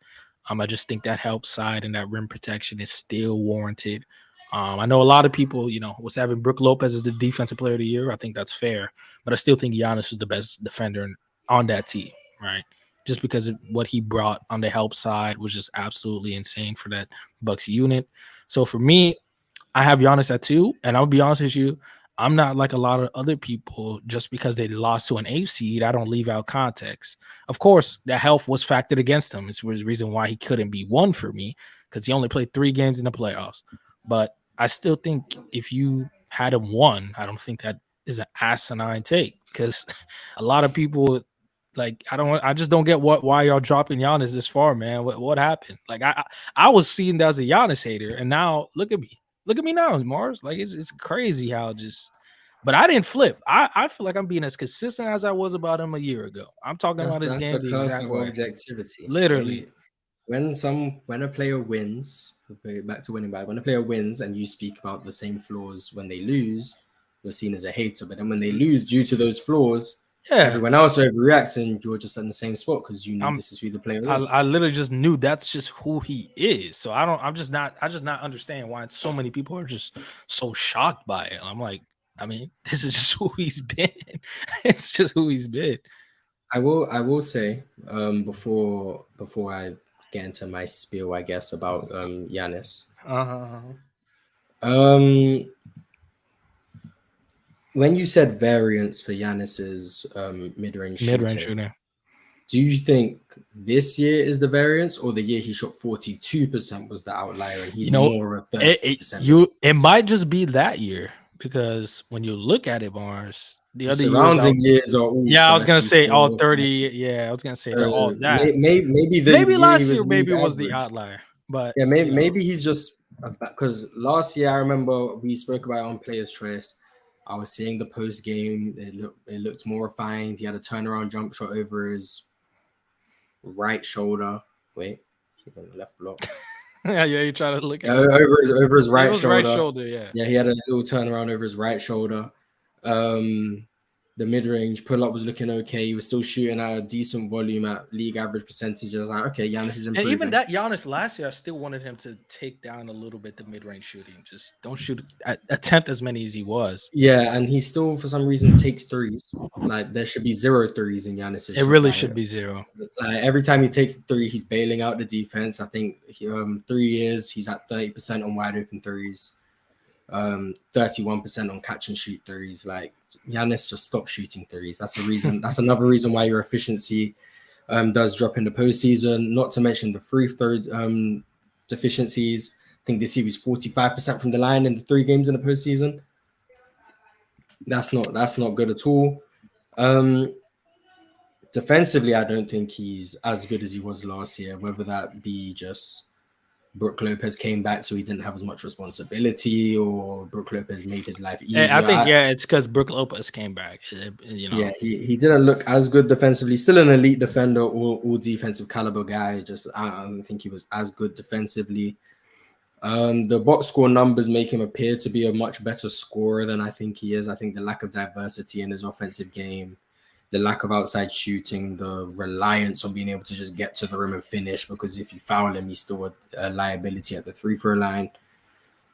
I just think that help side and that rim protection is still warranted. I know a lot of people, was having Brook Lopez as the defensive player of the year. I think that's fair, but I still think Giannis is the best defender on that team, right? Just because of what he brought on the help side was just absolutely insane for that Bucks unit. So for me, I have Giannis at 2, and I'll be honest with you, I'm not like a lot of other people. Just because they lost to an 8th seed, I don't leave out context. Of course, the health was factored against him. It's the reason why he couldn't be 1 for me, because he only played 3 games in the playoffs. But I still think if you had him 1, I don't think that is an asinine take, because a lot of people, like, I just don't get why y'all dropping Giannis this far, man. What happened? Like, I was seen as a Giannis hater, and now look at me. Look at me now, Mars. Like, it's crazy how but I didn't flip. I feel like I'm being as consistent as I was about him a year ago. I'm talking about his game the exact way. Objectivity. Literally. When a player wins, back to winning back, when a player wins and you speak about the same flaws when they lose, you're seen as a hater. But then when they lose due to those flaws, Yeah, Everyone else overreacts, and you're just in the same spot because you knew I'm. this is who the player is. I literally just knew that's just who he is. So I just not understand why so many people are just so shocked by it. I'm like, I mean, this is just who he's been. It's just who he's been. I will say before I get into my spiel, I guess, about Giannis. Um, when you said variance for Giannis's mid-range shooting, do you think this year is the variance, or the year he shot 42% was the outlier, and he's more of 30%? It might just be that year, because when you look at it, Mars, the other surrounding years are all I was gonna say all 30. 30. Yeah, I was gonna say they're all that. Maybe last year was the outlier, but yeah, maybe he's just because last year I remember we spoke about it on Players Choice. I was seeing the post game; it looked more refined. He had a turnaround jump shot over his right shoulder. Wait, he's on the left block. yeah, you try to look at over his right shoulder. Right shoulder, yeah, he had a little turnaround over his right shoulder. The mid-range pull-up was looking okay. He was still shooting at a decent volume at league average percentage. I was like, okay, Giannis is improving. And even that Giannis last year, I still wanted him to take down a little bit the mid-range shooting. Just don't shoot a tenth as many as he was. Yeah, and he still, for some reason, takes threes. Like, there should be 0 threes in Giannis. It really should be 0. Every time he takes the 3, he's bailing out the defense. I think 3 years, he's at 30% on wide open threes, 31% on catch and shoot threes. Like, Giannis just stopped shooting threes. That's a reason. That's another reason why your efficiency does drop in the postseason. Not to mention the free throw deficiencies. I think this year was 45% from the line in the 3 games in the postseason. That's not good at all. Defensively, I don't think he's as good as he was last year. Whether that be just Brook Lopez came back, so he didn't have as much responsibility, or Brook Lopez made his life easier. I think it's because Brook Lopez came back. Yeah, he didn't look as good defensively. Still an elite defender, all defensive caliber guy. Just I don't think he was as good defensively. The box score numbers make him appear to be a much better scorer than I think he is. I think the lack of diversity in his offensive game, the lack of outside shooting, the reliance on being able to just get to the rim and finish, because if you foul him, he's still a liability at the free throw line,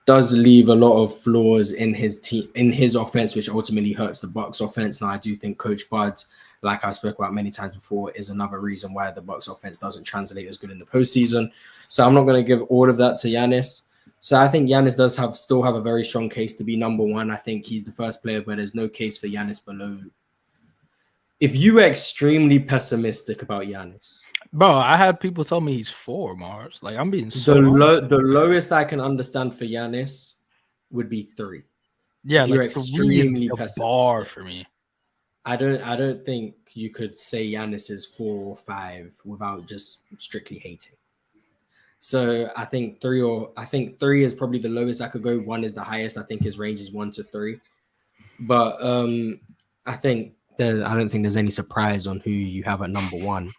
does leave a lot of flaws in his offense, which ultimately hurts the Bucks offense. Now, I do think Coach Bud, like I spoke about many times before, is another reason why the Bucks offense doesn't translate as good in the postseason. So I'm not going to give all of that to Giannis. So I think Giannis does still have a very strong case to be number 1. I think he's the first player where there's no case for Giannis below. If you were extremely pessimistic about Giannis, bro, I had people tell me he's 4, Mars. Like, I'm being so the lowest I can understand for Giannis would be 3. Yeah, if you're like extremely pessimistic. Bar for me. I don't think you could say Giannis is 4 or 5 without just strictly hating. So I think 3 is probably the lowest I could go. 1 is the highest. I think his range is 1 to 3. But I don't think there's any surprise on who you have at number 1.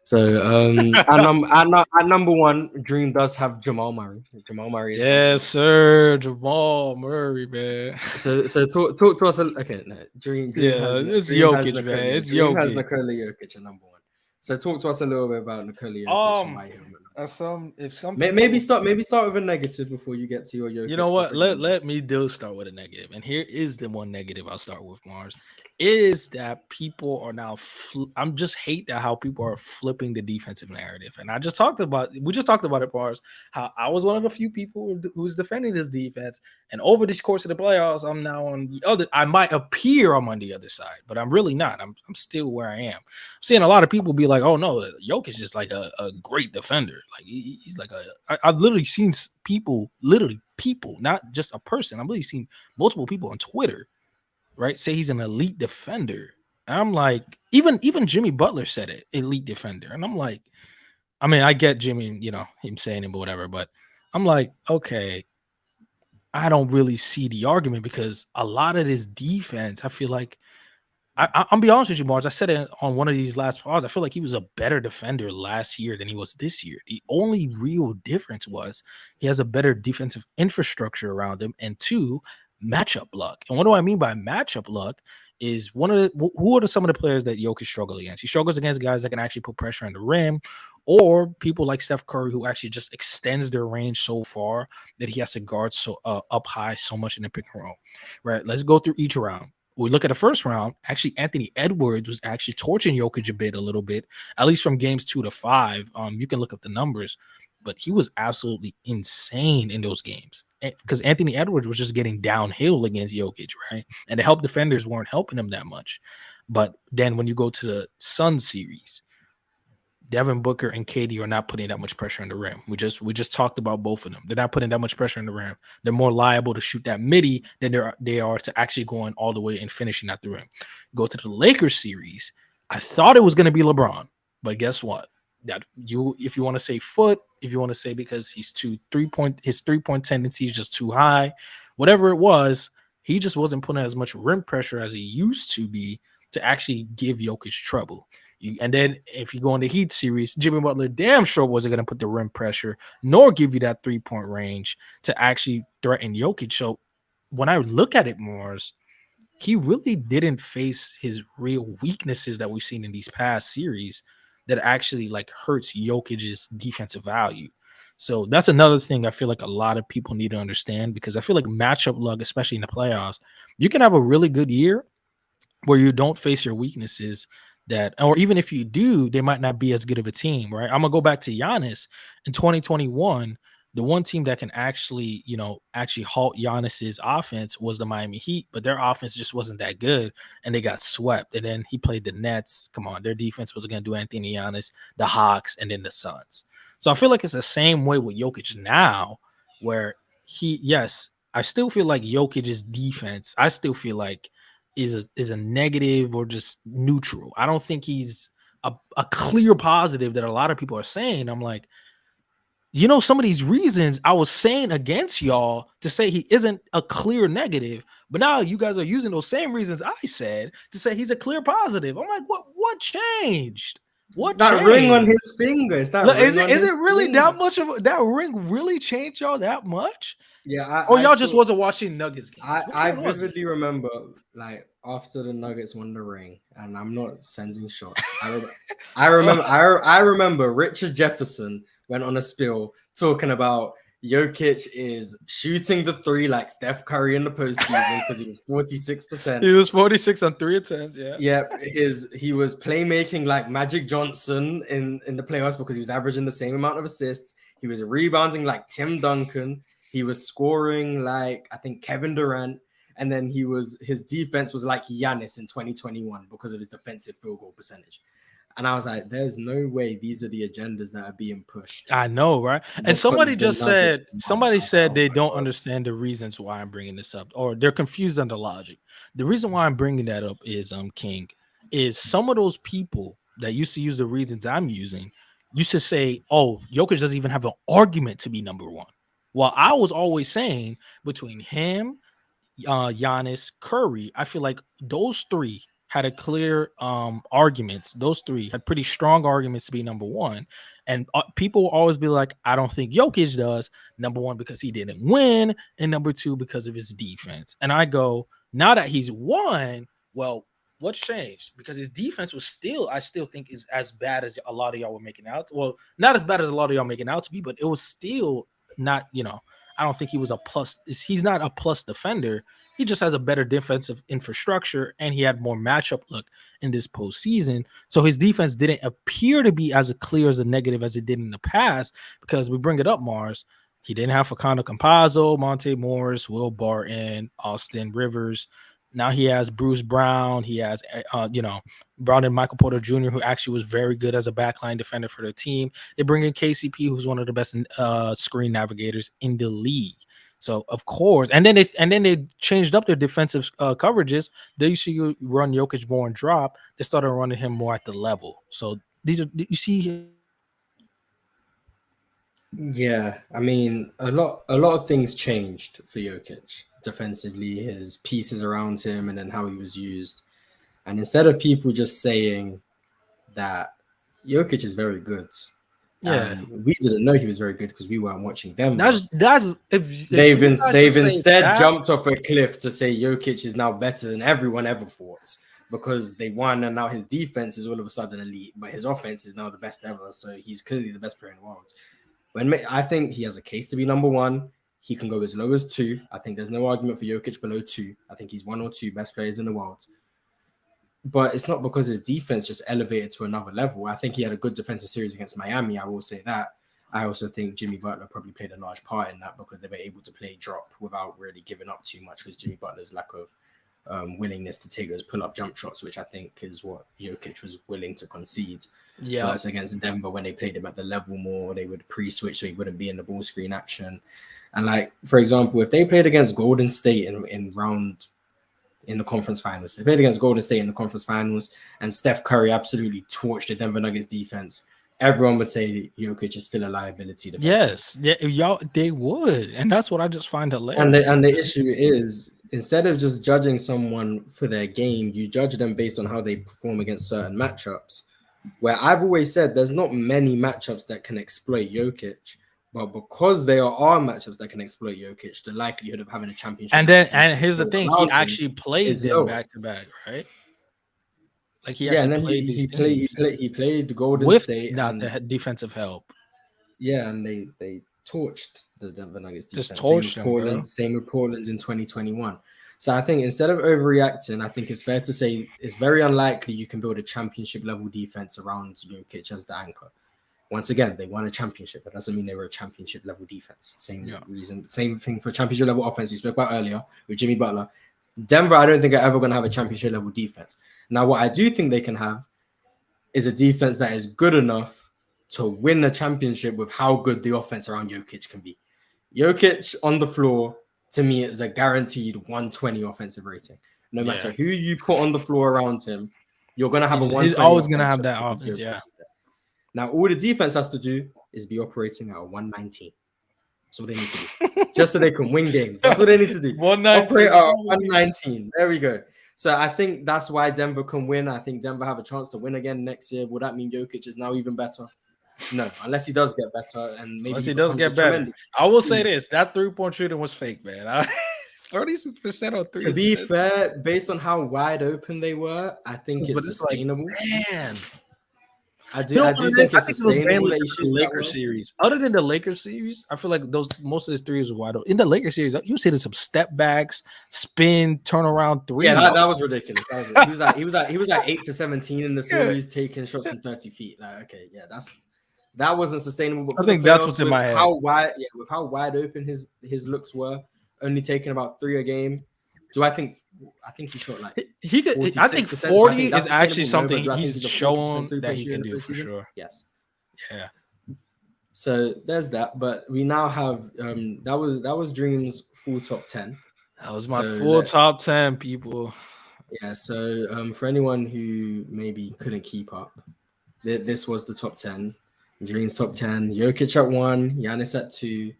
So at number 1, Dream does have Jamal Murray. Jamal Murray. Yes, sir. Jamal Murray, man. So talk to us. Okay, no, Dream it's Jokic, man. It's Dream Jokic. has Nikola Jokic at number 1. So talk to us a little bit about Nikola Jokic. Maybe start with a negative before you get to your Jokic. You know what? Let me start with a negative. And here is the one negative I'll start with, Mars. Is that people are now I'm just hate that how people are flipping the defensive narrative. And we just talked about it, Mars, how I was one of the few people who's defending this defense. And over this course of the playoffs, I'm now on the other. I might appear I'm on the other side, but I'm really not. I'm still where I am. I'm seeing a lot of people be like, oh no, Jokic is just like a great defender. Like he's like I've literally seen people, not just a person. I've literally seen multiple people on Twitter, right, say he's an elite defender. And I'm like, even Jimmy Butler said it, elite defender. And I'm like, I mean, I get Jimmy, him saying it, but whatever. But I'm like, okay, I don't really see the argument, because a lot of this defense, I feel like, I'll be honest with you, Mars. I said it on one of these last pods. I feel like he was a better defender last year than he was this year. The only real difference was he has a better defensive infrastructure around him, and 2, matchup luck. And what do I mean by matchup luck? is who are some of the players that Jokic struggle against? He struggles against guys that can actually put pressure on the rim, or people like Steph Curry who actually just extends their range so far that he has to guard so up high so much in the pick and roll. Right? Let's go through each round. We look at the first round. Actually, Anthony Edwards was actually torching Jokic a little bit, at least from games 2 to 5. You can look up the numbers, but he was absolutely insane in those games because Anthony Edwards was just getting downhill against Jokic, right? And the help defenders weren't helping him that much. But then when you go to the Suns series, Devin Booker and KD are not putting that much pressure on the rim. We just talked about both of them. They're not putting that much pressure on the rim. They're more liable to shoot that midi than they are to actually going all the way and finishing at the rim. Go to the Lakers series. I thought it was going to be LeBron, but guess what? If you want to say foot, if you want to say because his 3-point tendency is just too high, whatever it was, he just wasn't putting as much rim pressure as he used to be to actually give Jokic trouble. And then if you go in the Heat series, Jimmy Butler damn sure wasn't going to put the rim pressure nor give you that 3-point range to actually threaten Jokic. So when I look at it, Mars, he really didn't face his real weaknesses that we've seen in these past series that actually like hurts Jokic's defensive value. So that's another thing I feel like a lot of people need to understand, because I feel like matchup luck, especially in the playoffs, you can have a really good year where you don't face your weaknesses that, or even if you do, they might not be as good of a team, right? I'm gonna go back to Giannis in 2021. The one team that can actually halt Giannis's offense was the Miami Heat, but their offense just wasn't that good, and they got swept. And then he played the Nets. Come on, their defense was going to do anything to Giannis, the Hawks, and then the Suns. So I feel like it's the same way with Jokic now, where I still feel like Jokic's defense, I still feel like is a negative or just neutral. I don't think he's a clear positive that a lot of people are saying. I'm like, some of these reasons I was saying against y'all to say he isn't a clear negative, but now you guys are using those same reasons I said to say he's a clear positive. I'm like, what changed? What that changed? ring on his finger? Is it really that much of that ring really changed y'all that much? Yeah, y'all just wasn't watching Nuggets games. I vividly remember, like, after the Nuggets won the ring, and I'm not sending shots. I remember Richard Jefferson went on a spill talking about Jokic is shooting the 3 like Steph Curry in the postseason because he was 46%. He was 46 on 3 attempts. Yeah. He was playmaking like Magic Johnson in the playoffs because he was averaging the same amount of assists. He was rebounding like Tim Duncan. He was scoring like, I think, Kevin Durant. And then his defense was like Giannis in 2021 because of his defensive field goal percentage. And I was like, there's no way these are the agendas that are being pushed. I know, right? And somebody said they don't understand the reasons why I'm bringing this up, or they're confused on the logic. The reason why I'm bringing that up is, King, is some of those people that used to use the reasons I'm using used to say, oh, Jokic doesn't even have an argument to be number one. While I was always saying between him, Giannis, Curry, I feel like those three had a clear arguments. Those three had pretty strong arguments to be number one. And people will always be like, I don't think Jokic does. Number one, because he didn't win. And number two, because of his defense. And I go, now that he's won, well, what's changed? Because his defense was I still think is as bad as a lot of y'all were making out. Well, not as bad as a lot of y'all making out to be, but it was still not, I don't think he was a plus. He's not a plus defender. He just has a better defensive infrastructure, and he had more matchup look in this postseason. So his defense didn't appear to be as clear as a negative as it did in the past, because we bring it up, Mars. He didn't have Facundo Campazzo, Monte Morris, Will Barton, Austin Rivers. Now he has Bruce Brown. He has, Brown and Michael Porter Jr., who actually was very good as a backline defender for the team. They bring in KCP, who's one of the best screen navigators in the league. So of course, and then they changed up their defensive coverages. They used to run Jokic more and drop. They started running him more at the level. So these are, you see. Yeah, I mean, a lot of things changed for Jokic defensively, his pieces around him, and then how he was used. And instead of people just saying that Jokic is very good, Yeah, We didn't know he was very good because we weren't watching Denver. that's if They've you guys they've would say instead that, jumped off a cliff to say Jokic is now better than everyone ever thought because they won, and now his defense is all of a sudden elite, but his offense is now the best ever. So he's clearly the best player in the world. I think he has a case to be number one. He can go as low as 2. I think there's no argument for Jokic below 2. I think he's 1 or 2 best players in the world. But it's not because his defense just elevated to another level. I think he had a good defensive series against Miami. I will say that. I also think Jimmy Butler probably played a large part in that because they were able to play drop without really giving up too much because Jimmy Butler's lack of willingness to take those pull-up jump shots, which I think is what Jokic was willing to concede. yeah, Plus against Denver, when they played him at the level more, they would pre-switch so he wouldn't be in the ball screen action. And like, for example, if they played against Golden State in the conference finals. They played against Golden State in the conference finals, and Steph Curry absolutely torched the Denver Nuggets defense. Everyone would say Jokic is still a liability. yes, yeah, they would, and that's what I just find hilarious. And the issue is, instead of just judging someone for their game, you judge them based on how they perform against certain matchups. Where I've always said there's not many matchups that can exploit Jokic. But because there are matchups that can exploit Jokic, the likelihood of having a championship. And here's the thing: he actually played them back to back, right? Like he played the Golden with State not and the defensive help. Yeah, and they torched the Denver Nuggets defense. Just torched them, bro. Same with Portland's in 2021. So I think instead of overreacting, I think it's fair to say it's very unlikely you can build a championship level defense around Jokic as the anchor. Once again, they won a championship. That doesn't mean they were a championship level defense. Same thing for championship level offense we spoke about earlier with Jimmy Butler. Denver, I don't think are ever going to have a championship level defense. Now, what I do think they can have is a defense that is good enough to win a championship with how good the offense around Jokic can be. Jokic on the floor, to me, is a guaranteed 120 offensive rating. No matter who you put on the floor around him, you're going to have a 120. He's always going to have that offense, Now, all the defense has to do is be operating at a 119. That's what they need to do. Just so they can win games. That's what they need to do. 119. Operate at 119. There we go. So I think that's why Denver can win. I think Denver have a chance to win again next year. Would that mean Jokic is now even better? No, unless he does get better. And maybe he does get better. I will say this. That three-point shooting was fake, man. 36% on three. To be fair, based on how wide open they were, I think it's sustainable. Like, man. I do think it's sustainable. The Lakers series. Other than the Lakers series, I feel like most of his threes were wide open. In the Lakers series, you was hitting some step backs, spin, turnaround three. Yeah, that was ridiculous. He was like 8 for 17 in the series, taking shots from 30 feet. Like, okay, yeah, that wasn't sustainable. But I think that's what's in my head. With how wide open his looks were, only taking about 3 a game. I think he shot like he could. I think 40 is actually something he's shown that he can do for sure. Yes. Yeah. So there's that, but we now have that was Dream's full top 10. That was my full top 10, people. Yeah. So for anyone who maybe couldn't keep up, this was the top 10. Dream's top 10. Jokic at 1, Giannis at 2,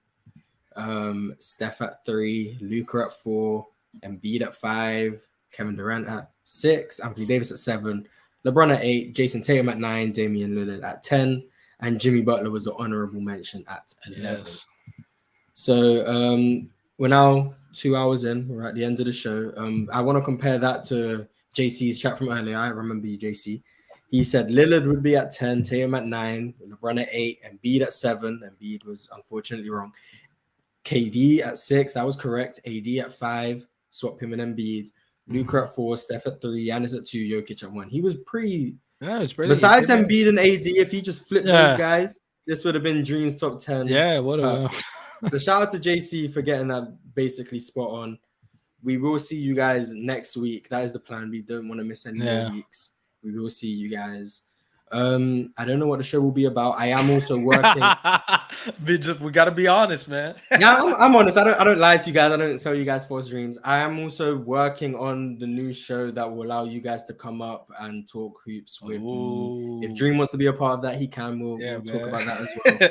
Steph at 3, Luka at 4. Embiid at 5, Kevin Durant at 6, Anthony Davis at 7, LeBron at 8, Jason Tatum at 9, Damian Lillard at 10, and Jimmy Butler was the honorable mention at 11. Yes. So we're now 2 hours in. We're at the end of the show. I want to compare that to JC's chat from earlier. I remember you, JC. He said Lillard would be at 10, Tatum at 9, LeBron at 8, Embiid at 7. Embiid was unfortunately wrong. KD at 6, that was correct. AD at 5. Swap him and Embiid. Luka at 4, Steph at 3, Giannis at 2, Jokic at 1. He was pretty. Yeah, it's pretty. Besides Embiid and AD, if he just flipped those guys, this would have been Dream's top 10. Yeah, whatever. So shout out to JC for getting that basically spot on. We will see you guys next week. That is the plan. We don't want to miss any more weeks. We will see you guys. I don't know what the show will be about. I am also working. We gotta be honest, man. Yeah, I'm honest. I don't lie to you guys. I don't sell you guys false dreams. I am also working on the new show that will allow you guys to come up and talk hoops with me. If Dream wants to be a part of that, he can. We'll talk about that as well.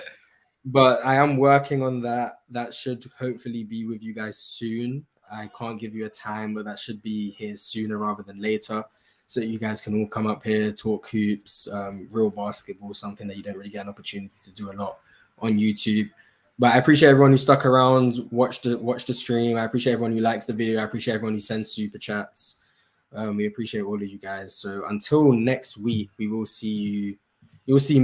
But I am working on that. That should hopefully be with you guys soon. I can't give you a time, but that should be here sooner rather than later. so you guys can all come up here, talk hoops, real basketball, something that you don't really get an opportunity to do a lot on YouTube. But I appreciate everyone who stuck around, watched the stream. I appreciate everyone who likes the video. I appreciate everyone who sends super chats. We appreciate all of you guys. So until next week, we will see you. You'll see